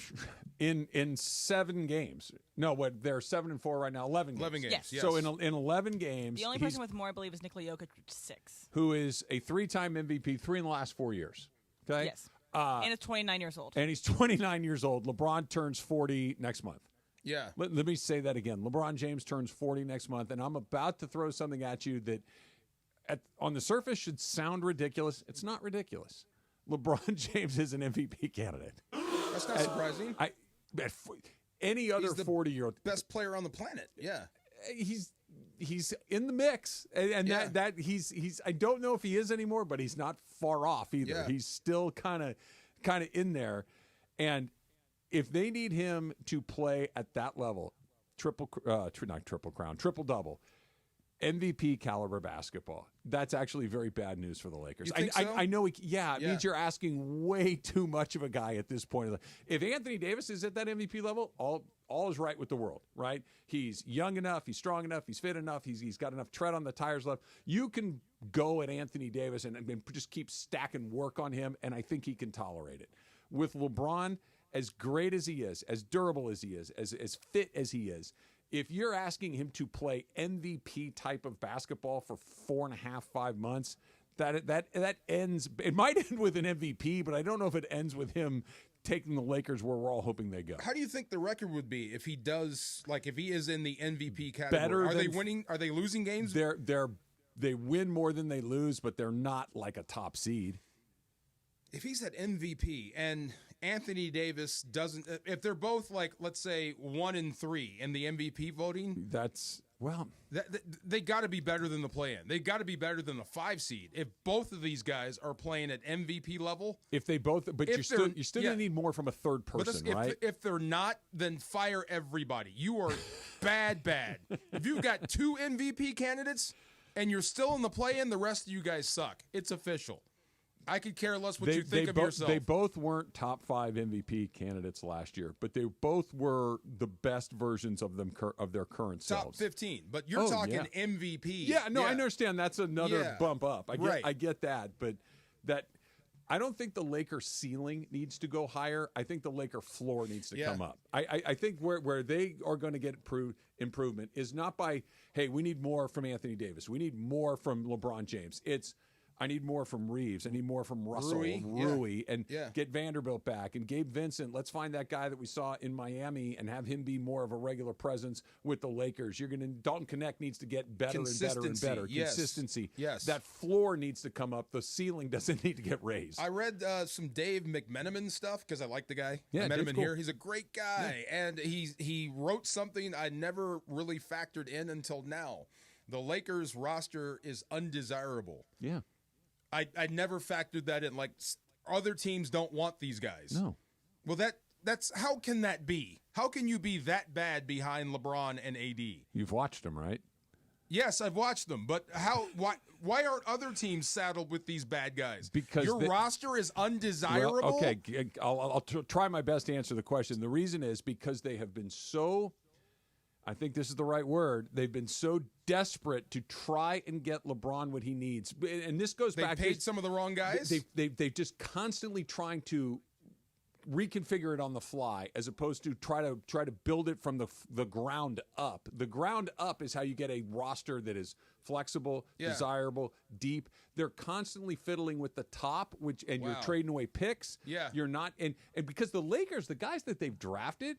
In 7 games. No, they're 7 and 4 right now. 11 games. 11 games. Yes. So in 11 games, The only person with more, I believe, is Nikola Jokic, which is 6. who is a 3-time MVP, 3 in the last 4 years. Okay. Yes. And is 29 years old. And he's 29 years old. LeBron turns 40 next month. Yeah. Let me say that again. LeBron James turns 40 next month, and I'm about to throw something at you that on the surface should sound ridiculous. It's not ridiculous. LeBron James is an MVP candidate. That's not surprising. Any other 40-year-old best player on the planet. Yeah, he's in the mix, and that he's I don't know if he is anymore, but he's not far off either. Yeah. He's still kind of in there, and if they need him to play at that level, triple double. MVP caliber basketball. That's actually very bad news for the Lakers. You think so? I know. It means you're asking way too much of a guy at this point. If Anthony Davis is at that MVP level, all is right with the world, right? He's young enough, he's strong enough, he's fit enough, he's got enough tread on the tires left. You can go at Anthony Davis and just keep stacking work on him, and I think he can tolerate it. With LeBron, as great as he is, as durable as he is, as fit as he is, if you're asking him to play MVP type of basketball for 4.5, 5 months, that ends. It might end with an MVP, but I don't know if it ends with him taking the Lakers where we're all hoping they go. How do you think the record would be if he does, like if he is in the MVP category? Are they winning? Are they losing games? They win more than they lose, but they're not like a top seed. If he's at MVP and Anthony Davis doesn't, if they're both like, let's say 1 and 3 in the MVP voting, they got to be better than the play-in. They got to be better than the 5 seed. If both of these guys are playing at MVP level, if they both, but you're still going to need more from a third person, right? If they're not, then fire everybody. You are bad. If you've got 2 MVP candidates and you're still in the play-in, the rest of you guys suck. It's official. I could care less what you think of yourself. They both weren't top 5 MVP candidates last year, but they both were the best versions of their current selves. Top 15, but you're talking MVP. Yeah, no, I understand. That's another bump up. I get that, but I don't think the Laker ceiling needs to go higher. I think the Laker floor needs to come up. I think where they are going to get improvement is not by, hey, we need more from Anthony Davis. We need more from LeBron James. It's, I need more from Reeves. I need more from Russell, Rui, and get Vanderbilt back. And Gabe Vincent, let's find that guy that we saw in Miami and have him be more of a regular presence with the Lakers. Dalton Connect needs to get better and better and better. Yes. Consistency. Yes. That floor needs to come up. The ceiling doesn't need to get raised. I read some Dave McMenamin stuff because I like the guy. Yeah, I met him Dave's in here. He's a great guy. Yeah. And he wrote something I never really factored in until now. The Lakers roster is undesirable. Yeah. I never factored that in. Like, other teams don't want these guys. No. Well, that's how can that be? How can you be that bad behind LeBron and AD? You've watched them, right? Yes, I've watched them. But why aren't other teams saddled with these bad guys? Because your roster is undesirable? Well, okay, I'll try my best to answer the question. The reason is because they have been so, I think this is the right word, they've been so desperate to try and get LeBron what he needs. And this goes back to... They paid some of the wrong guys? They've just constantly trying to reconfigure it on the fly as opposed to try to build it from the ground up. The ground up is how you get a roster that is flexible, desirable, deep. They're constantly fiddling with the top, you're trading away picks. Yeah. You're not... And because the Lakers, the guys that they've drafted...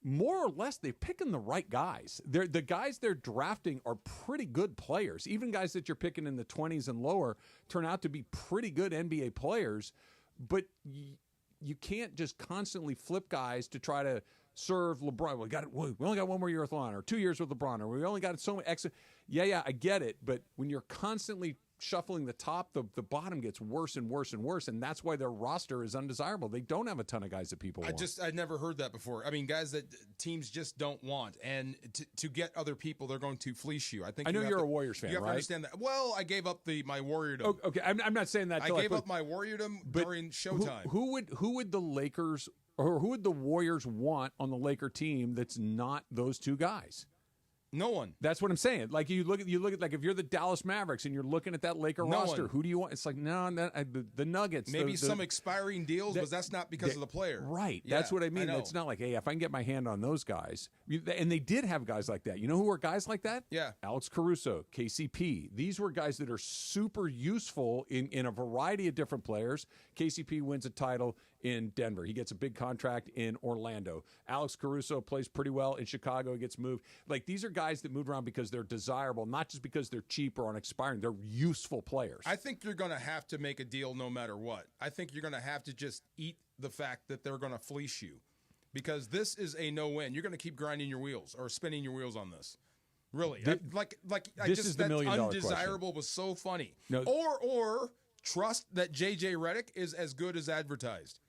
more or less, they're picking the right guys. The guys they're drafting are pretty good players. Even guys that you're picking in the 20s and lower turn out to be pretty good NBA players. But you can't just constantly flip guys to try to serve LeBron. We only got 1 more year with LeBron, or 2 years with LeBron, or we only got so much extra. Yeah, I get it. But when you're constantly shuffling the top, the bottom gets worse and worse and worse, and that's why their roster is undesirable. They don't have a ton of guys that people want. I'd never heard that before. I mean, guys that teams just don't want, and to get other people, they're going to fleece you. I know you're a Warriors fan, right? You have to understand that. Well, I gave up my Warriordom. Okay, I'm not saying that. I gave up my Warriordom during Showtime. Who would the Lakers or who would the Warriors want on the Laker team that's not those two guys? No one. That's what I'm saying. Like you look at like if you're the Dallas Mavericks and you're looking at that Laker roster, who do you want? It's like the Nuggets. Maybe some expiring deals, but that's not because of the player. Right. Yeah, that's what I mean. It's not like, hey, if I can get my hand on those guys, and they did have guys like that. You know who were guys like that? Yeah. Alex Caruso, KCP. These were guys that are super useful in a variety of different players. KCP wins a title in Denver. He gets a big contract in Orlando. Alex Caruso plays pretty well in Chicago. He gets moved. Like, these are guys that move around because they're desirable, not just because they're cheap or unexpiring. They're useful players. I think you're going to have to make a deal no matter what. I think you're going to have to just eat the fact that they're going to fleece you, because this is a no-win. You're going to keep grinding your wheels or spinning your wheels on this. Really. This is the million-dollar question. Undesirable was so funny. No. Or trust that J.J. Redick is as good as advertised.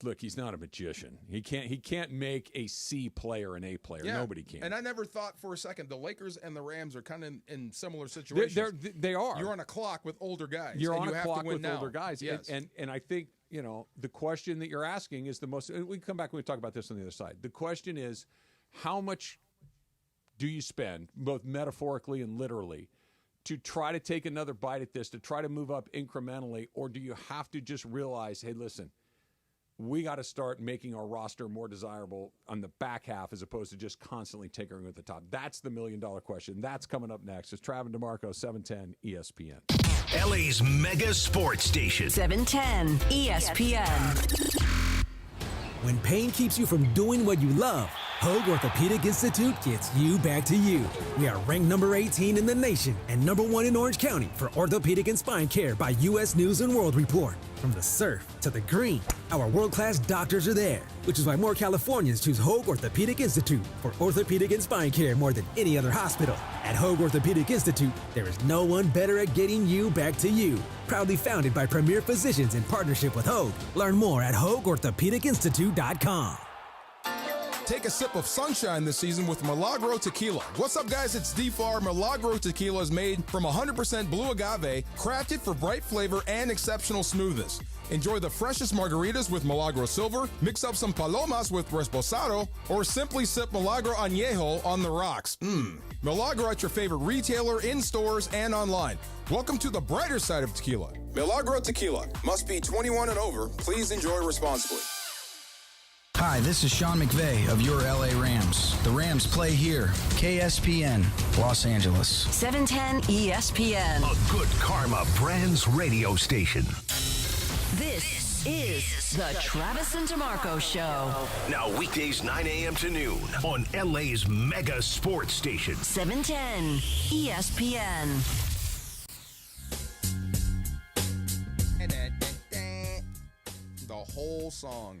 Look, he's not a magician. He can't make a C player an A player. Yeah. Nobody can. And I never thought for a second the Lakers and the Rams are kind of in similar situations. They are. You're on a clock with older guys. You're and on you a have clock to win with now. older guys. Yes. And I think, the question that you're asking is the most. We can come back when we talk about this on the other side. The question is, how much do you spend, both metaphorically and literally, to try to take another bite at this, to try to move up incrementally, or do you have to just realize, hey, listen, we got to start making our roster more desirable on the back half as opposed to just constantly tinkering at the top? That's the million-dollar question. That's coming up next. It's Travis DeMarco, 710 ESPN. LA's mega sports station. 710 ESPN. When pain keeps you from doing what you love, Hoag Orthopedic Institute gets you back to you. We are ranked number 18 in the nation and number 1 in Orange County for orthopedic and spine care by U.S. News & World Report. From the surf to the green, our world-class doctors are there, which is why more Californians choose Hoag Orthopedic Institute for orthopedic and spine care more than any other hospital. At Hoag Orthopedic Institute, there is no one better at getting you back to you. Proudly founded by premier physicians in partnership with Hoag. Learn more at HoagOrthopedicInstitute.com. Take a sip of sunshine this season with Milagro Tequila. What's up, guys? It's D-Far. Milagro Tequila is made from 100% blue agave, crafted for bright flavor and exceptional smoothness. Enjoy the freshest margaritas with Milagro Silver, mix up some palomas with Reposado, or simply sip Milagro Añejo on the rocks. Milagro at your favorite retailer, in stores, and online. Welcome to the brighter side of tequila. Milagro Tequila. Must be 21 and over. Please enjoy responsibly. Hi, this is Sean McVay of your LA Rams. The Rams play here. KSPN, Los Angeles. 710 ESPN. A good karma brands radio station. This is the Travis and DeMarco Show. Now weekdays 9 a.m. to noon on LA's mega sports station. 710 ESPN. The whole song.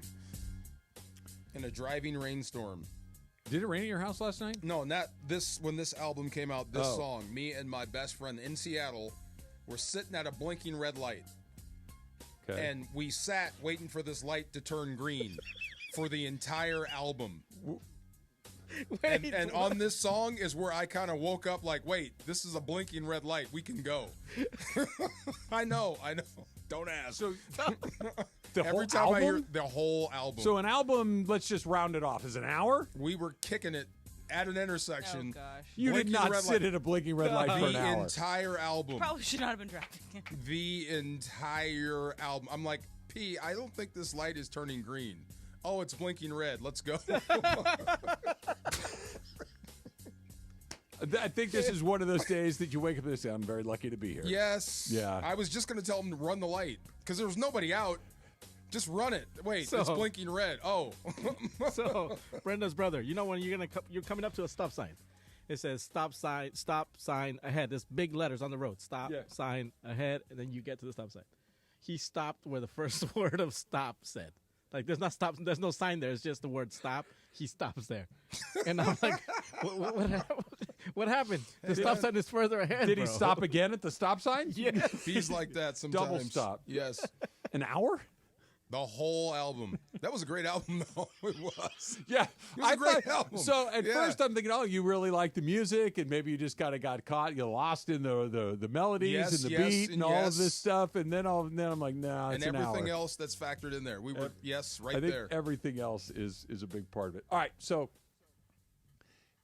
In a driving rainstorm. Did it rain at your house last night? No, not this. When this album came out, this song, me and my best friend in Seattle were sitting at a blinking red light. Okay. And we sat waiting for this light to turn green for the entire album. And on this song is where I kind of woke up like, wait, this is a blinking red light. We can go. I know. Don't ask. So every time I hear the whole album. So an album, let's just round it off, is an hour? We were kicking it at an intersection. Oh, gosh. You did not sit at a blinking red light for an hour. The entire album. Probably should not have been driving. The entire album. I'm like, P, I don't think this light is turning green. Oh, it's blinking red. Let's go. I think this is one of those days that you wake up and say, I'm very lucky to be here. Yes. Yeah. I was just going to tell him to run the light because there was nobody out. Just run it. Wait, it's blinking red. Oh. So, Brenda's brother, you know when you're coming up to a stop sign, it says stop sign ahead. There's big letters on the road. Stop sign ahead, and then you get to the stop sign. He stopped where the first word of stop said. Like there's no sign there. It's just the word stop. He stops there, and I'm like, what happened? The stop sign is further ahead. Did he stop again at the stop sign? Yes. He's like that sometimes. Double stop. Yes. An hour? The whole album. That was a great album, though. It was. Yeah. It was a great album. So at first I'm thinking, you really like the music, and maybe you just kind of got caught. You lost in the melodies and the beat and all of this stuff. And then I'm like, nah, it's and an everything hour. else that's factored in there. We were, right I think there. everything else is a big part of it. All right. So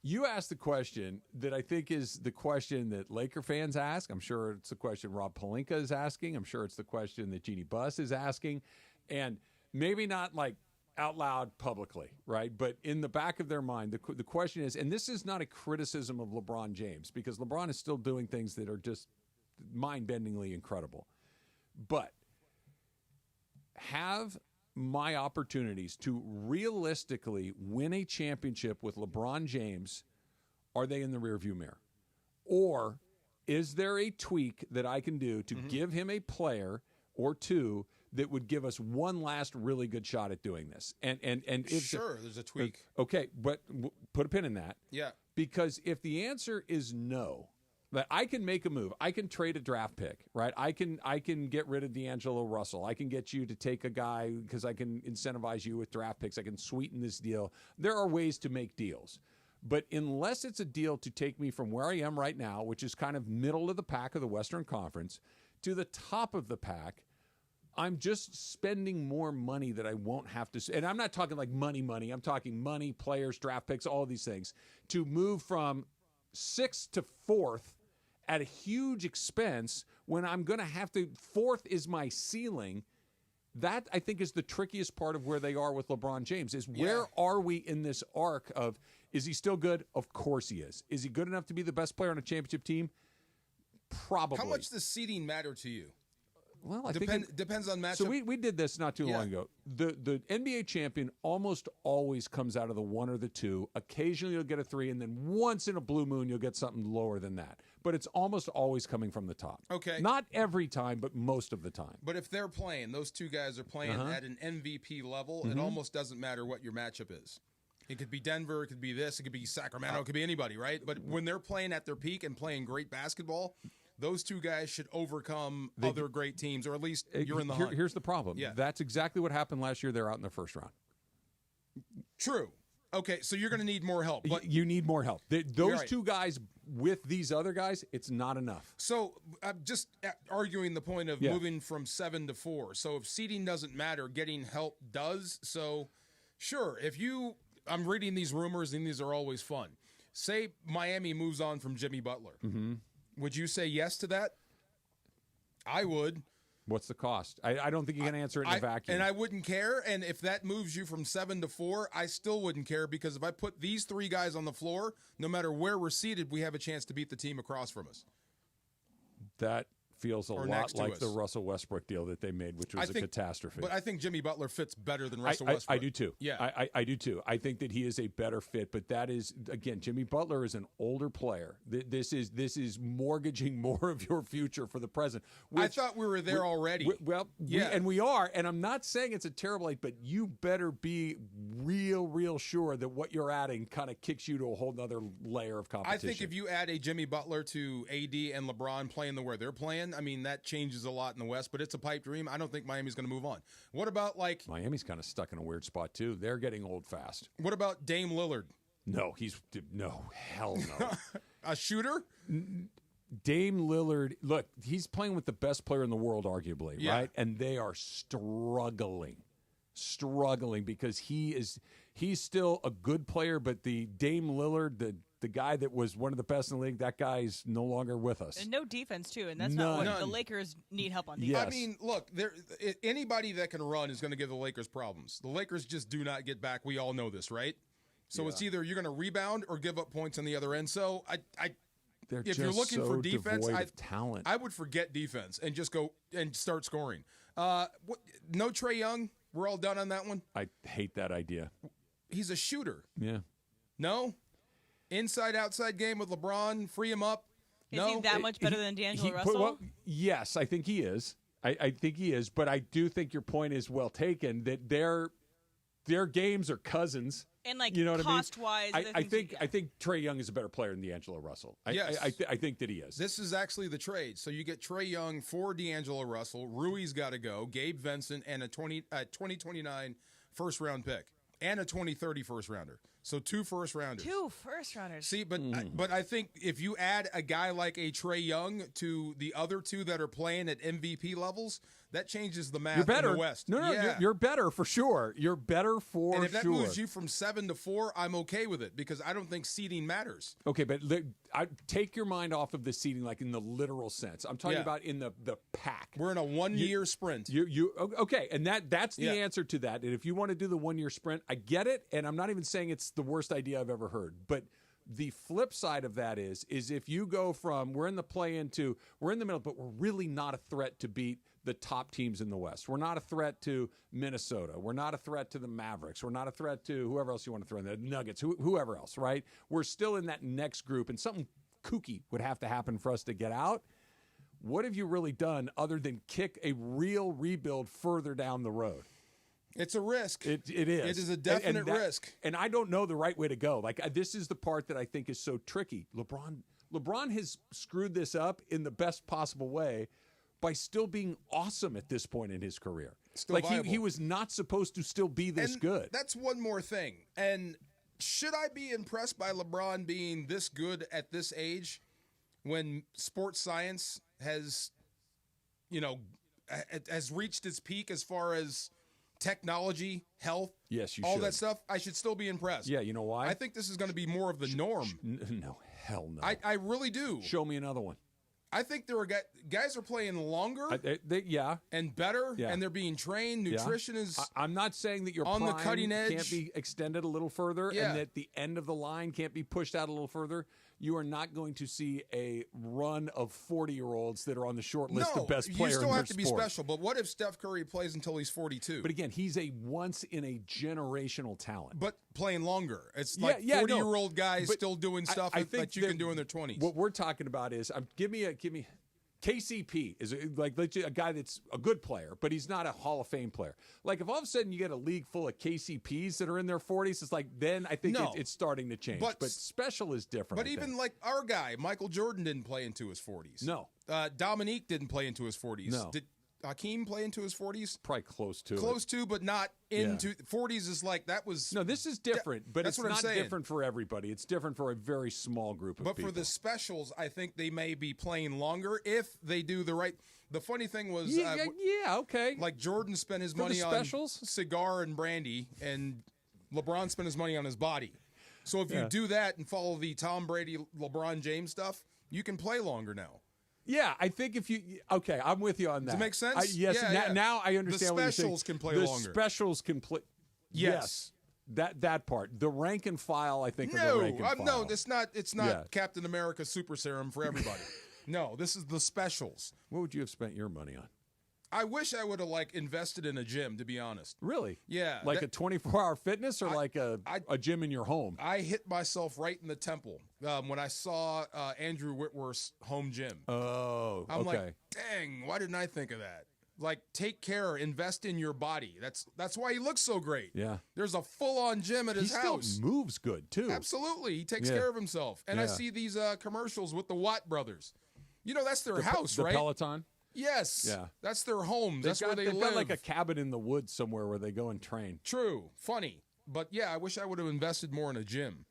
you asked the question that I think is the question that Laker fans ask. I'm sure it's the question Rob Pelinka is asking. I'm sure it's the question that Jeannie Buss is asking. And maybe not like out loud publicly, right? But in the back of their mind, the question is, and this is not a criticism of LeBron James, because LeBron is still doing things that are just mind-bendingly incredible. But have my opportunities to realistically win a championship with LeBron James, are they in the rearview mirror? Or is there a tweak that I can do to give him a player or two that would give us one last really good shot at doing this? And if sure, there's a tweak. Okay, but put a pin in that. Yeah. Because if the answer is no, that I can make a move, I can trade a draft pick, right? I can get rid of D'Angelo Russell. I can get you to take a guy because I can incentivize you with draft picks. I can sweeten this deal. There are ways to make deals. But unless it's a deal to take me from where I am right now, which is kind of middle of the pack of the Western Conference, to the top of the pack, I'm just spending more money that I won't have to. And I'm not talking like money. I'm talking money, players, draft picks, all of these things, to move from 6th to 4th at a huge expense when I'm going to have to. 4th is my ceiling. That, I think, is the trickiest part of where they are with LeBron James, is where are we in this arc of, is he still good? Of course he is. Is he good enough to be the best player on a championship team? Probably. How much does seeding matter to you? Well, I think depends on matchup. So we did this not too long ago. The NBA champion almost always comes out of the 1 or the 2. Occasionally you'll get a 3, and then once in a blue moon you'll get something lower than that. But it's almost always coming from the top. Okay. Not every time, but most of the time. But if they're playing, those two guys are playing at an MVP level, it almost doesn't matter what your matchup is. It could be Denver, it could be this, it could be Sacramento, it could be anybody, right? But when they're playing at their peak and playing great basketball, those two guys should overcome other great teams, or at least you're in the hunt. Here's the problem. Yeah. That's exactly what happened last year. They're out in the first round. True. Okay, so you're going to need more help. But you need more help. Those two guys with these other guys, it's not enough. So I'm just arguing the point of moving from 7 to 4. So if seeding doesn't matter, getting help does. So sure, I'm reading these rumors, and these are always fun. Say Miami moves on from Jimmy Butler. Mm-hmm. Would you say yes to that? I would. What's the cost? I don't think you can answer it in a vacuum. And I wouldn't care. And if that moves you from 7 to 4, I still wouldn't care, because if I put these 3 guys on the floor, no matter where we're seated, we have a chance to beat the team across from us. That feels a Or lot like us. the Russell Westbrook deal that they made, which was a catastrophe. But I think Jimmy Butler fits better than Russell Westbrook. I do too. Yeah, I do too. I think that he is a better fit. But that is, again, Jimmy Butler is an older player. This is mortgaging more of your future for the present. I thought we were there already. We are. And I'm not saying it's a terrible idea, but you better be real sure that what you're adding kind of kicks you to a whole other layer of competition. I think if you add a Jimmy Butler to AD and LeBron playing the where they're playing, I mean, that changes a lot in the West, but it's a pipe dream. I don't think Miami's going to move on. What about Miami's kind of stuck in a weird spot too. They're getting old fast. What about Dame Lillard? No, hell no. A shooter? Dame Lillard, look, he's playing with the best player in the world, arguably, right? And they are struggling because he's still a good player, but the Dame Lillard, the guy that was one of the best in the league, that guy's no longer with us. And no defense, too, and that's not what the Lakers need help on defense. Yes. I mean, look, anybody that can run is going to give the Lakers problems. The Lakers just do not get back. We all know this, right? So it's either you're going to rebound or give up points on the other end. So if you're looking for defense, talent. I would forget defense and just go and start scoring. No Trae Young? We're all done on that one? I hate that idea. He's a shooter. Yeah. No? Inside-outside game with LeBron, free him up. Is he that much better than D'Angelo Russell? Yes, I think he is. I think he is, but I do think your point is well taken, that their games are cousins. And you know cost-wise, what I mean? I think Trae Young is a better player than D'Angelo Russell. Yes. I think that he is. This is actually the trade. So you get Trae Young for D'Angelo Russell. Rui's got to go. Gabe Vincent and a 2029 first-round pick and a 2030 first-rounder. So 2 first-rounders. 2 first-rounders. See, but I think if you add a guy like a Trae Young to the other 2 that are playing at MVP levels, that changes the math You're better. in the West. No, you're better for sure. You're better for sure. And if that moves you from 7 to 4, I'm okay with it, because I don't think seeding matters. Okay, but I take your mind off of the seeding, like in the literal sense. I'm talking about in the pack. We're in a 1-year sprint. Okay, and that's the answer to that. And if you want to do the 1-year sprint, I get it, and I'm not even saying it's the worst idea I've ever heard. But the flip side of that is if you go from we're in the play-in to we're in the middle, but we're really not a threat to beat the top teams in the West. We're not a threat to Minnesota. We're not a threat to the Mavericks. We're not a threat to whoever else you want to throw in there, the Nuggets, whoever else, right? We're still in that next group, and something kooky would have to happen for us to get out. What have you really done other than kick a real rebuild further down the road? It's a risk. It is. It is a definite risk. And I don't know the right way to go. Like, this is the part that I think is so tricky. LeBron has screwed this up in the best possible way by still being awesome at this point in his career. Still like viable. he was not supposed to still be this good. That's one more thing. And should I be impressed by LeBron being this good at this age when sports science has reached its peak as far as technology, health, yes, you all should. that stuff? I should still be impressed. Yeah, you know why? I think this is going to be more of the norm. No, hell no. I really do. Show me another one. I think there are guys are playing longer, and better, and they're being trained. Nutrition is. I'm not saying that your on prime the cutting edge can't be extended a little further, and that the end of the line can't be pushed out a little further. You are not going to see a run of 40-year-olds that are on the short list of best players. You still in have their to be sport. special. But what if Steph Curry plays until he's 42? But again, he's a once in a generational talent. But playing longer, it's like 40-year-old guys still doing stuff that you can do in their 20s. What we're talking about is give me KCP is like a guy that's a good player, but he's not a Hall of Fame player. Like if all of a sudden you get a league full of KCPs that are in their 40s, it's like then I think it's starting to change. But special is different. But even like our guy, Michael Jordan didn't play into his 40s. No. Dominique didn't play into his 40s. No. Did Hakeem play into his 40s? Probably close to Close to, but not into 40s is like that was. No, this is different, but that's it's what I'm not saying. different for everybody. It's different for a very small group of But people. for the specials, I think they may be playing longer if they do the right. The funny thing was, okay. Like Jordan spent his For the money on specials? cigar and brandy, and LeBron spent his money on his body. So if you do that and follow the Tom Brady, LeBron James stuff, you can play longer now. Yeah, I think if you I'm with you on that. Does it make sense? Yes. Now I understand what you're saying. The specials can play the longer. Specials can play. Yes. That part. The rank and file, I think. No, the rank and file. no, it's not. It's not Captain America Super Serum for everybody. No, this is the specials. What would you have spent your money on? I wish I would have invested in a gym, to be honest. Really? Yeah. Like a 24-hour fitness or like a gym in your home? I hit myself right in the temple when I saw Andrew Whitworth's home gym. Oh, I'm like, dang, why didn't I think of that? Like, take care, invest in your body. That's why he looks so great. Yeah. There's a full-on gym at his house. He still moves good, too. Absolutely. He takes care of himself. And I see these commercials with the Watt brothers. That's their house, right? The Peloton? Yes. Yeah. That's their home. That's where they live. They've got like a cabin in the woods somewhere where they go and train. True. Funny. But yeah, I wish I would have invested more in a gym.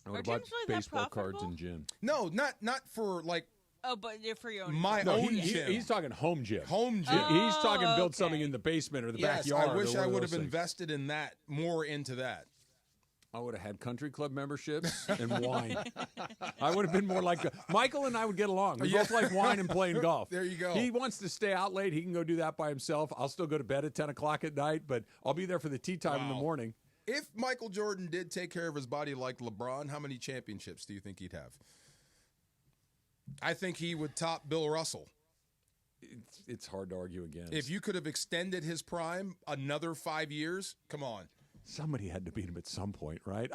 I would have bought baseball cards and gym. No, not for like. Oh, but for your own. Own gym. He's talking home gym. Home gym. He's talking build something in the basement or the backyard. I wish I would have invested in that, more into that. I would have had country club memberships and wine. I would have been more like Michael and I would get along. We both like wine and playing golf. There you go. He wants to stay out late. He can go do that by himself. I'll still go to bed at 10 o'clock at night, but I'll be there for the tea time in the morning. If Michael Jordan did take care of his body like LeBron, how many championships do you think he'd have? I think he would top Bill Russell. It's hard to argue against. If you could have extended his prime another 5 years, come on. Somebody had to beat him at some point, right?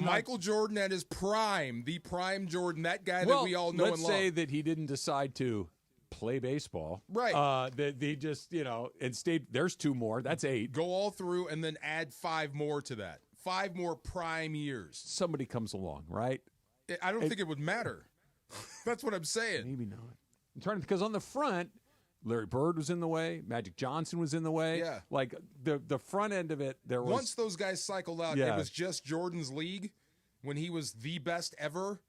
Michael Jordan at his prime, the prime Jordan, that guy that we all know and love. Let's say that he didn't decide to play baseball. Right. They just, and stayed. There's 2 more. That's 8. Go all through and then add 5 more to that. 5 more prime years. Somebody comes along, right? I don't think it would matter. That's what I'm saying. Maybe not. I'm trying because on the front, Larry Bird was in the way. Magic Johnson was in the way. Yeah. Like the front end of it, there was. Once those guys cycled out, it was just Jordan's league when he was the best ever.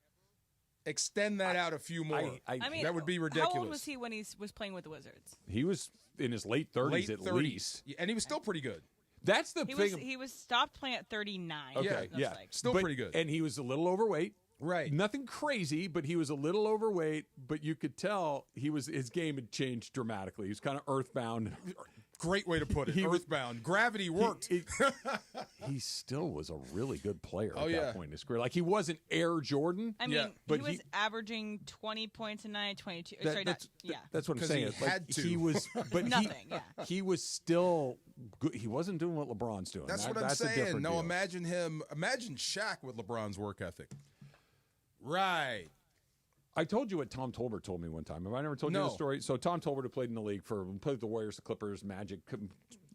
Extend that out a few more. I mean, that would be ridiculous. How old was he when he was playing with the Wizards? He was in his late 30s at least. And he was still pretty good. That's the thing. He was stopped playing at 39. Okay, yeah. Still pretty good. And he was a little overweight. Right. Nothing crazy, but he was a little overweight, but you could tell his game had changed dramatically. He was kind of earthbound. Great way to put it. Earthbound. Gravity worked. He still was a really good player Oh, at yeah. that point in his career. Like, he wasn't Air Jordan. I mean, but he was averaging 20 points a night, 22. That's what I'm saying. He had to. He was, but Nothing, he was still good. He wasn't doing what LeBron's doing. That's what I'm that's a saying. different No, deal. imagine Shaq with LeBron's work ethic. Right. I told you what Tom Tolbert told me one time. Have I never told you the story? So Tom Tolbert had played in the league played with the Warriors, the Clippers, Magic,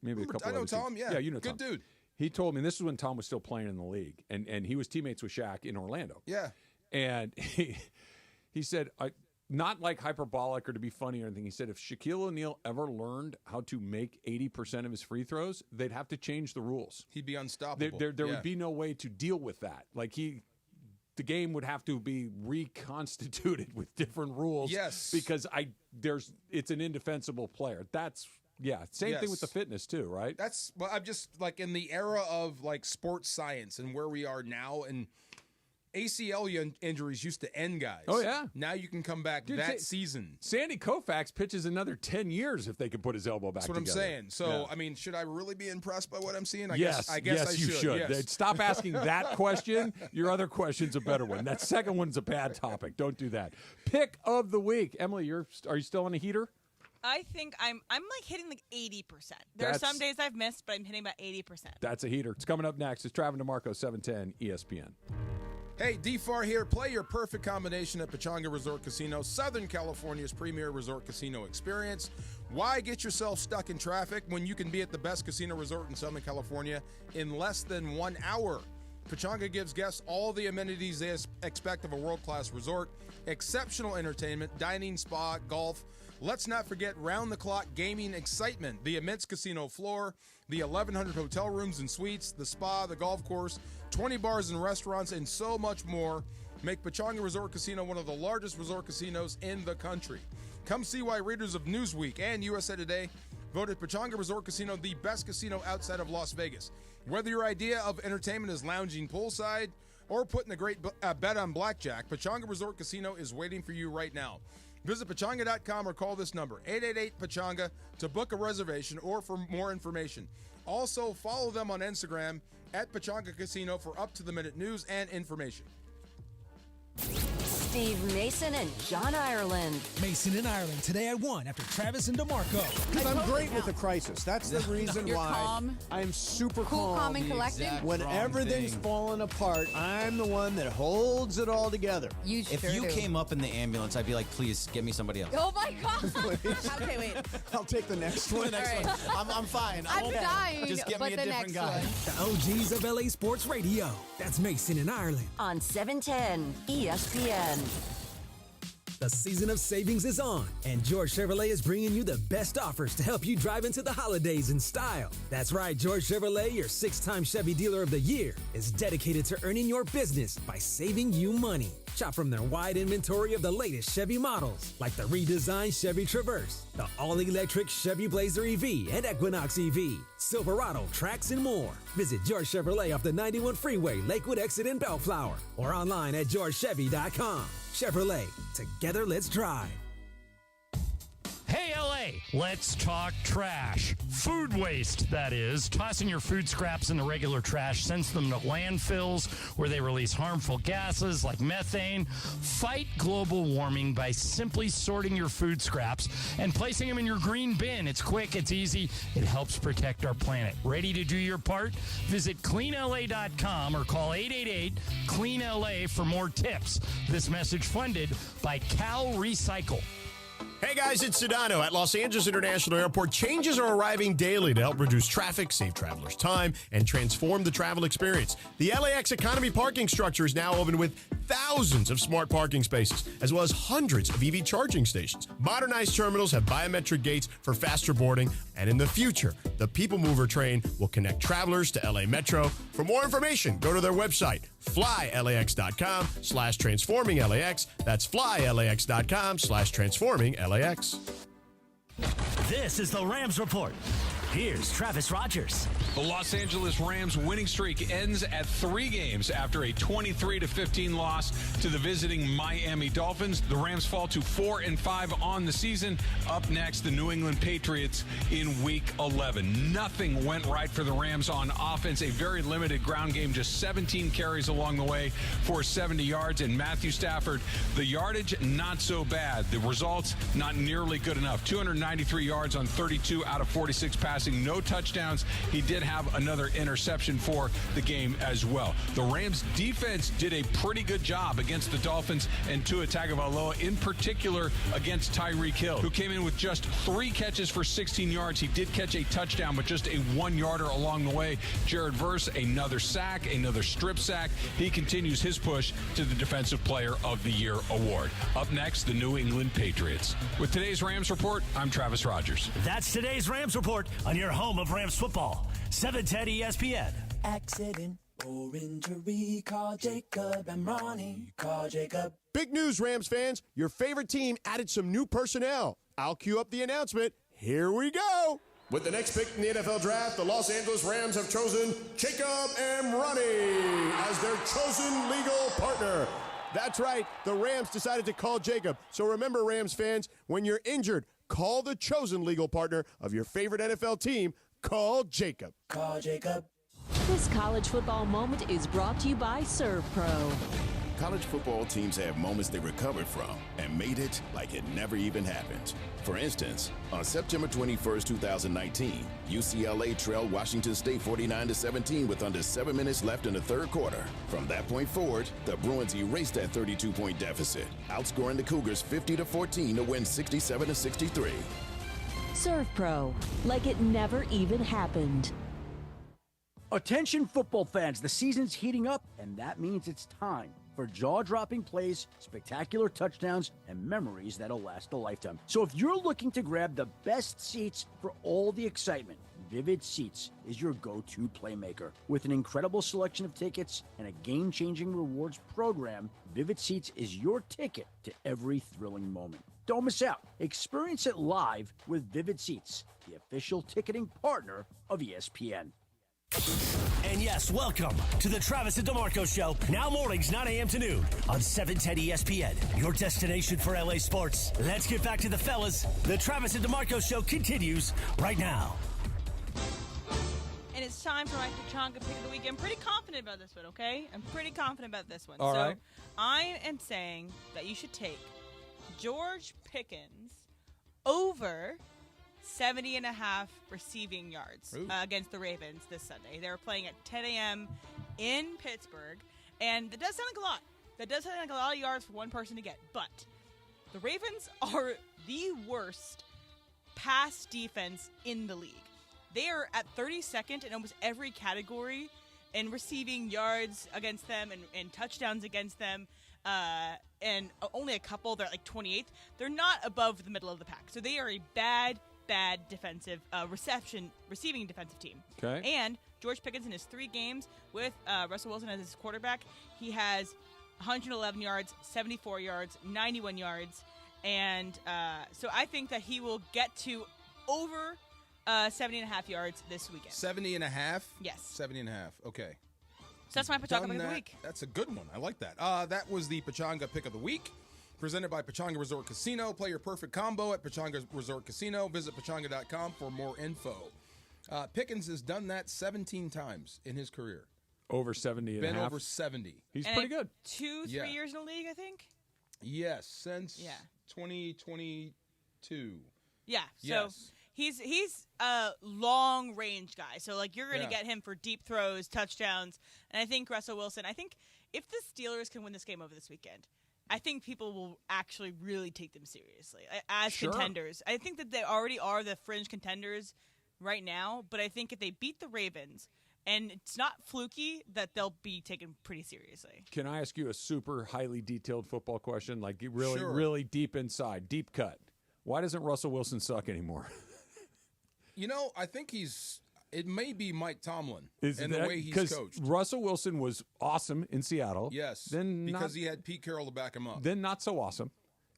maybe a couple. I know other Tom. teams. Yeah, Yeah, you know good Tom. dude. He told me, and this is when Tom was still playing in the league, and he was teammates with Shaq in Orlando. Yeah. And he said, not like hyperbolic or to be funny or anything. He said if Shaquille O'Neal ever learned how to make 80% of his free throws, they'd have to change the rules. He'd be unstoppable. There would be no way to deal with that. Like the game would have to be reconstituted with different rules. Yes. Because it's an indefensible player. Same thing with the fitness too, right? I'm just like in the era of like sports science and where we are now, and ACL injuries used to end guys. Oh, yeah. Now you can come back season. Sandy Koufax pitches another 10 years if they could put his elbow back together. That's what I'm saying. So, Yeah. I mean, should I really be impressed by what I'm seeing? I Yes, guess I you should. Yes. Stop asking that question. Your other question's a better one. That second one's a bad topic. Don't do that. Pick of the week. Emily, are you still on a heater? I think I'm like hitting like 80%. There are some days I've missed, but I'm hitting about 80%. That's a heater. It's coming up next. It's Travis DeMarco, 710 ESPN. Hey, D-Far here. Play your perfect combination at Pechanga Resort Casino, Southern California's premier resort casino experience. Why get yourself stuck in traffic when you can be at the best casino resort in Southern California in less than 1 hour? Pechanga gives guests all the amenities they expect of a world-class resort, exceptional entertainment, dining, spa, golf. Let's not forget round-the-clock gaming excitement, the immense casino floor, the 1,100 hotel rooms and suites, the spa, the golf course, 20 bars and restaurants, and so much more. Make Pechanga Resort Casino one of the largest resort casinos in the country. Come see why readers of Newsweek and USA Today voted Pechanga Resort Casino the best casino outside of Las Vegas. Whether your idea of entertainment is lounging poolside or putting a great bet on blackjack, Pechanga Resort Casino is waiting for you right now. Visit Pechanga.com or call this number, 888-PECHANGA, to book a reservation or for more information. Also, follow them on Instagram at Pechanga Casino for up-to-the-minute news and information. Steve Mason and John Ireland. Mason and Ireland today at 1 after Travis and DeMarco. Because I'm great with the crisis. That's the reason You're why calm. I'm super Cool, calm, and collected. When everything's falling apart, I'm the one that holds it all together. If you came up in the ambulance, I'd be like, please get me somebody else. Oh my God. Okay, wait. I'll take the next one. I'm fine. I'm dying, Just get but me a the different next guy. one. The OGs of LA Sports Radio. That's Mason and Ireland. On 710 ESPN. The season of savings is on, and George Chevrolet is bringing you the best offers to help you drive into the holidays in style. That's right, George Chevrolet, your 6-time Chevy Dealer of the Year, is dedicated to earning your business by saving you money. Shop from their wide inventory of the latest Chevy models, like the redesigned Chevy Traverse, the all-electric Chevy Blazer EV and Equinox EV, Silverado, Trax, and more. Visit George Chevrolet off the 91 Freeway, Lakewood Exit in Bellflower, or online at georgechevy.com. Chevrolet, together let's drive. Hey, LA, let's talk trash. Food waste, that is. Tossing your food scraps in the regular trash sends them to landfills where they release harmful gases like methane. Fight global warming by simply sorting your food scraps and placing them in your green bin. It's quick, it's easy, it helps protect our planet. Ready to do your part? Visit cleanla.com or call 888-CLEAN-LA for more tips. This message funded by Cal Recycle. Hey guys, it's Sedano. At Los Angeles International Airport, changes are arriving daily to help reduce traffic, save travelers time, and transform the travel experience. The LAX Economy parking structure is now open with thousands of smart parking spaces, as well as hundreds of EV charging stations. Modernized terminals have biometric gates for faster boarding, and in the future, the People Mover train will connect travelers to LA Metro. For more information, go to their website, flylax.com/transforminglax. That's flylax.com/transforminglax. This is the Rams Report. Here's Travis Rogers. The Los Angeles Rams winning streak ends at 3 games after a 23-15 loss to the visiting Miami Dolphins. The Rams fall to 4-5 on the season. Up next, the New England Patriots in Week 11. Nothing went right for the Rams on offense. A very limited ground game, just 17 carries along the way for 70 yards. And Matthew Stafford, the yardage, not so bad. The results, not nearly good enough. 293 yards on 32 out of 46 passing. No touchdowns. He did have another interception for the game as well. The Rams defense did a pretty good job against the Dolphins and Tua Tagovailoa, in particular against Tyreek Hill, who came in with just 3 catches for 16 yards. He did catch a touchdown, but just a 1-yarder along the way. Jared Verse, another sack, another strip sack. He continues his push to the Defensive Player of the Year award. Up next, the New England Patriots. With today's Rams Report, I'm Travis Rogers. That's today's Rams Report on your home of Rams football. 710 ESPN. Accident or injury, call Jacob and Ronnie. Call Jacob. Big news, Rams fans. Your favorite team added some new personnel. I'll cue up the announcement. Here we go. With the next pick in the NFL Draft, the Los Angeles Rams have chosen Jacob and Ronnie as their chosen legal partner. That's right. The Rams decided to call Jacob. So remember, Rams fans, when you're injured, call the chosen legal partner of your favorite NFL team. Call Jacob. Call Jacob. This college football moment is brought to you by ServPro. College football teams have moments they recovered from and made it like it never even happened. For instance, on September 21st, 2019, UCLA trailed Washington State 49-17 with under 7 minutes left in the third quarter. From that point forward, the Bruins erased that 32-point deficit, outscoring the Cougars 50-14 to win 67-63. ServPro, like it never even happened. Attention football fans, the season's heating up, and that means it's time for jaw-dropping plays, spectacular touchdowns, and memories that'll last a lifetime. So if you're looking to grab the best seats for all the excitement, Vivid Seats is your go-to playmaker. With an incredible selection of tickets and a game-changing rewards program, Vivid Seats is your ticket to every thrilling moment. Don't miss out. Experience it live with Vivid Seats, the official ticketing partner of ESPN. And yes, welcome to the Travis and DeMarco Show. Now mornings, 9 a.m. to noon on 710 ESPN, your destination for LA sports. Let's get back to the fellas. The Travis and DeMarco Show continues right now. And it's time for my Pachanga pick of the week. I'm pretty confident about this one, okay? I'm pretty confident about this one. All right. I am saying that you should take George Pickens over 70.5 receiving yards against the Ravens this Sunday. They're playing at 10 a.m. in Pittsburgh, and that does sound like a lot. That does sound like a lot of yards for one person to get, but the Ravens are the worst pass defense in the league. They are at 32nd in almost every category in receiving yards against them and touchdowns against them, and only a couple. They're like 28th. They're not above the middle of the pack, so they are a bad defensive receiving defensive team. Okay. And George Pickens in his 3 games with Russell Wilson as his quarterback, he has 111 yards, 74 yards, 91 yards, and so I think that he will get to over 70.5 yards this weekend. 70.5? Yes. 70.5. Okay. So that's my Pachanga pick of the week. That's a good one. I like that. That was the Pachanga pick of the week. Presented by Pachanga Resort Casino. Play your perfect combo at Pachanga Resort Casino. Visit Pachanga.com for more info. Pickens has done that 17 times in his career. Over 70 and a half. Been over 70. He's pretty good. 2-3 years in the league, I think? Yes, since 2022. Yeah, so yes. he's a long-range guy. So, like, you're going to get him for deep throws, touchdowns. And I think Russell Wilson, if the Steelers can win this game over this weekend, I think people will actually really take them seriously as contenders. I think that they already are the fringe contenders right now, but I think if they beat the Ravens, and it's not fluky, that they'll be taken pretty seriously. Can I ask you a super highly detailed football question? Like really deep inside, deep cut. Why doesn't Russell Wilson suck anymore? I think it may be Mike Tomlin and the way he's coached. Russell Wilson was awesome in Seattle. Yes, then because he had Pete Carroll to back him up. Then not so awesome.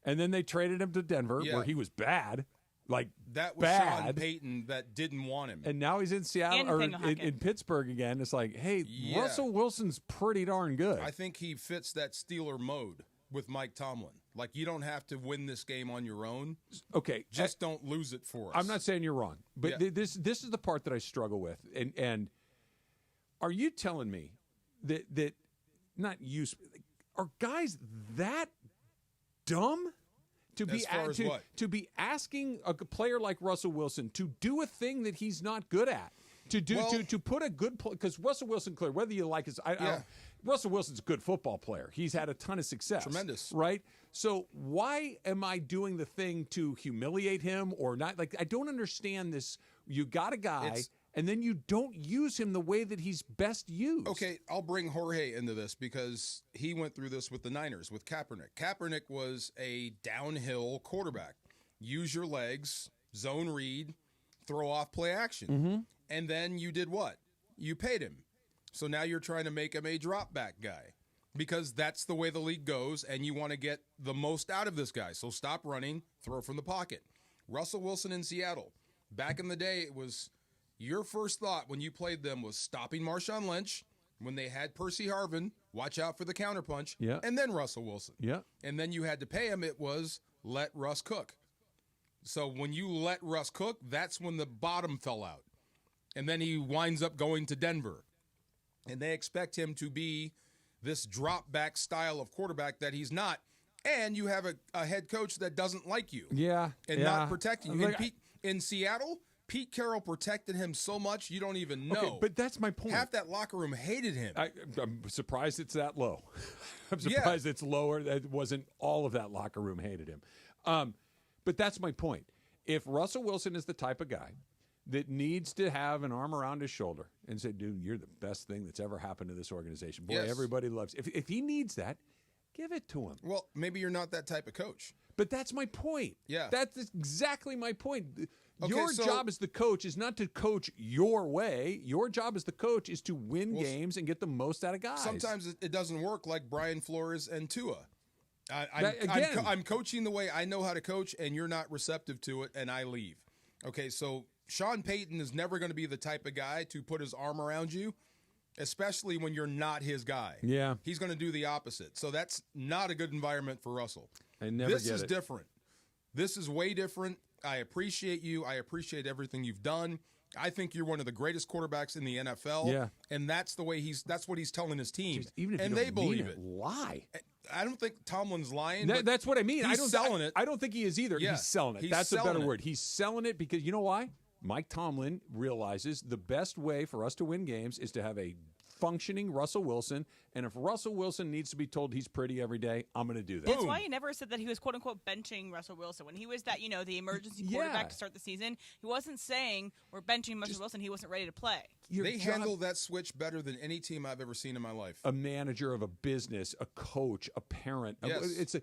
And then they traded him to Denver, where he was bad. like that was bad. Sean Payton that didn't want him. And now he's in Seattle or in Pittsburgh again. It's like, hey, Yeah. Russell Wilson's pretty darn good. I think he fits that Steeler mode with Mike Tomlin. Like, you don't have to win this game on your own. Okay. Just don't lose it for us. I'm not saying you're wrong, but Yeah. this is the part that I struggle with. And are you telling me that not you are guys that dumb to As far as what? to be asking a player like Russell Wilson to do a thing that he's not good at? To put a good because Russell Wilson, clear whether you like his, Russell Wilson's a good football player. He's had a ton of success, Tremendous, right? So why am I doing the thing to humiliate him or not? Like I don't understand this. You got a guy, and then you don't use him the way that he's best used. Okay, I'll bring Jorge into this because he went through this with the Niners with Kaepernick. Kaepernick was a downhill quarterback. Use your legs, zone read, throw off play action. Mm-hmm. And then you did what? You paid him. So now you're trying to make him a drop back guy because that's the way the league goes, and you want to get the most out of this guy. So stop running, throw from the pocket. Russell Wilson in Seattle. Back in the day, it was your first thought when you played them was stopping Marshawn Lynch. When they had Percy Harvin, watch out for the counterpunch, and then Russell Wilson. Yeah. And then you had to pay him. It was let Russ cook. So when you let Russ cook, that's when the bottom fell out. And then he winds up going to Denver. And they expect him to be this drop-back style of quarterback that he's not. And you have a head coach that doesn't like you. Yeah. And not protecting you. In Seattle, Pete Carroll protected him so much you don't even know. Okay, but that's my point. Half that locker room hated him. I'm surprised it's that low. I'm surprised it's lower. That wasn't all of that locker room hated him. But that's my point. If Russell Wilson is the type of guy that needs to have an arm around his shoulder and say, dude, you're the best thing that's ever happened to this organization. Boy, everybody loves you. If he needs that, give it to him. Well, maybe you're not that type of coach. But that's my point. Yeah. That's exactly my point. Okay, Your job as the coach is not to coach your way. Your job as the coach is to win games and get the most out of guys. Sometimes it doesn't work like Brian Flores and Tua. Again. I'm coaching the way I know how to coach, and you're not receptive to it, and I leave. Okay, so Sean Payton is never going to be the type of guy to put his arm around you, especially when you're not his guy. Yeah. He's going to do the opposite. So that's not a good environment for Russell. I never This get is it. different. This is way different. I appreciate you. I appreciate everything you've done. I think you're one of the greatest quarterbacks in the NFL. Yeah. And that's the way that's what he's telling his team. Even if and you they don't believe mean it. Lie. I don't think Tomlin's lying. but That's what I mean. He's selling it. I don't think he is either. Yeah, He's selling it. he's That's a selling better it. word. He's selling it because you know why? Mike Tomlin realizes the best way for us to win games is to have a functioning Russell Wilson. And if Russell Wilson needs to be told he's pretty every day, I'm going to do that. That's why he never said that he was, quote unquote, benching Russell Wilson. When he was that, the emergency quarterback to start the season, he wasn't saying we're benching Russell Wilson. He wasn't ready to play. They handle that switch better than any team I've ever seen in my life. A manager of a business, a coach, a parent. Yes.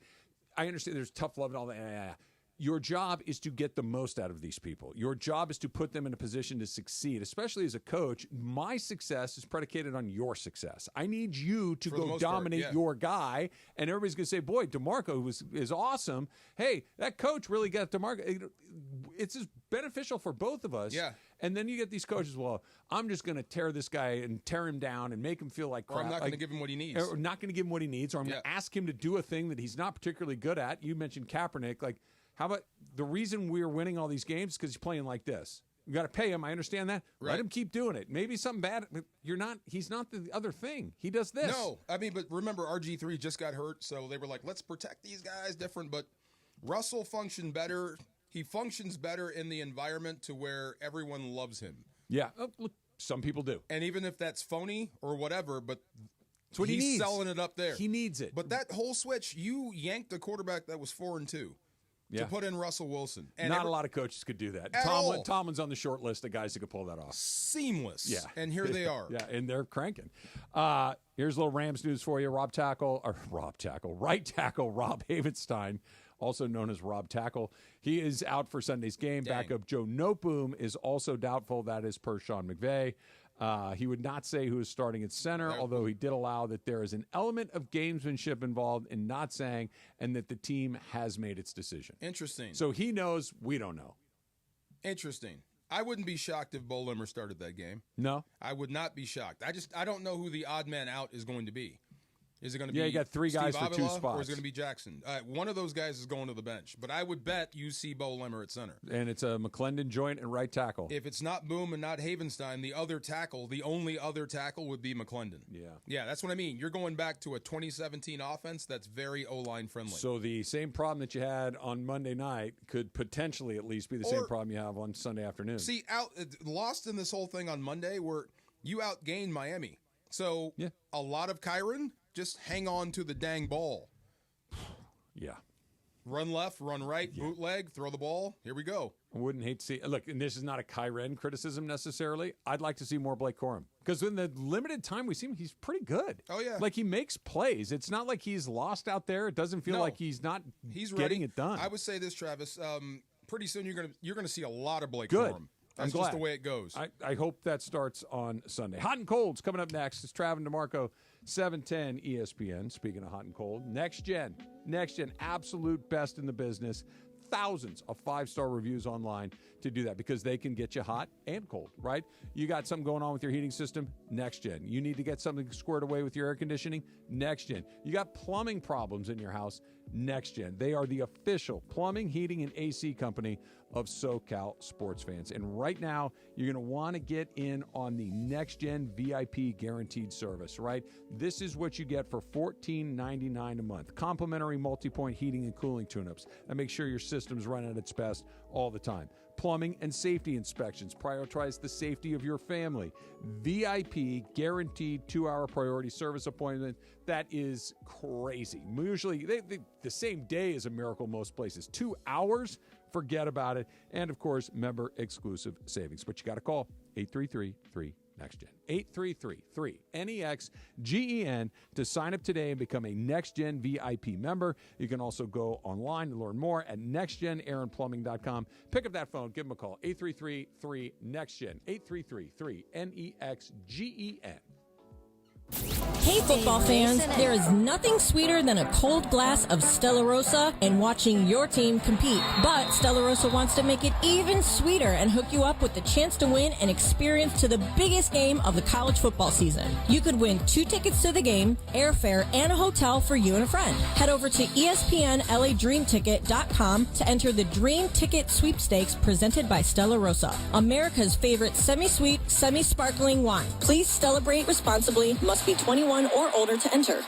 I understand there's tough love and all that. Yeah. Your job is to get the most out of these people. Your job is to put them in a position to succeed, especially as a coach. My success is predicated on your success. I need you to go dominate your guy, and everybody's going to say, boy, DeMarco is awesome. Hey, that coach really got DeMarco. It's just beneficial for both of us. Yeah. And then you get these coaches, well, I'm just going to tear this guy and tear him down and make him feel like crap. Or I'm not going to give him what he needs. Or not going to give him what he needs, or I'm going to ask him to do a thing that he's not particularly good at. You mentioned Kaepernick. Like, how about the reason we're winning all these games is because he's playing like this. You got to pay him. I understand that. Right. Let him keep doing it. Maybe something bad. But he's not the other thing. He does this. No, I mean, but remember, RG3 just got hurt, so they were like, let's protect these guys different. But Russell functioned better. He functions better in the environment to where everyone loves him. Yeah. Look, some people do. And even if that's phony or whatever, but it's what he's he needs. selling it up there. He needs it. But that whole switch, you yanked a quarterback that was 4-2. To put in Russell Wilson. And not a lot of coaches could do that. Tomlin's on the short list of guys that could pull that off. Seamless. Yeah. And here they are. Yeah, and they're cranking. Here's a little Rams news for you. Right tackle Rob Havenstein, also known as Rob Tackle. He is out for Sunday's game. Backup Joe Noteboom is also doubtful. That is per Sean McVay. He would not say who is starting at center, although he did allow that there is an element of gamesmanship involved in not saying, and that the team has made its decision. Interesting. So he knows, we don't know. Interesting. I wouldn't be shocked if Bo Limmer started that game. No, I would not be shocked. I don't know who the odd man out is going to be. Is it going to be you got three guys Steve for 2 Avila, spots. or is it going to be Jackson? One of those guys is going to the bench, but I would bet you see Bo Limmer at center. And it's a McClendon joint and right tackle. If it's not Boom and not Havenstein, the only other tackle would be McClendon. Yeah, that's what I mean. You're going back to a 2017 offense that's very O-line friendly. So the same problem that you had on Monday night could potentially at least be the same problem you have on Sunday afternoon. See, lost in this whole thing on Monday where you outgained Miami. So a lot of Kyron, just hang on to the dang ball. Yeah. Run left, run right, bootleg, throw the ball. Here we go. I wouldn't hate to see. Look, and this is not a Kyren criticism necessarily. I'd like to see more Blake Corum. Because in the limited time we see him, he's pretty good. Oh, yeah. Like, he makes plays. It's not like he's lost out there. It doesn't feel like he's not getting it done. I would say this, Travis. Pretty soon you're gonna see a lot of Blake Good. Corum. That's I'm glad. just the way it goes. I hope that starts on Sunday. Hot and Cold's coming up next. It's Travis DeMarco, 710 ESPN. Speaking of hot and cold, next gen, absolute best in the business. Thousands of 5-star reviews online to do that because they can get you hot and cold, right? You got something going on with your heating system? Next Gen. You need to get something squared away with your air conditioning? Next Gen. You got plumbing problems in your house? Next Gen. They are the official plumbing, heating, and AC company of SoCal sports fans. And right now, you're going to want to get in on the Next Gen VIP guaranteed service, right? This is what you get for $14.99 a month. Complimentary multi-point heating and cooling tune-ups that make sure your system's running at its best all the time. Plumbing and safety inspections. Prioritize the safety of your family. VIP guaranteed 2-hour priority service appointment. That is crazy. Usually, the same day is a miracle most places. 2 hours? Forget about it. And, of course, member-exclusive savings. But you got to call 833-3-NEXT-GEN. 833-3-NEXT-GEN to sign up today and become a Next Gen VIP member. You can also go online to learn more at nextgenaironplumbing.com. Pick up that phone. Give them a call. 833-3-NEXT-GEN. 833-3-NEXTGEN. Hey football fans, there is nothing sweeter than a cold glass of Stella Rosa and watching your team compete. But Stella Rosa wants to make it even sweeter and hook you up with the chance to win an experience to the biggest game of the college football season. You could win 2 tickets to the game, airfare, and a hotel for you and a friend. Head over to ESPNLADreamTicket.com to enter the Dream Ticket Sweepstakes presented by Stella Rosa, America's favorite semi-sweet, semi-sparkling wine. Please celebrate responsibly. Must be 21 or older to enter.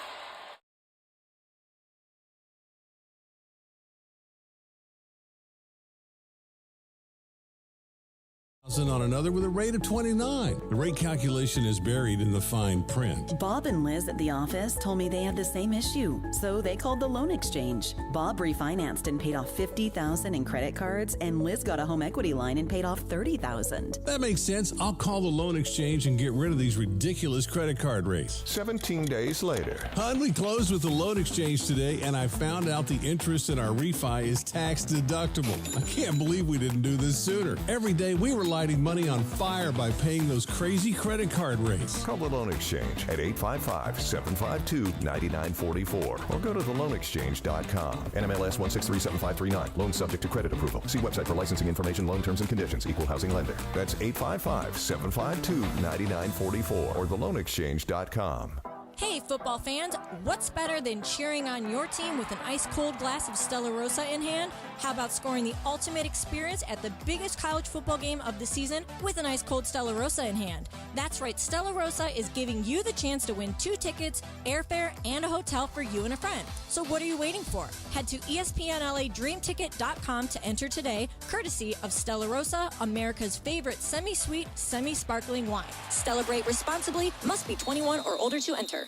On another with a rate of 29. The rate calculation is buried in the fine print. Bob and Liz at the office told me they had the same issue, so they called the Loan Exchange. Bob refinanced and paid off $50,000 in credit cards, and Liz got a home equity line and paid off $30,000. That makes sense. I'll call the Loan Exchange and get rid of these ridiculous credit card rates. 17 days later. Hon, we closed with the Loan Exchange today, and I found out the interest in our refi is tax deductible. I can't believe we didn't do this sooner. Every day we were lighting money on fire by paying those crazy credit card rates. Call the Loan Exchange at 855-752-9944 or go to theloanexchange.com. NMLS 1637539. Loan subject to credit approval. See website for licensing information, loan terms and conditions. Equal housing lender. That's 855-752-9944 or theloanexchange.com. Hey football fans, what's better than cheering on your team with an ice-cold glass of Stella Rosa in hand? How about scoring the ultimate experience at the biggest college football game of the season with an ice-cold Stella Rosa in hand? That's right, Stella Rosa is giving you the chance to win 2 tickets, airfare, and a hotel for you and a friend. So what are you waiting for? Head to ESPNLADreamTicket.com to enter today, courtesy of Stella Rosa, America's favorite semi-sweet, semi-sparkling wine. Celebrate responsibly. Must be 21 or older to enter.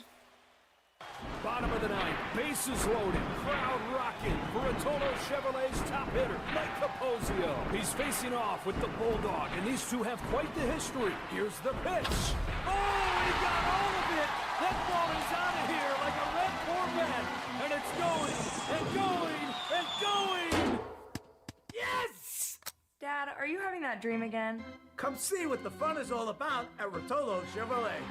Bottom of the 9th, bases loaded, crowd rocking. Bertolo Chevrolet's top hitter, Mike Capozio. He's facing off with the Bulldog, and these two have quite the history. Here's the pitch. Oh, he got all of it. That ball is out of here like a red Corvette, and it's going and going and going. Yes! Dad, are you having that dream again? Come see what the fun is all about at Bertolo Chevrolet.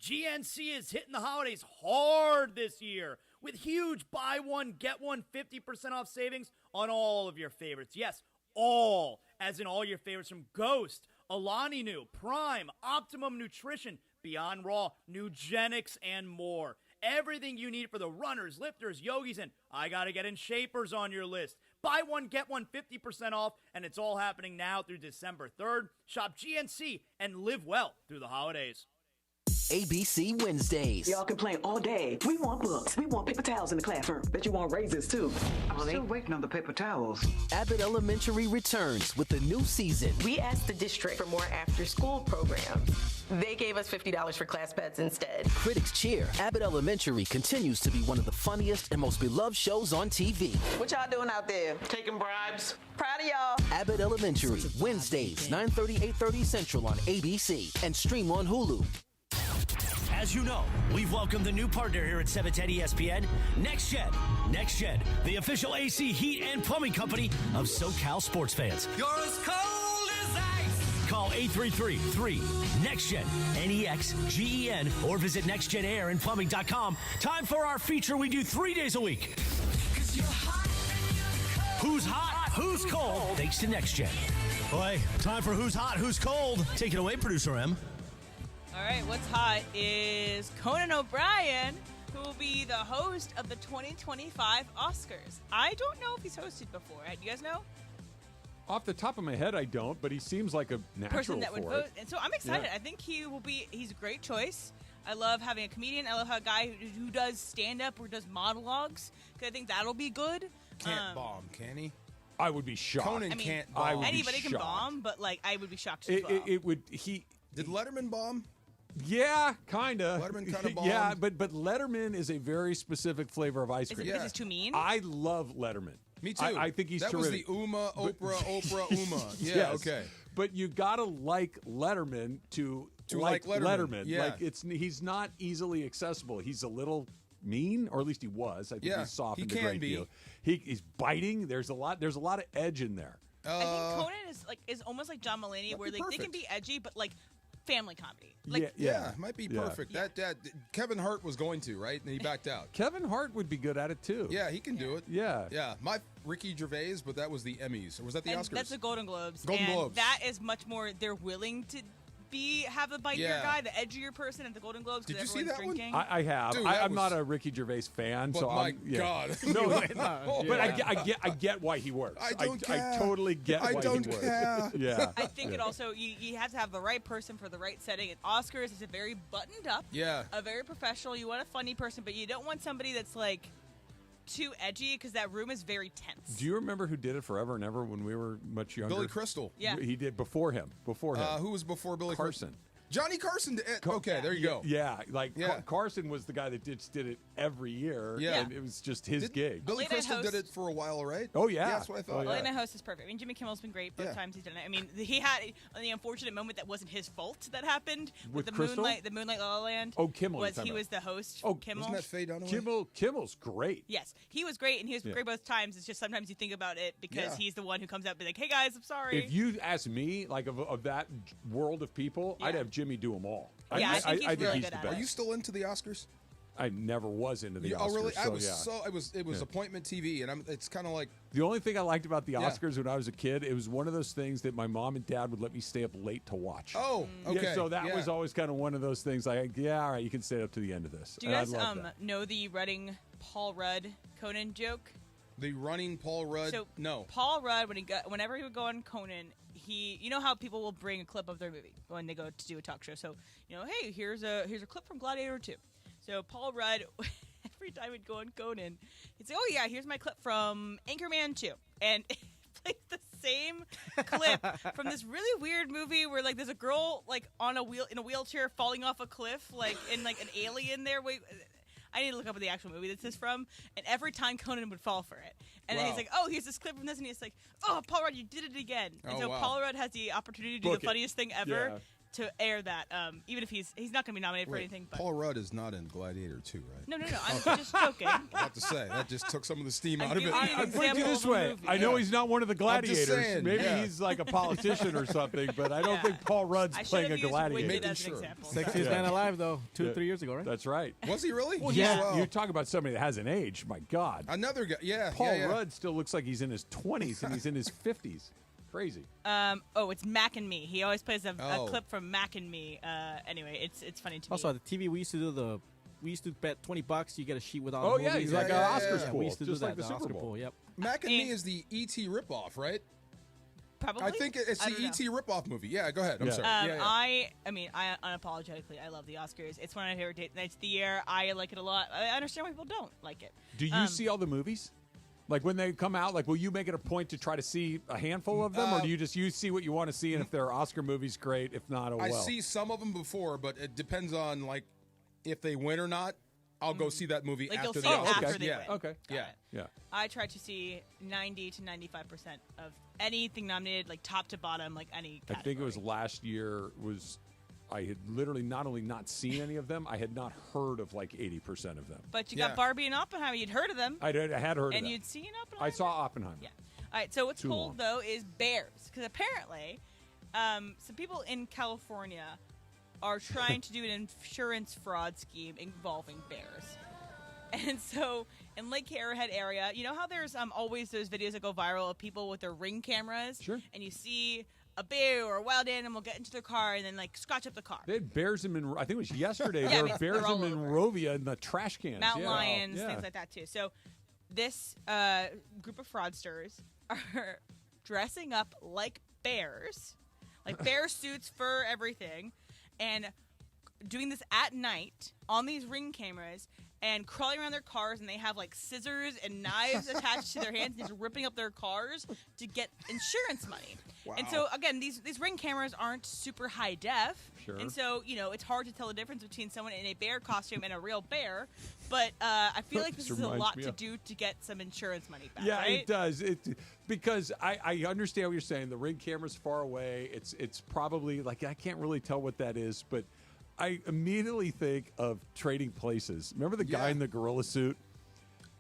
GNC is hitting the holidays hard this year with huge buy one, get one 50% off savings on all of your favorites. Yes, all, as in all your favorites from Ghost, Alani Nu, Prime, Optimum Nutrition, Beyond Raw, Nugenics, and more. Everything you need for the runners, lifters, yogis, and I Gotta Get In Shapers on your list. Buy one, get one 50% off, and it's all happening now through December 3rd. Shop GNC and live well through the holidays. ABC Wednesdays. Y'all complain all day. We want books. We want paper towels in the classroom. Bet you want raises, too. I'm still waiting on the paper towels. Abbott Elementary returns with a new season. We asked the district for more after-school programs. They gave us $50 for class pets instead. Critics cheer. Abbott Elementary continues to be one of the funniest and most beloved shows on TV. What y'all doing out there? Taking bribes? Proud of y'all. Abbott Elementary, Wednesdays, 9:30, 8:30 Central on ABC and stream on Hulu. As you know, we've welcomed a new partner here at 710 ESPN, Next Gen. Next Gen, the official AC, heat, and plumbing company of SoCal sports fans. You're as cold as ice. Call 833-3-NEXTGEN, NEXGEN, or visit nextgenairandplumbing.com. Time for our feature we do 3 days a week. Who's hot, who's cold, thanks to Next Gen. Boy, time for Who's Hot, Who's Cold. Take it away, Producer M. All right, what's hot is Conan O'Brien, who will be the host of the 2025 Oscars. I don't know if he's hosted before. Do you guys know? Off the top of my head, I don't, but he seems like a natural Person that would for vote. it. And so I'm excited. Yeah. I think he's a great choice. I love having a comedian. I love how a guy who does stand-up or does monologues, because I think that'll be good. Can't bomb, can he? I would be shocked. Conan can't bomb. Anybody can bomb, but I would be shocked as well. It would. Did Letterman bomb? Yeah, kind of. Letterman kind of bombed. Yeah, but Letterman is a very specific flavor of ice Is it cream. because he's too mean? I love Letterman. Me too. I think he's that terrific. was the Uma, Oprah, Uma. Yeah, Yes. okay. But you gotta like Letterman to like Letterman. Yeah. Like he's not easily accessible. He's a little mean, or at least he was. I think he's softened he a can great be. deal. He's biting. There's a lot of edge in there. I think Conan is almost like John Mulaney, where they can be edgy, but family comedy. Yeah, might be perfect. That Kevin Hart was going to, right? And he backed out. Kevin Hart would be good at it too. Yeah, he can do it. Yeah. Yeah. My Ricky Gervais, but that was the Emmys. Or was that the And Oscars? that's the Golden Globes. Golden and Globes. that is much more, they're willing to have the bitier guy, the edgier person at the the Golden Globes. Did you see everyone's that one? drinking. I have. Dude, I'm not a Ricky Gervais fan, But so my I'm, yeah. God. No, Oh, but yeah. I get why he works. I don't care. I totally get I why don't he works. care. Yeah. I think it also, you have to have the right person for the right setting. At Oscars, it's a very buttoned up, a very professional. You want a funny person, but you don't want somebody that's too edgy, because that room is very tense. Do you remember who did it forever and ever when we were much younger? Billy Crystal. Yeah. He did before him. Who was before Billy Carson. Johnny Carson. Okay, there you go. Yeah, Carson was the guy that just did it every year. Yeah. And it was just his gig. Billy Late night Crystal did host. it for a while, right? Oh, yeah. That's what I thought. Late Night Host is perfect. I mean, Jimmy Kimmel's been great both times he's done it. I mean, he had the unfortunate moment that wasn't his fault that happened With the Crystal? Moonlight La La Land. Oh, Kimmel. Was he was the host? Kimmel. Wasn't that Faye Dunaway? Kimmel's great. Yes, he was great, and he was great both times. It's just sometimes you think about it because he's the one who comes out and be like, "Hey guys, I'm sorry." If you ask me, of that world of people, I'd have Jimmy do them all. Yeah, I think he's really he's good the at best. it. Are you still into the Oscars? I never was into the Oscars. Oh, really? So, It was appointment TV, and it's kind of like the only thing I liked about the Oscars when I was a kid, it was one of those things that my mom and dad would let me stay up late to watch. Oh, okay. Yeah, so that was always kind of one of those things. All right, you can stay up to the end of this. Do you guys And I love that. know the running Paul Rudd Conan joke? the running Paul Rudd. So no, Paul Rudd whenever he would go on Conan, you know how people will bring a clip of their movie when they go to do a talk show. So hey, here's a clip from Gladiator 2. So Paul Rudd, every time he'd go on Conan, he'd say, "Oh yeah, here's my clip from Anchorman 2," and it plays the same clip from this really weird movie where there's a girl in a wheelchair falling off a cliff, and an alien there. Wait, I need to look up what the actual movie this is from. And every time Conan would fall for it. And then he's like, "Oh, here's this clip from this," and he's like, "Oh, Paul Rudd, you did it again." And so Paul Rudd has the opportunity to do the funniest thing ever. Yeah. to air that. Even if he's not going to be nominated for anything. But Paul Rudd is not in Gladiator 2, right? No. I'm just joking. I have to say that just took some of the steam out of it. I put it this way: I know he's not one of the gladiators. Saying, Maybe he's like a politician or something, but I don't think Paul Rudd's playing a gladiator. Making sure. Sexiest man alive, though, 2 or 3 years ago, right? That's right. Was he really? Well, yeah. You talk about somebody that hasn't aged. My God. Another guy. Yeah. Paul Rudd still looks like he's in his 20s and he's in his 50s. Crazy. It's Mac and Me. He always plays a clip from Mac and Me. Anyway, it's funny to me. Also, at the TV, we used to bet $20. You get a sheet with all the movies. He's like an Oscars pool. We used to just do like that. the Super Oscar Bowl. pool. Yep. Mac and Me is the E.T. ripoff, right? Probably. I think it's the E.T. ripoff movie. Yeah, go ahead. I'm sorry. I unapologetically, I love the Oscars. It's one of my favorite date nights of the year. I like it a lot. I understand why people don't like it. Do you see all the movies? Like when they come out, like will you make it a point to try to see a handful of them, or do you see what you want to see, and if they're Oscar movies, great. If not, I see some of them before, but it depends on like if they win or not. I'll go see that movie like after they win. Okay. Yeah. I try to see 90 to 95% of anything nominated, like top to bottom, like any category. I think it was last year I had literally not only not seen any of them, I had not heard of like 80% of them. But you got Barbie and Oppenheimer. You'd heard of them. I had heard of them. And you'd seen Oppenheimer? I saw Oppenheimer. Yeah. All right, so what's Too cool, long. though, is bears. Because apparently some people in California are trying to do an insurance fraud scheme involving bears. And so in Lake Arrowhead area, you know how there's always those videos that go viral of people with their Ring cameras? Sure. And you see a bear or a wild animal get into their car and then like scotch up the car. They had bears in Monrovia. I think it was yesterday. Yeah, there I were mean, bears they're all in Monrovia in the trash cans. Mountain Yeah. lions, Yeah. things like that too. So this group of fraudsters are dressing up like bears, like bear suits, fur, everything, and doing this at night on these Ring cameras and crawling around their cars, and they have like scissors and knives attached to their hands, and just ripping up their cars to get insurance money. Wow. And so again, these Ring cameras aren't super high def, Sure. and so it's hard to tell the difference between someone in a bear costume and a real bear. But I feel like this is a lot to do to get some insurance money back. Yeah, right? it does. Because I understand what you're saying. The Ring camera's far away. It's probably like I can't really tell what that is, but I immediately think of Trading Places. Remember the guy in the gorilla suit?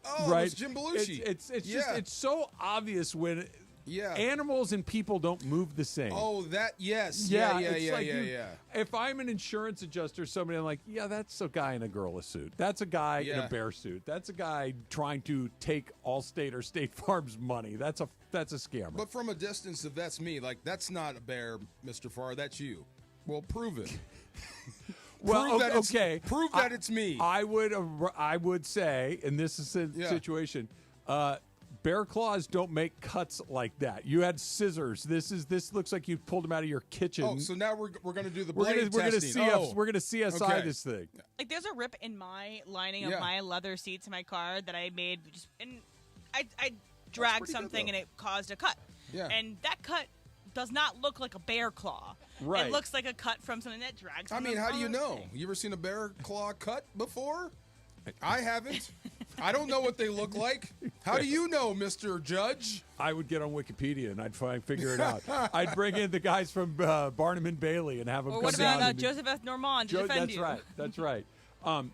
Oh, right? it was Jim Belushi. It's just it's so obvious when animals and people don't move the same. Oh, that yes. Yeah. Yeah. If I'm an insurance adjuster, somebody I'm like, yeah, that's a guy in a gorilla suit. That's a guy in a bear suit. That's a guy trying to take Allstate or State Farm's money. That's a scammer. But from a distance, if that's me, like that's not a bear, Mr. Farr. That's you. Well, prove it. Well, Prove that it's me. I would say in this situation, bear claws don't make cuts like that. You had scissors. This looks like you pulled them out of your kitchen. Oh, so now we're going to do the we're blade testing. We're gonna CSI this thing. Like there's a rip in my lining of my leather seats in my car that I made, and I dragged something and it caused a cut. Yeah. And that cut does not look like a bear claw. Right. It looks like a cut from something that drags. I mean, how do you know? You ever seen a bear claw cut before? I haven't. I don't know what they look like. How do you know, Mr. Judge? I would get on Wikipedia and I'd figure it out. I'd bring in the guys from Barnum and Bailey and have them. Or come what down about Joseph F. Normand to defend you? That's right.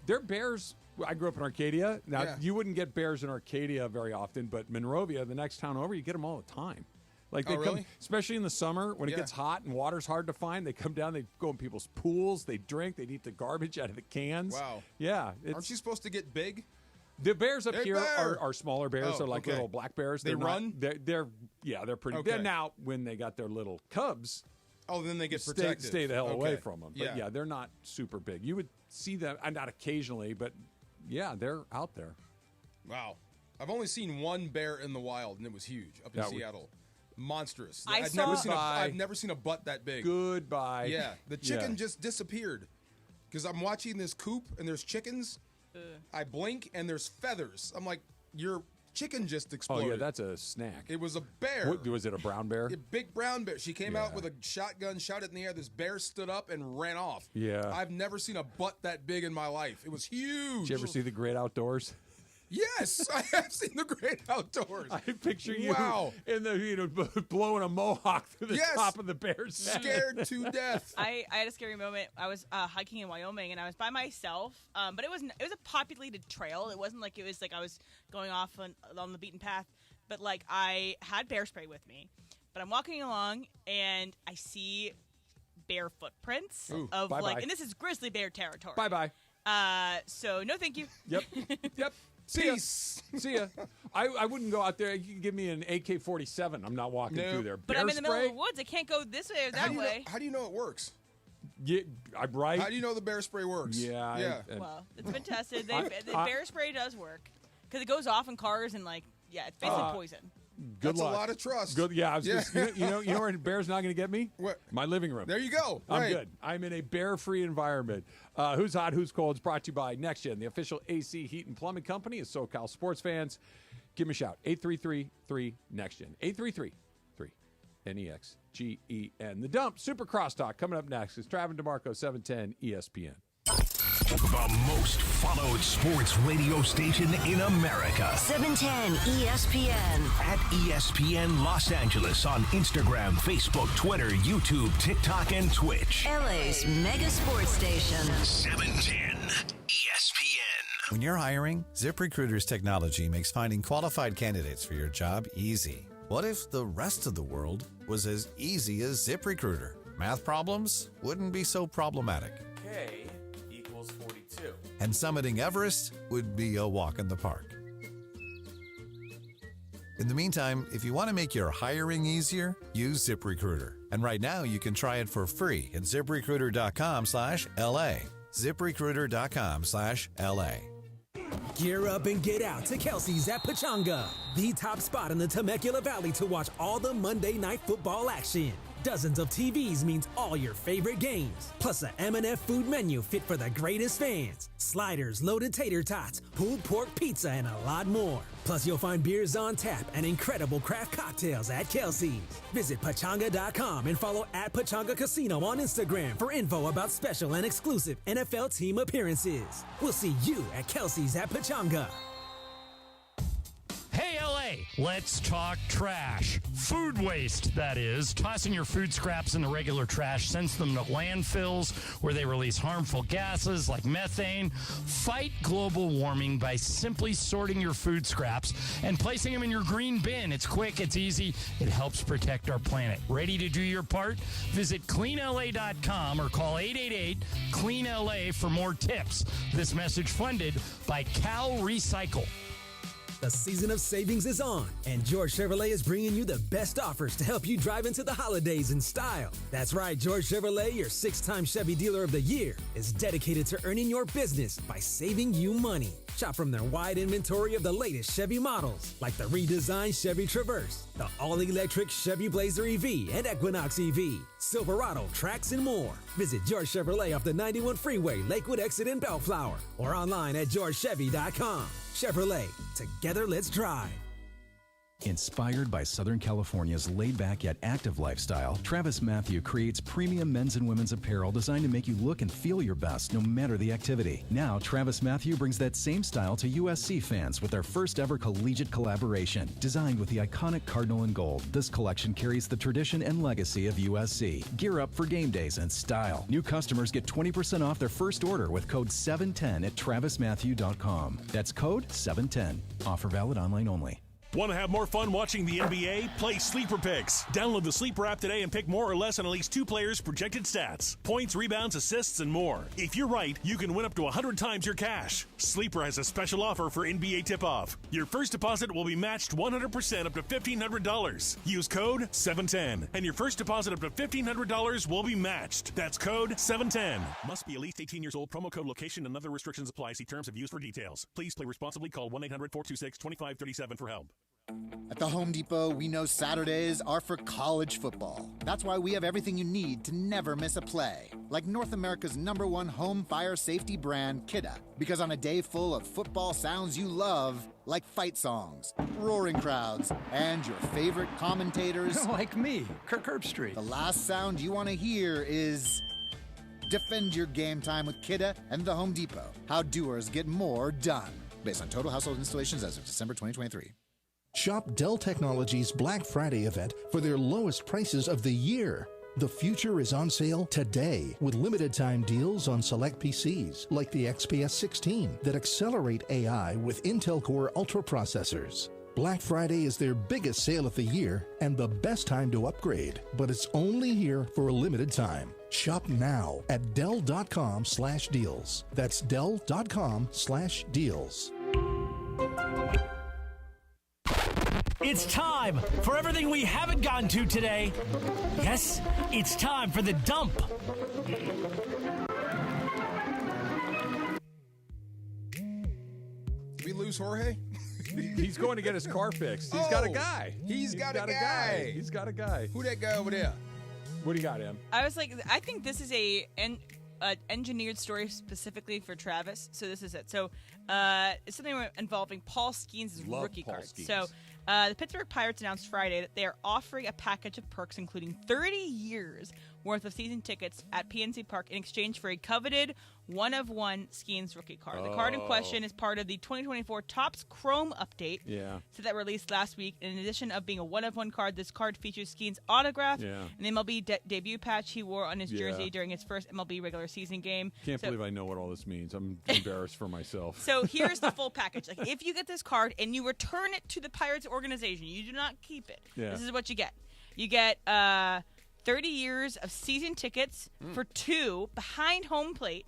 They're bears. I grew up in Arcadia. Now you wouldn't get bears in Arcadia very often, but Monrovia, the next town over, you get them all the time. Like they come, really? especially in the summer when it gets hot and water's hard to find. They come down, they go in people's pools, they drink, they eat the garbage out of the cans. Wow. Yeah. Aren't you supposed to get big? The bears up Hey, here bear! are smaller bears. Oh, They're like okay. little black bears. They They're not- run? They're pretty. Okay. They're now when they got their little cubs. Oh, then they get protected. Stay the hell away Okay. from them. But yeah, they're not super big. You would see them, not occasionally, but yeah, they're out there. Wow. I've only seen one bear in the wild, and it was huge up in That would- Seattle. Monstrous. I've never seen a butt that big. Goodbye. Yeah, the chicken just disappeared because I'm watching this coop and there's chickens. I blink and there's feathers. I'm like, your chicken just exploded. Oh yeah, that's a snack. It was a bear. Was it a brown bear? A big brown bear. She came out with a shotgun, shot it in the air. This bear stood up and ran off. Yeah. I've never seen a butt that big in my life. It was huge. Did you ever see The Great Outdoors? Yes, I have seen The Great Outdoors. I picture you Wow. in the blowing a mohawk through the top of the bear's head. Scared to death. I had a scary moment. I was hiking in Wyoming, and I was by myself. But it was a populated trail. It wasn't like I was going off on the beaten path. But like I had bear spray with me. But I'm walking along, and I see bear footprints of bye-bye. and this is grizzly bear territory. Bye-bye. So no, thank you. Yep. See ya. I wouldn't go out there. You can give me an AK-47. I'm not walking through there. But Bear I'm in the middle spray? of the woods. I can't go this way or that way. How do you know it works? Yeah, I'm right. How do you know the bear spray works? Yeah. Well, it's been tested. The bear spray does work because it goes off in cars and it's basically poison. Good That's luck. a lot of trust. Good. Yeah. I was Just, you know where bear's not going to get me? What? My living room. There you go. I'm Right. good. I'm in a bear-free environment. Who's Hot, Who's Cold is brought to you by NextGen, the official AC heat and plumbing company of SoCal sports fans. Give me a shout. 833-3-NEXTGen. 833-3-NEXGEN. The Dump, Super Crosstalk, coming up next. It's Travis DeMarco, 710 ESPN. The most followed sports radio station in America. 710 ESPN. At ESPN Los Angeles on Instagram, Facebook, Twitter, YouTube, TikTok, and Twitch. LA's mega sports station. 710 ESPN. When you're hiring, ZipRecruiter's technology makes finding qualified candidates for your job easy. What if the rest of the world was as easy as ZipRecruiter? Math problems wouldn't be so problematic. K equals 42. And summiting Everest would be a walk in the park. In the meantime, if you want to make your hiring easier, use ZipRecruiter. And right now, you can try it for free at ZipRecruiter.com/LA. ZipRecruiter.com/LA. Gear up and get out to Kelsey's at Pachanga, the top spot in the Temecula Valley to watch all the Monday Night Football action. Dozens of TVs means all your favorite games, plus a M&F food menu fit for the greatest fans. Sliders, loaded tater tots, pulled pork pizza, and a lot more. Plus, you'll find beers on tap and incredible craft cocktails at Kelsey's. Visit Pachanga.com and follow at Pachanga Casino on Instagram for info about special and exclusive NFL team appearances. We'll see you at Kelsey's at Pachanga. Hey, LA, let's talk trash. Food waste, that is. Tossing your food scraps in the regular trash sends them to landfills where they release harmful gases like methane. Fight global warming by simply sorting your food scraps and placing them in your green bin. It's quick, it's easy, it helps protect our planet. Ready to do your part? Visit cleanla.com or call 888-CLEAN-LA for more tips. This message funded by Cal Recycle. The season of savings is on, and George Chevrolet is bringing you the best offers to help you drive into the holidays in style. That's right, George Chevrolet, your 6-time Chevy Dealer of the Year, is dedicated to earning your business by saving you money. Shop from their wide inventory of the latest Chevy models, like the redesigned Chevy Traverse, the all-electric Chevy Blazer EV and Equinox EV, Silverado, Trax, and more. Visit George Chevrolet off the 91 Freeway, Lakewood Exit in Bellflower, or online at georgechevy.com. Chevrolet, together let's drive. Inspired by Southern California's laid-back yet active lifestyle, Travis Mathew creates premium men's and women's apparel designed to make you look and feel your best no matter the activity. Now, Travis Mathew brings that same style to USC fans with their first ever collegiate collaboration. Designed with the iconic Cardinal and Gold, this collection carries the tradition and legacy of USC. Gear up for game days and style. New customers get 20% off their first order with code 710 at travismathew.com. That's code 710. Offer valid online only. Want to have more fun watching the NBA? Play Sleeper Picks. Download the Sleeper app today and pick more or less on at least 2 players' projected stats. Points, rebounds, assists, and more. If you're right, you can win up to 100 times your cash. Sleeper has a special offer for NBA tip-off. Your first deposit will be matched 100% up to $1,500. Use code 710, and your first deposit up to $1,500 will be matched. That's code 710. Must be at least 18 years old. Promo code, location, and other restrictions apply. See terms of use for details. Please play responsibly. Call 1-800-426-2537 for help. At the Home Depot, we know Saturdays are for college football. That's why we have everything you need to never miss a play. Like North America's #1 home fire safety brand, Kidda. Because on a day full of football sounds you love, like fight songs, roaring crowds, and your favorite commentators... like me, Kirk Herbstreit. The last sound you want to hear is... Defend your game time with Kidda and the Home Depot. How doers get more done. based on total household installations as of December 2023. Shop Dell Technologies Black Friday event for their lowest prices of the year. The future is on sale today with limited time deals on select PCs like the XPS 16 that accelerate AI with Intel Core Ultra processors. Black Friday is their biggest sale of the year and the best time to upgrade, but it's only here for a limited time. Shop now at Dell.com/deals. That's Dell.com/deals. It's time for everything we haven't gotten to today. Yes, it's time for the dump. Did we lose Jorge? He's going to get his car fixed. He's got a guy. He's got a guy. He's got a guy. Who that guy over there? What do you got, Em? I was like, I think this is a engineered story specifically for Travis. So this is it. So it's something involving Paul Skeens' rookie Paul card. Skeens. So the Pittsburgh Pirates announced Friday that they are offering a package of perks, including 30 years worth of season tickets at PNC Park in exchange for a coveted one-of-one Skeens rookie card. The card in question is part of the 2024 Topps Chrome update. Yeah. So that released last week. In addition of being a one-of-one card, this card features Skeens' autograph, an MLB debut patch he wore on his jersey during his first MLB regular season game. Can't believe I know what all this means. I'm embarrassed for myself. So here's the full package. Like, if you get this card and you return it to the Pirates organization, you do not keep it. Yeah. This is what you get. You get 30 years of season tickets for 2 behind home plate,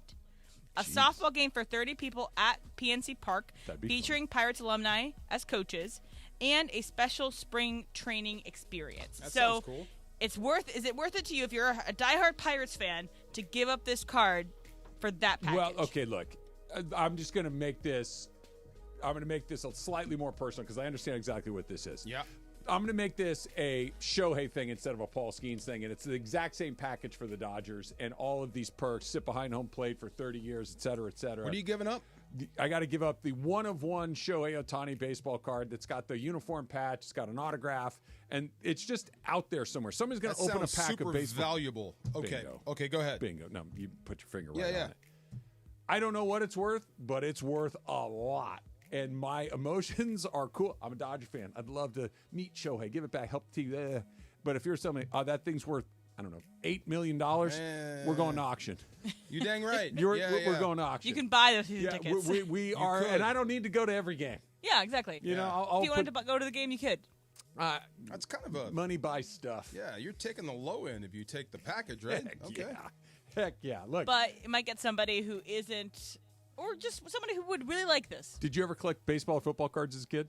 a softball game for 30 people at PNC Park featuring Pirates alumni as coaches, and a special spring training experience. That so sounds cool. is it worth it to you if you're a diehard Pirates fan to give up this card for that package? Well, okay, look. I'm just going to make this a slightly more personal because I understand exactly what this is. Yeah. I'm going to make this a Shohei thing instead of a Paul Skeens thing, and it's the exact same package for the Dodgers and all of these perks, sit behind home plate for 30 years, et cetera, et cetera. What are you giving up? I got to give up the one-of-one Shohei Ohtani baseball card that's got the uniform patch, it's got an autograph, and it's just out there somewhere. Somebody's going to open a pack of baseball. Valuable. Okay. Bingo. Okay, go ahead. Bingo. No, you put your finger right Yeah. on it. I don't know what it's worth, but it's worth a lot. And my emotions are cool. I'm a Dodger fan. I'd love to meet Shohei, give it back, help the team. But if you're somebody, that thing's worth, I don't know, $8 million, we're going to auction. You dang right. We're going to auction. You can buy those season tickets. We are, and I don't need to go to every game. Yeah, exactly. You know, I'll if you wanted to go to the game, you could. That's kind of a money buys stuff. Yeah, you're taking the low end if you take the package, right? Heck yeah. Look. But it might get somebody who isn't, or just somebody who would really like this. Did you ever collect baseball or football cards as a kid?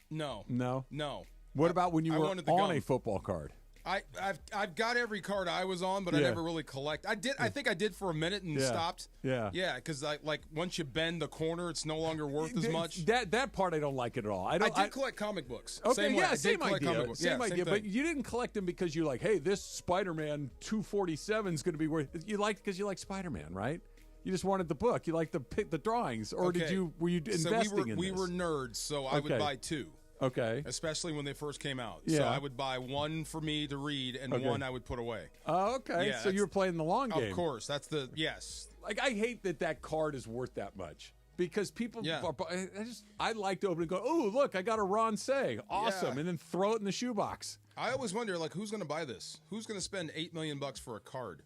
No. No. What about when you were on a football card? I've got every card I was on, but I never really collect. I did. I think I did for a minute and stopped. Yeah. Yeah, because like once you bend the corner, it's no longer worth as much. That part I don't like it at all. I did collect comic books. Okay, same way. Same idea. Same idea. thing. But you didn't collect them because you're like, hey, this Spider-Man 247 is going to be worth. You liked because you like Spider-Man, right? You just wanted the book. You liked the drawings, or were you investing in this? We were nerds, so I would buy 2. Okay. Especially when they first came out. Yeah. So I would buy one for me to read and one I would put away. Oh, okay. Yeah, so you were playing the long game. Of course. That's yes. Like, I hate that card is worth that much. Because people, I like to open and go, oh, look, I got a Ron Say. Awesome. Yeah. And then throw it in the shoebox. I always wonder, like, who's going to buy this? Who's going to spend $8 million for a card?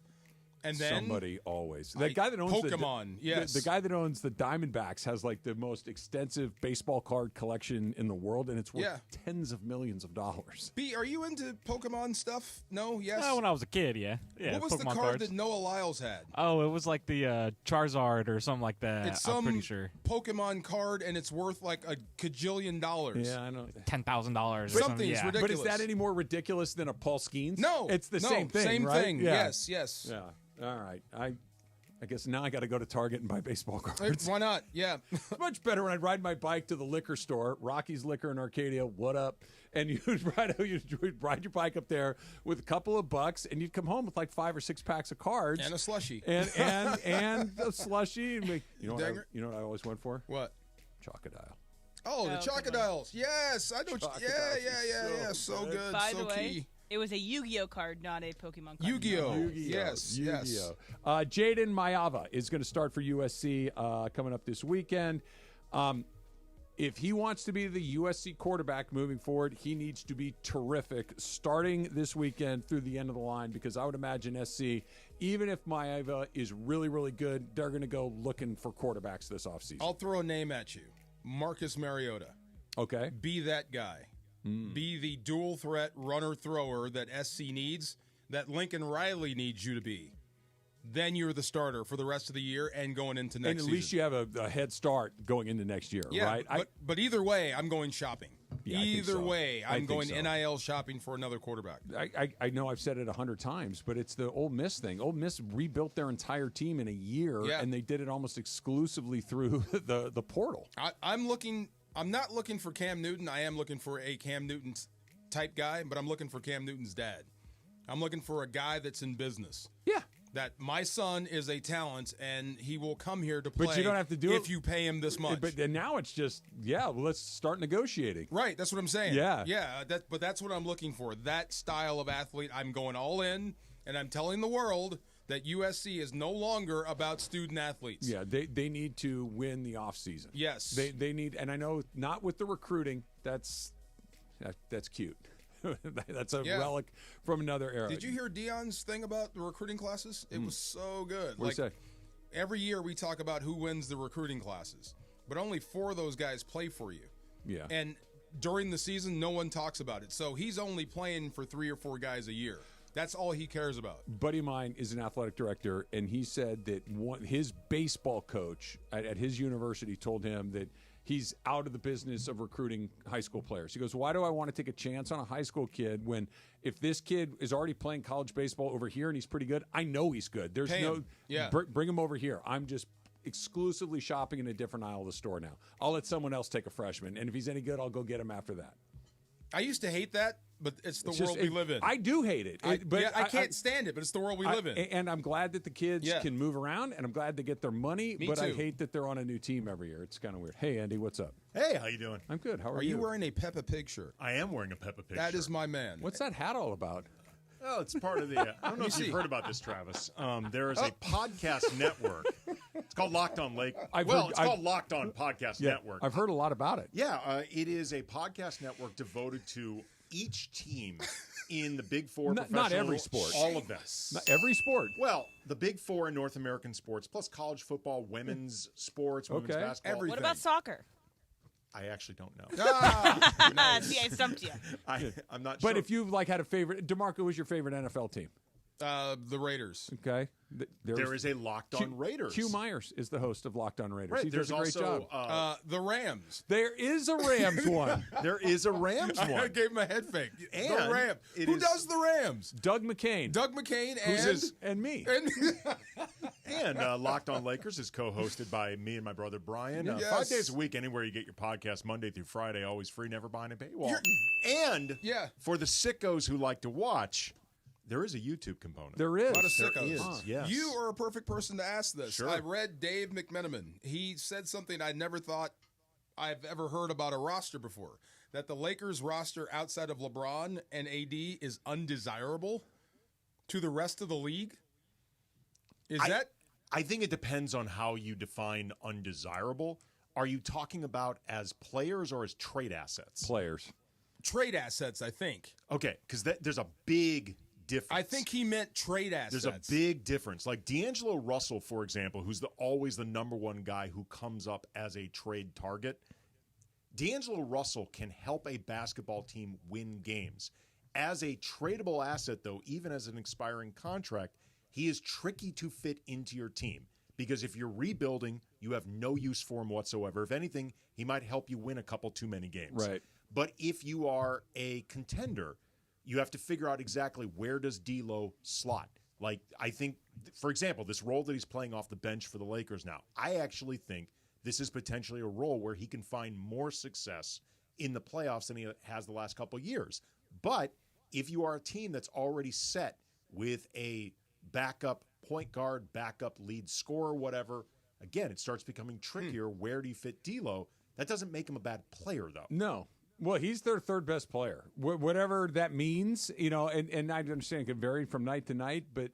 And then somebody always. The guy that owns Pokemon, the guy that owns the Diamondbacks has like the most extensive baseball card collection in the world, and it's worth tens of millions of dollars. B, are you into Pokemon stuff? No, yes. When I was a kid, yeah. What was Pokemon the card cards. that Noah Lyles had? Oh, it was like the Charizard or something like that. It's I'm pretty sure. Pokemon card, and it's worth like a cajillion dollars. Yeah, I know. $10,000. Something's ridiculous. But is that any more ridiculous than a Paul Skeens? No, it's the same thing. Same right? thing. Yeah. Yes. Yeah. All right. I guess now I got to go to Target and buy baseball cards. Why not? Yeah. It's much better when I'd ride my bike to the liquor store, Rocky's Liquor in Arcadia, what up? And you'd ride your bike up there with a couple of bucks, and you'd come home with like 5 or 6 packs of cards. And a slushie. And a slushie. And you know what I always went for? What? Chocodile. Oh, the Chocodiles. Yes. I know. Yeah. So good. By so the way, key. It was a Yu-Gi-Oh card, not a Pokemon card. Yu-Gi-Oh. Yes. Jaden Mayava is going to start for USC coming up this weekend. If he wants to be the USC quarterback moving forward, he needs to be terrific starting this weekend through the end of the line, because I would imagine SC, even if Maeva is really, really good, they're going to go looking for quarterbacks this offseason. I'll throw a name at you. Marcus Mariota. Okay. Be that guy. Be the dual threat runner-thrower that SC needs, that Lincoln Riley needs you to be. Then you're the starter for the rest of the year and going into next season. And at least you have a head start going into next year, right? But either way, I'm going shopping. Yeah, either way, I'm going NIL shopping for another quarterback. I know I've said it 100 times, but it's the Ole Miss thing. Ole Miss rebuilt their entire team in a year, and they did it almost exclusively through the portal. I'm not looking for Cam Newton. I am looking for a Cam Newton type guy, but I'm looking for Cam Newton's dad. I'm looking for a guy that's in business. Yeah. That my son is a talent, and he will come here to play. But you don't have to do it if you pay him this much. But now it's just, let's start negotiating. Right, that's what I'm saying. Yeah. But that's what I'm looking for. That style of athlete. I'm going all in, and I'm telling the world that USC is no longer about student athletes. Yeah, they need to win the offseason. Yes. They need, and I know not with the recruiting, that's cute. That's a relic from another era. Did you hear Dion's thing about the recruiting classes? It was so good. What do you say? Every year we talk about who wins the recruiting classes, but only 4 of those guys play for you. Yeah. And during the season, no one talks about it. So he's only playing for 3 or 4 guys a year. That's all he cares about. Buddy of mine is an athletic director, and he said that his baseball coach at his university told him that he's out of the business of recruiting high school players. He goes, why do I want to take a chance on a high school kid when if this kid is already playing college baseball over here and he's pretty good, I know he's good. There's bring him over here. I'm just exclusively shopping in a different aisle of the store now. I'll let someone else take a freshman, and if he's any good, I'll go get him after that. I used to hate that, but it's the world we live in. I do hate it. I can't stand it, but it's the world we live in. And I'm glad that the kids can move around, and I'm glad they get their money, Me but too. I hate that they're on a new team every year. It's kind of weird. Hey, Andy, what's up? Hey, how you doing? I'm good. How are you wearing a Peppa Pig shirt? I am wearing a Peppa Pig shirt. That is my man. What's that hat all about? Oh, it's part of the. I don't know if you've heard about this, Travis. There is a podcast network. It's called Locked On Lake. It's called Locked On Podcast Network. I've heard a lot about it. Yeah, it is a podcast network devoted to each team in the Big Four. Not every sport. All of them. Not every sport. Well, the Big Four in North American sports, plus college football, women's sports, women's basketball. Everything. What about soccer? I actually don't know. See, I stumped you. I'm not sure. But if you had a favorite, DeMarco was your favorite NFL team. The Raiders. Okay. There is a Locked On Raiders. Q Myers is the host of Locked On Raiders. Right, He does a great also, job. The Rams. There is a Rams one. There is a Rams one. I gave him a head fake. And the Rams. Who does the Rams? Doug McCain. and me. And Locked On Lakers is co-hosted by me and my brother Brian. 5 days a week, anywhere you get your podcast, Monday through Friday, always free, never behind a paywall. And for the sickos who like to watch, there is a YouTube component. There is. A lot of sickos. Yes. You are a perfect person to ask this. Sure. I read Dave McMenamin. He said something I never thought I've ever heard about a roster before, that the Lakers roster outside of LeBron and AD is undesirable to the rest of the league. I think it depends on how you define undesirable. Are you talking about as players or as trade assets? Players. Trade assets, I think. Okay, because there's a big difference. I think he meant trade assets. There's a big difference. Like D'Angelo Russell, for example, who's always the number one guy who comes up as a trade target. D'Angelo Russell can help a basketball team win games. As a tradable asset, though, even as an expiring contract, he is tricky to fit into your team because if you're rebuilding, you have no use for him whatsoever. If anything, he might help you win a couple too many games. Right. But if you are a contender, you have to figure out exactly where does D'Lo slot. Like, I think, for example, this role that he's playing off the bench for the Lakers now, I actually think this is potentially a role where he can find more success in the playoffs than he has the last couple of years. But if you are a team that's already set with a backup point guard, backup lead scorer, whatever, again, it starts becoming trickier. Where do you fit D'Lo? That doesn't make him a bad player, though. No. Well, he's their third best player, whatever that means, and I understand it can vary from night to night, but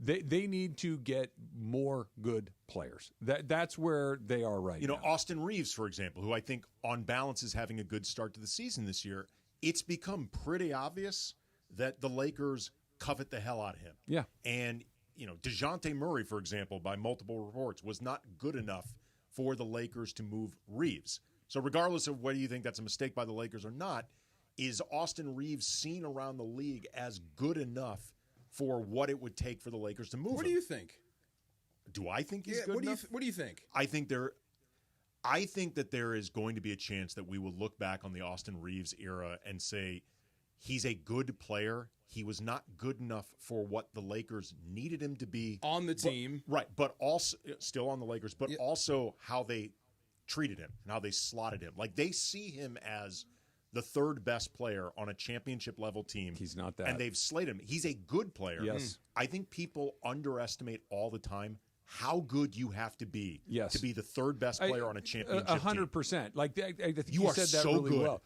They need to get more good players. That's where they are right now. Austin Reeves, for example, who I think on balance is having a good start to the season this year, it's become pretty obvious that the Lakers covet the hell out of him. Yeah. And, DeJounte Murray, for example, by multiple reports, was not good enough for the Lakers to move Reeves. So regardless of whether you think that's a mistake by the Lakers or not, is Austin Reeves seen around the league as good enough for what it would take for the Lakers to move him? What do you think? Do I think he's good enough? What do you think? I think that there is going to be a chance that we will look back on the Austin Reeves era and say he's a good player. He was not good enough for what the Lakers needed him to be on the team. But also still on the Lakers, but also how they treated him and how they slotted him. Like, they see him as the third best player on a championship level team. He's not that. And they've slated him. He's a good player. Yes. I think people underestimate all the time how good you have to be to be the third best player on a championship team. 100%. Like, I think you you are said that so really good. well.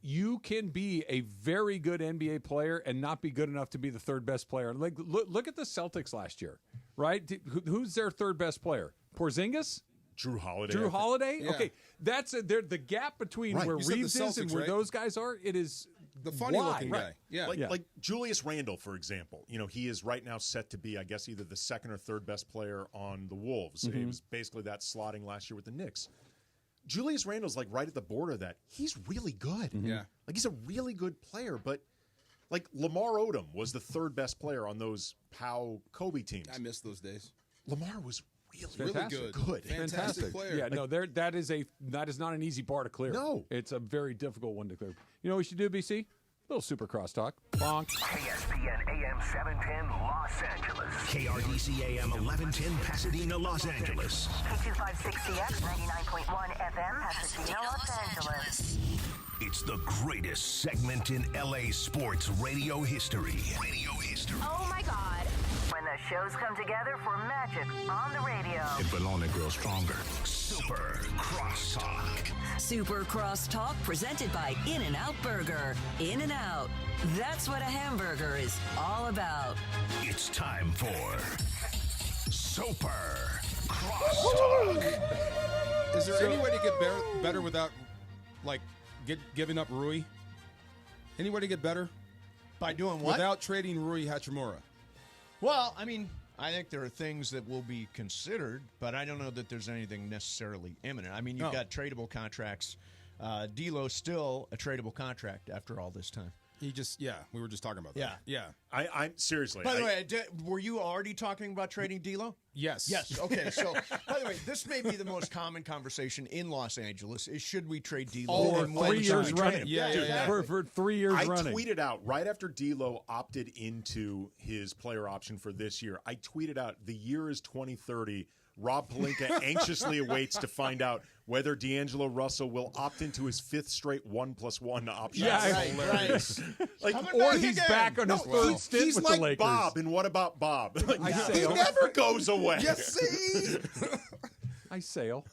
You can be a very good NBA player and not be good enough to be the third best player. Like, look at the Celtics last year, right? Who's their third best player? Porzingis? Drew Holiday. Drew Holiday? Yeah. Okay. That's the gap between where You said the Reeves is and Celtics, where right? those guys are. It is The funny-looking wide. guy. Yeah. Like Julius Randle, for example. He is right now set to be, I guess, either the second or third best player on the Wolves. He was basically that slotting last year with the Knicks. Julius Randle's like right at the border of that. He's really good. Yeah. Like, he's a really good player, but like Lamar Odom was the third best player on those Pau Kobe teams. I miss those days. Lamar was really Fantastic. good. Fantastic player. Yeah, no, that is not an easy bar to clear. No. It's a very difficult one to clear. You know what we should do, BC? A little super crosstalk. Bonk. ESPN AM 710 Los Angeles. KRDC AM 1110 Pasadena, Los Angeles. K256CX 99.1 FM Pasadena, Los Angeles. It's the greatest segment in LA sports radio history. Oh my God. When the shows come together for magic on the radio. It will only grow stronger. Super Crosstalk. Super Crosstalk presented by In-N-Out Burger. In-N-Out. That's what a hamburger is all about. It's time for Super Crosstalk. Is there any way to get better without, giving up Rui? Any way to get better? By doing what? Without trading Rui Hachimura. Well, I mean, I think there are things that will be considered, but I don't know that there's anything necessarily imminent. I mean, you've got tradable contracts. D'Lo's still a tradable contract after all this time. We were just talking about that. Yeah. I'm seriously. By the way, were you already talking about trading D'Lo? Yes. Yes. Okay. So, by the way, this may be the most common conversation in Los Angeles: is should we trade D'Lo? For and when 3 should years we trade running. him? Yeah. Exactly. For 3 years running. I tweeted out right after D'Lo opted into his player option for this year. I tweeted out, the year is 2030. Rob Pelinka anxiously awaits to find out whether D'Angelo Russell will opt into his 5th straight 1+1 option. Yeah, hilarious. Or he's back on his third stint he's with like the Lakers. Bob, and what about Bob? I He sail. never goes away. You see? I sail.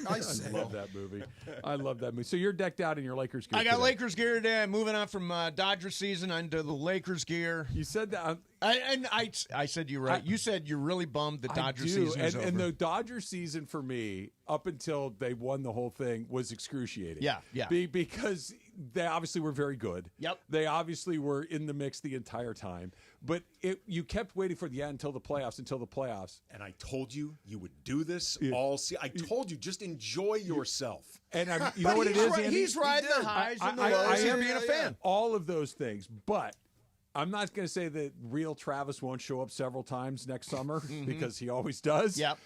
I sail. love that movie. I love that movie. So you're decked out in your Lakers gear. I got today. Lakers gear today. I'm moving on from Dodger season onto the Lakers gear. You said that. I said you're right. You said you're really bummed the Dodger season is over. And the Dodger season for me, up until they won the whole thing, was excruciating. Yeah. Because they obviously were very good. Yep. They obviously were in the mix the entire time. But you kept waiting for until the playoffs. And I told you would do this all season. I told you, just enjoy yourself. And you know what it is, Andy? He's riding the highs and the lows and being a fan. All of those things. But I'm not going to say that real Travis won't show up several times next summer because he always does. Yep.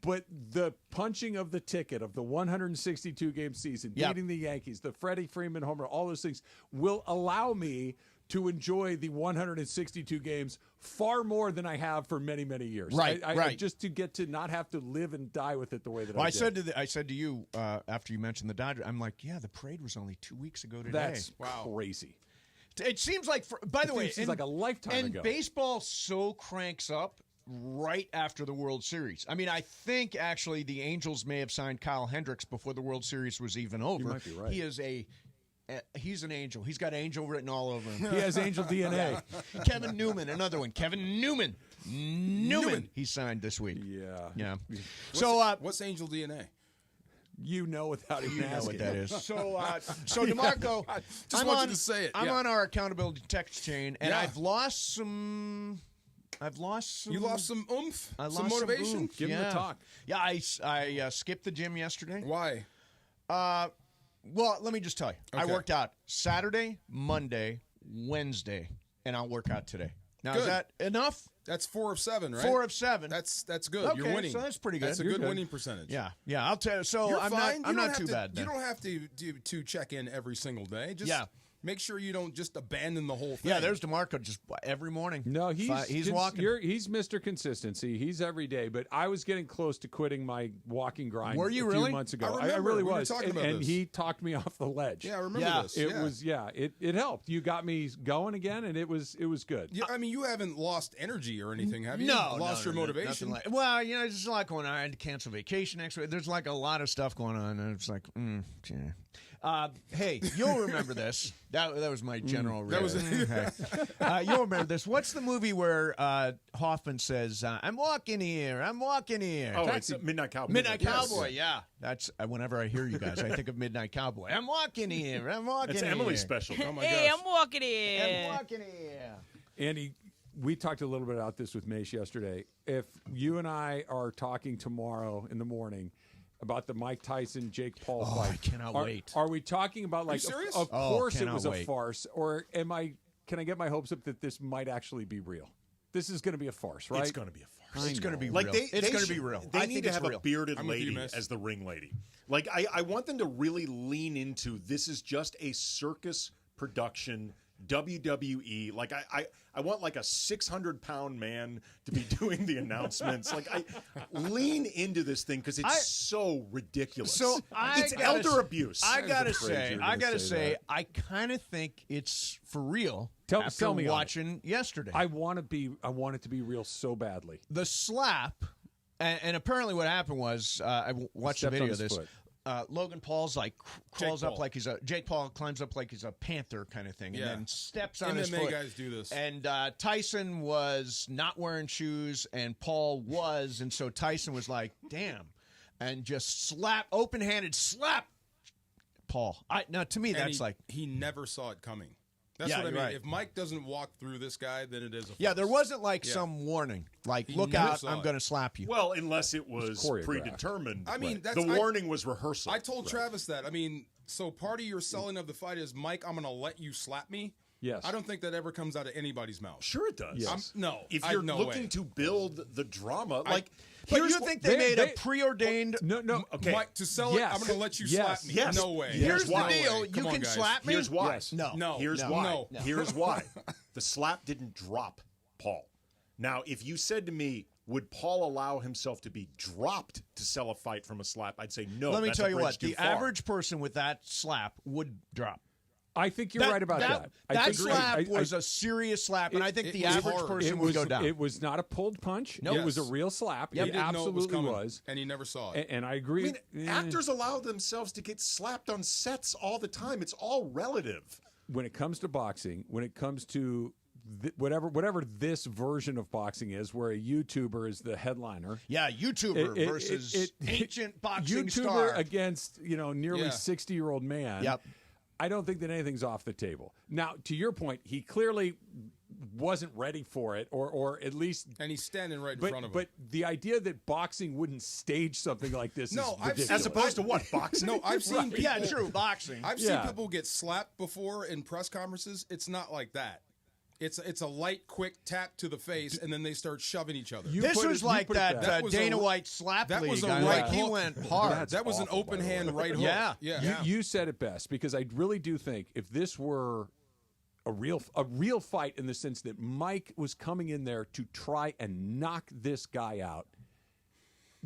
But the punching of the ticket of the 162-game season, beating the Yankees, the Freddie Freeman homer, all those things will allow me to enjoy the 162 games far more than I have for many, many years. Right. Just to get to not have to live and die with it the way that Well, I did. I said to you after you mentioned the Dodgers, I'm like, yeah, the parade was only 2 weeks ago today. That's crazy. It seems like, by the way, it seems like a lifetime ago. And baseball so cranks up right after the World Series. I mean, I think actually the Angels may have signed Kyle Hendricks before the World Series was even over. You might be right. He is a He's an angel. He's got angel written all over him. He has angel DNA. Kevin Newman, another one. Kevin Newman. He signed this week. Yeah. What's angel DNA? You know without even know what that is. So DeMarco, just want you to say it. I'm on our accountability text chain, and I've lost some. You lost some oomph? Some motivation? Give him a talk. Yeah, I skipped the gym yesterday. Why? Well, let me just tell you. Okay. I worked out Saturday, Monday, Wednesday, and I'll work out today. Now, is that enough? That's 4 of 7, right? 4 of 7. That's good. Okay, You're winning. So that's pretty good. That's a good winning percentage. Yeah. I'll tell you. So I'm not too bad. You don't have to check in every single day. Just make sure you don't just abandon the whole thing. Yeah, there's DeMarco just every morning. No, he's walking. He's Mr. Consistency. He's every day. But I was getting close to quitting my walking grind. Were you a really? few months ago? I really we was. Were talking about and this. he talked me off the ledge. Yeah, I remember this. It helped. You got me going again, and it was good. Yeah, I mean, you haven't lost energy or anything, have you? No, lost your motivation. There's just a lot going on. I had to cancel vacation next week. There's like a lot of stuff going on, and it's like, hey, you'll remember this. That was my general. That was you'll remember this. What's the movie where Hoffman says, "I'm walking here. I'm walking here"? Oh, it's Midnight Cowboy. Midnight Cowboy. Yeah, that's whenever I hear you guys, I think of Midnight Cowboy. I'm walking here. I'm walking. It's here. Emily's special. Oh my hey, gosh. I'm walking here. I'm walking here. Andy, we talked a little bit about this with Mace yesterday. If you and I are talking tomorrow in the morning about the Mike Tyson Jake Paul fight, I cannot wait. Are we talking about like? you serious? Of course, it was wait. a farce. Or can I get my hopes up that this might actually be real? This is going to be a farce, right? It's going to be a farce. It's going to be like real. It's going to be should- real. They I need think to it's have real. a bearded I'm with you, lady miss. as the ring lady. Like I want them to really lean into this is just a circus production. WWE, like I want like a 600-pound man to be doing the announcements. Like I lean into this thing because it's so ridiculous. So it's elder abuse. I gotta say, I kind of think it's for real. Tell me watching yesterday. I want it to be real so badly. The slap, and apparently what happened was I watched the Stepped video on of his this. foot. Logan Paul's like crawls Jake up Paul. like Jake Paul climbs up like he's a panther kind of thing, and then steps on his MMA foot. guys do this. And Tyson was not wearing shoes, and Paul was, and so Tyson was like, "Damn," and just open-handed slap Paul. Now to me that's he never saw it coming. That's Yeah, what I you're mean. right. If Mike doesn't walk through this guy, then it is a farce. yeah. There wasn't like some warning, like He look never out, saw I'm it. going to slap you. Well, unless it was choreographed. predetermined. I mean, the warning was rehearsal. I told Travis that. I mean, so part of your selling of the fight is, Mike, I'm going to let you slap me. Yes. I don't think that ever comes out of anybody's mouth. Sure it does. Yes. If you're looking to build the drama, But you think they made a preordained? No. Okay. Mike, to sell it, I'm going to let you slap me. Yes. No way. Here's No the way. deal: Come you on, can guys. slap me. Here's why. Yes. No. Here's no. why. No. Here's why. The slap didn't drop Paul. Now, if you said to me, would Paul allow himself to be dropped to sell a fight from a slap? I'd say no. Let me that's tell a you bridge what: too the far. average person with that slap would drop. I think you're right about that. That slap was a serious slap, and I think the average person would go down. It was not a pulled punch. No. It was a real slap. He It didn't know it was absolutely coming, was. and he never saw it. And I agree. I mean, actors allow themselves to get slapped on sets all the time. It's all relative. When it comes to boxing, when it comes to whatever this version of boxing is, where a YouTuber is the headliner. Yeah, YouTuber versus ancient boxing YouTuber star against nearly 60-year-old man. Yep. I don't think that anything's off the table. Now, to your point, he clearly wasn't ready for it, or at least, and he's standing right in front of him. But the idea that boxing wouldn't stage something like this is ridiculous. As opposed to what, boxing? No, I've seen people, yeah, true boxing. I've seen people get slapped before in press conferences. It's not like that. It's a light, quick tap to the face, and then they start shoving each other. This was like that Dana White slap that league. Was a guy. right Like, he hook. went hard. That was an open hand right hook. Yeah. You said it best, because I really do think if this were a real fight, in the sense that Mike was coming in there to try and knock this guy out,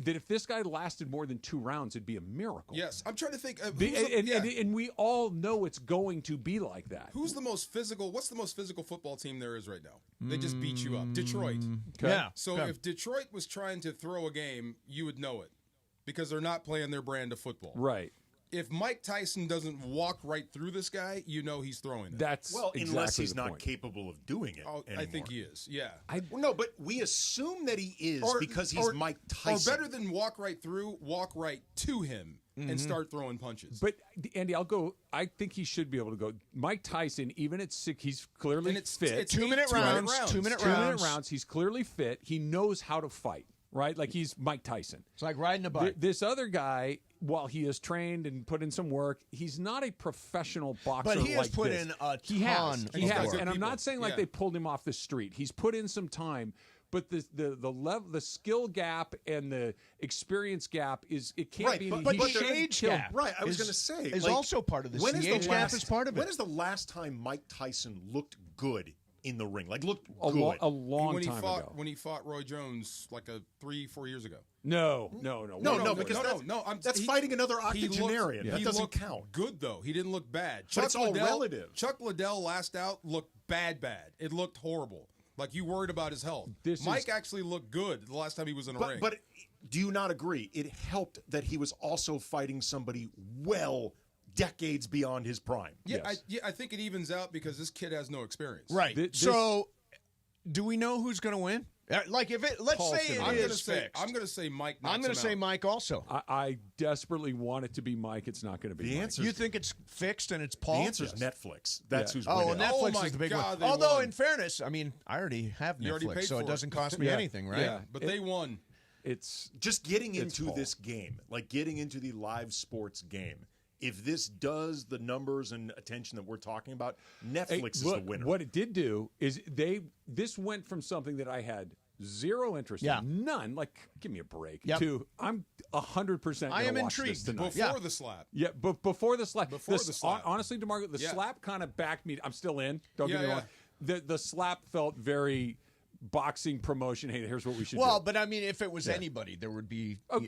that if this guy lasted more than 2 rounds, it'd be a miracle. Yes, I'm trying to think. And we all know it's going to be like that. Who's the most physical? What's the most physical football team there is right now? They just beat you up. Detroit. Okay. Yeah. So if Detroit was trying to throw a game, you would know it, because they're not playing their brand of football. Right. if Mike Tyson doesn't walk right through this guy, you know he's throwing it. That's unless exactly he's the not point. capable of doing it. Oh, I think he is. Yeah. Well, no, but we assume that he is because he's Mike Tyson. Or better than walk right through, walk right to him and start throwing punches. But Andy, I'll go. I think he should be able to go. Mike Tyson, even at sick, he's clearly fit. It's 2-minute rounds. 2-minute rounds. He's clearly fit. He knows how to fight. Right, like he's Mike Tyson. It's like riding a bike. This other guy, while he has trained and put in some work, he's not a professional boxer. But he has like put this. in a He has, ton of work. and I'm not saying like they pulled him off the street. He's put in some time. But the level, the skill gap and the experience gap it can't be. But the age gap, right? I was going to say is also part of this. The age gap is part of it. When is the last time Mike Tyson looked good in the ring? Like looked a good long time ago. When he fought Roy Jones like 3-4 years ago. No, that's fighting another octogenarian. That doesn't count. Good though. He didn't look bad. But it's all relative. Chuck Liddell last out looked bad. It looked horrible. Like you worried about his health. Mike actually looked good the last time he was in a ring. But do you not agree? It helped that he was also fighting somebody decades beyond his prime. Yeah, I think it evens out because this kid has no experience. Right. So, do we know who's going to win? Like, if it, let's say it is fixed. I'm going to say Mike. I'm going to say Mike also. I desperately want it to be Mike. It's not going to be the Mike. answer. You think it's fixed and it's Paul? The answer is Netflix. That's who's winning. Oh, Netflix is the big one. God, Although, in fairness, I mean, I already have Netflix, so it doesn't cost me anything, right? Yeah, but they won. It's just getting into this game, like getting into the live sports game. If this does the numbers and attention that we're talking about, Netflix is the winner. What it did do is this went from something that I had zero interest in, none. Like, give me a break. To I'm 100%. I am watch intrigued this tonight. Before the slap. Yeah, but before the slap. Before the slap. Honestly, DeMarco, the slap kind of backed me. I'm still in. Don't get me wrong. The slap felt very boxing promotion. Hey, here's what we should do. Well, but I mean, if it was anybody, there would be. I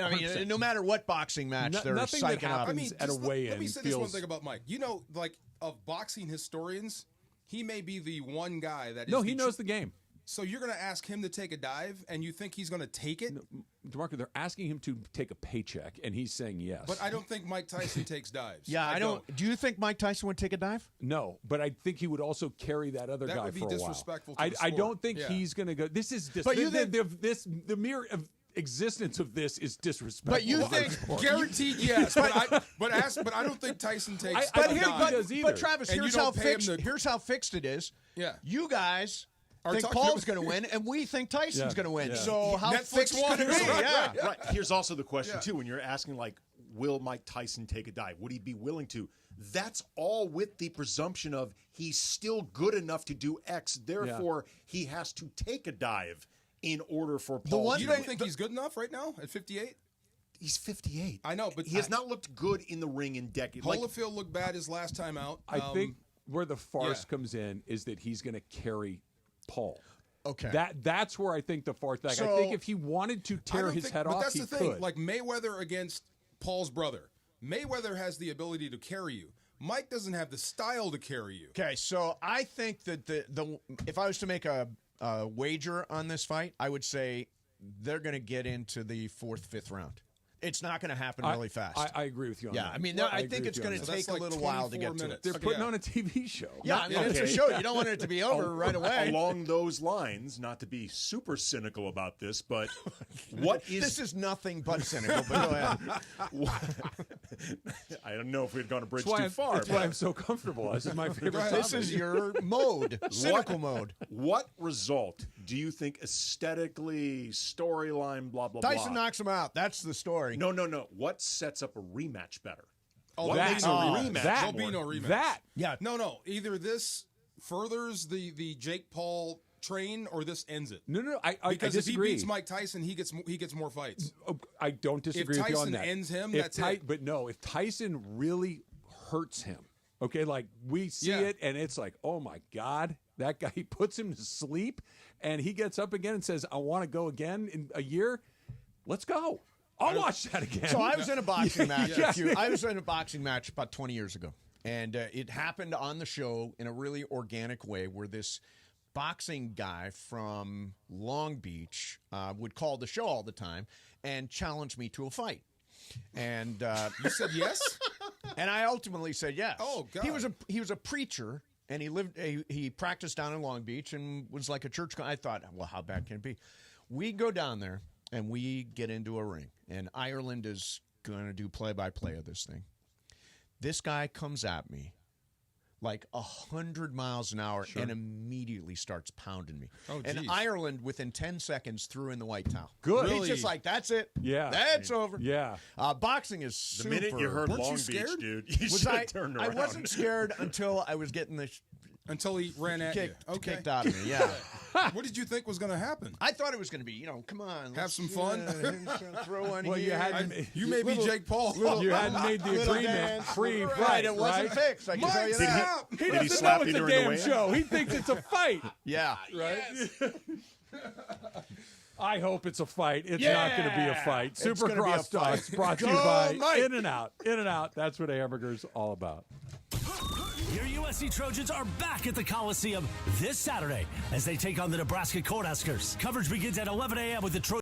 mean, no matter what boxing match, they're nothing psyching that up. happens at a weigh-in. Let me say this one thing about Mike. You know, like of boxing historians, he may be the one guy that. No, he knows the game. So you're going to ask him to take a dive, and you think he's going to take it? No, DeMarco, they're asking him to take a paycheck, and he's saying yes. But I don't think Mike Tyson takes dives. Yeah, I don't. Do you think Mike Tyson would take a dive? No, but I think he would also carry that other guy for a while. That would be disrespectful to the I sport. don't think he's going to go. This is But the mere existence of this is disrespectful. But you think guaranteed yes, but I don't think Tyson takes. But Travis, here's how fixed it is. Yeah, you guys think Paul's going to win, and we think Tyson's going to win. So how fixed could it be? Right. Here's also the question too. When you're asking like, will Mike Tyson take a dive? Would he be willing to? That's all with the presumption of he's still good enough to do X. Therefore, he has to take a dive in order for Paul. You don't think he's good enough right now at 58? He's 58. I know, but he has not looked good in the ring in decades. Holyfield looked bad his last time out. I think where the farce comes in is that he's going to carry Paul. Okay. That's where I think the farce. Like, I think if he wanted to tear his head off, that's he the thing. could. Like Mayweather against Paul's brother. Mayweather has the ability to carry you. Mike doesn't have the style to carry you. Okay, so I think that the if I was to make a wager on this fight, I would say they're going to get into the 4th, 5th round. It's not going to happen really fast. I agree with you on that. Yeah, I mean, I think it's going to take a little while to get to it. They're putting on a TV show. Yeah, I mean, it's a show. You don't want it to be over right away. Along those lines, not to be super cynical about this, but what is... This is nothing but cynical, but go ahead. I don't know if we'd gone a bridge too far. That's why I'm so comfortable. This is my favorite topic. This is your mode, cynical mode. What result do you think aesthetically, storyline, blah, blah, blah? Tyson knocks him out. That's the story. No. What sets up a rematch better? Oh, what makes a rematch? There'll be no rematch. Yeah. No. Either this furthers the Jake Paul train or this ends it. No. Because I if he beats Mike Tyson, he gets more fights. I don't disagree with you on that. If Tyson ends him, that's it. But no, if Tyson really hurts him, okay, like we see it and it's like, oh my God, that guy, he puts him to sleep and he gets up again and says, I want to go again in a year. Let's go. I'll watch that again. So I was in a boxing match. I was in a boxing match about 20 years ago, and it happened on the show in a really organic way, where this boxing guy from Long Beach would call the show all the time and challenge me to a fight. And you said yes? And I ultimately said yes. Oh, God. He was a preacher, and he practiced down in Long Beach and was like a church. I thought, well, how bad can it be? We go down there, and we get into a ring, and Ireland is going to do play-by-play of this thing. This guy comes at me like 100 miles an hour and immediately starts pounding me. Oh, and Ireland, within 10 seconds, threw in the white towel. Good. He's just like, that's it. Yeah. That's over. Yeah. Boxing is super. The minute you heard Weren't Long you Beach, scared? dude, you should have turned around. I wasn't scared until I was getting the until he ran at you. Okay. Kicked out of me, yeah. What did you think was going to happen? I thought it was going to be, come on. Have some fun? Throw one Well, here. You may be Jake Paul. You hadn't made the agreement free. Right, it wasn't fixed. I can tell you that. He doesn't know it's a damn show. He thinks it's a fight. Yeah. Right? I hope it's a fight. It's not going to be a fight. Super Crosstalks brought to you by In-N-Out. In-N-Out, that's what a hamburger's all about. Your USC Trojans are back at the Coliseum this Saturday as they take on the Nebraska Cornhuskers. Coverage begins at 11 a.m. with the Trojans.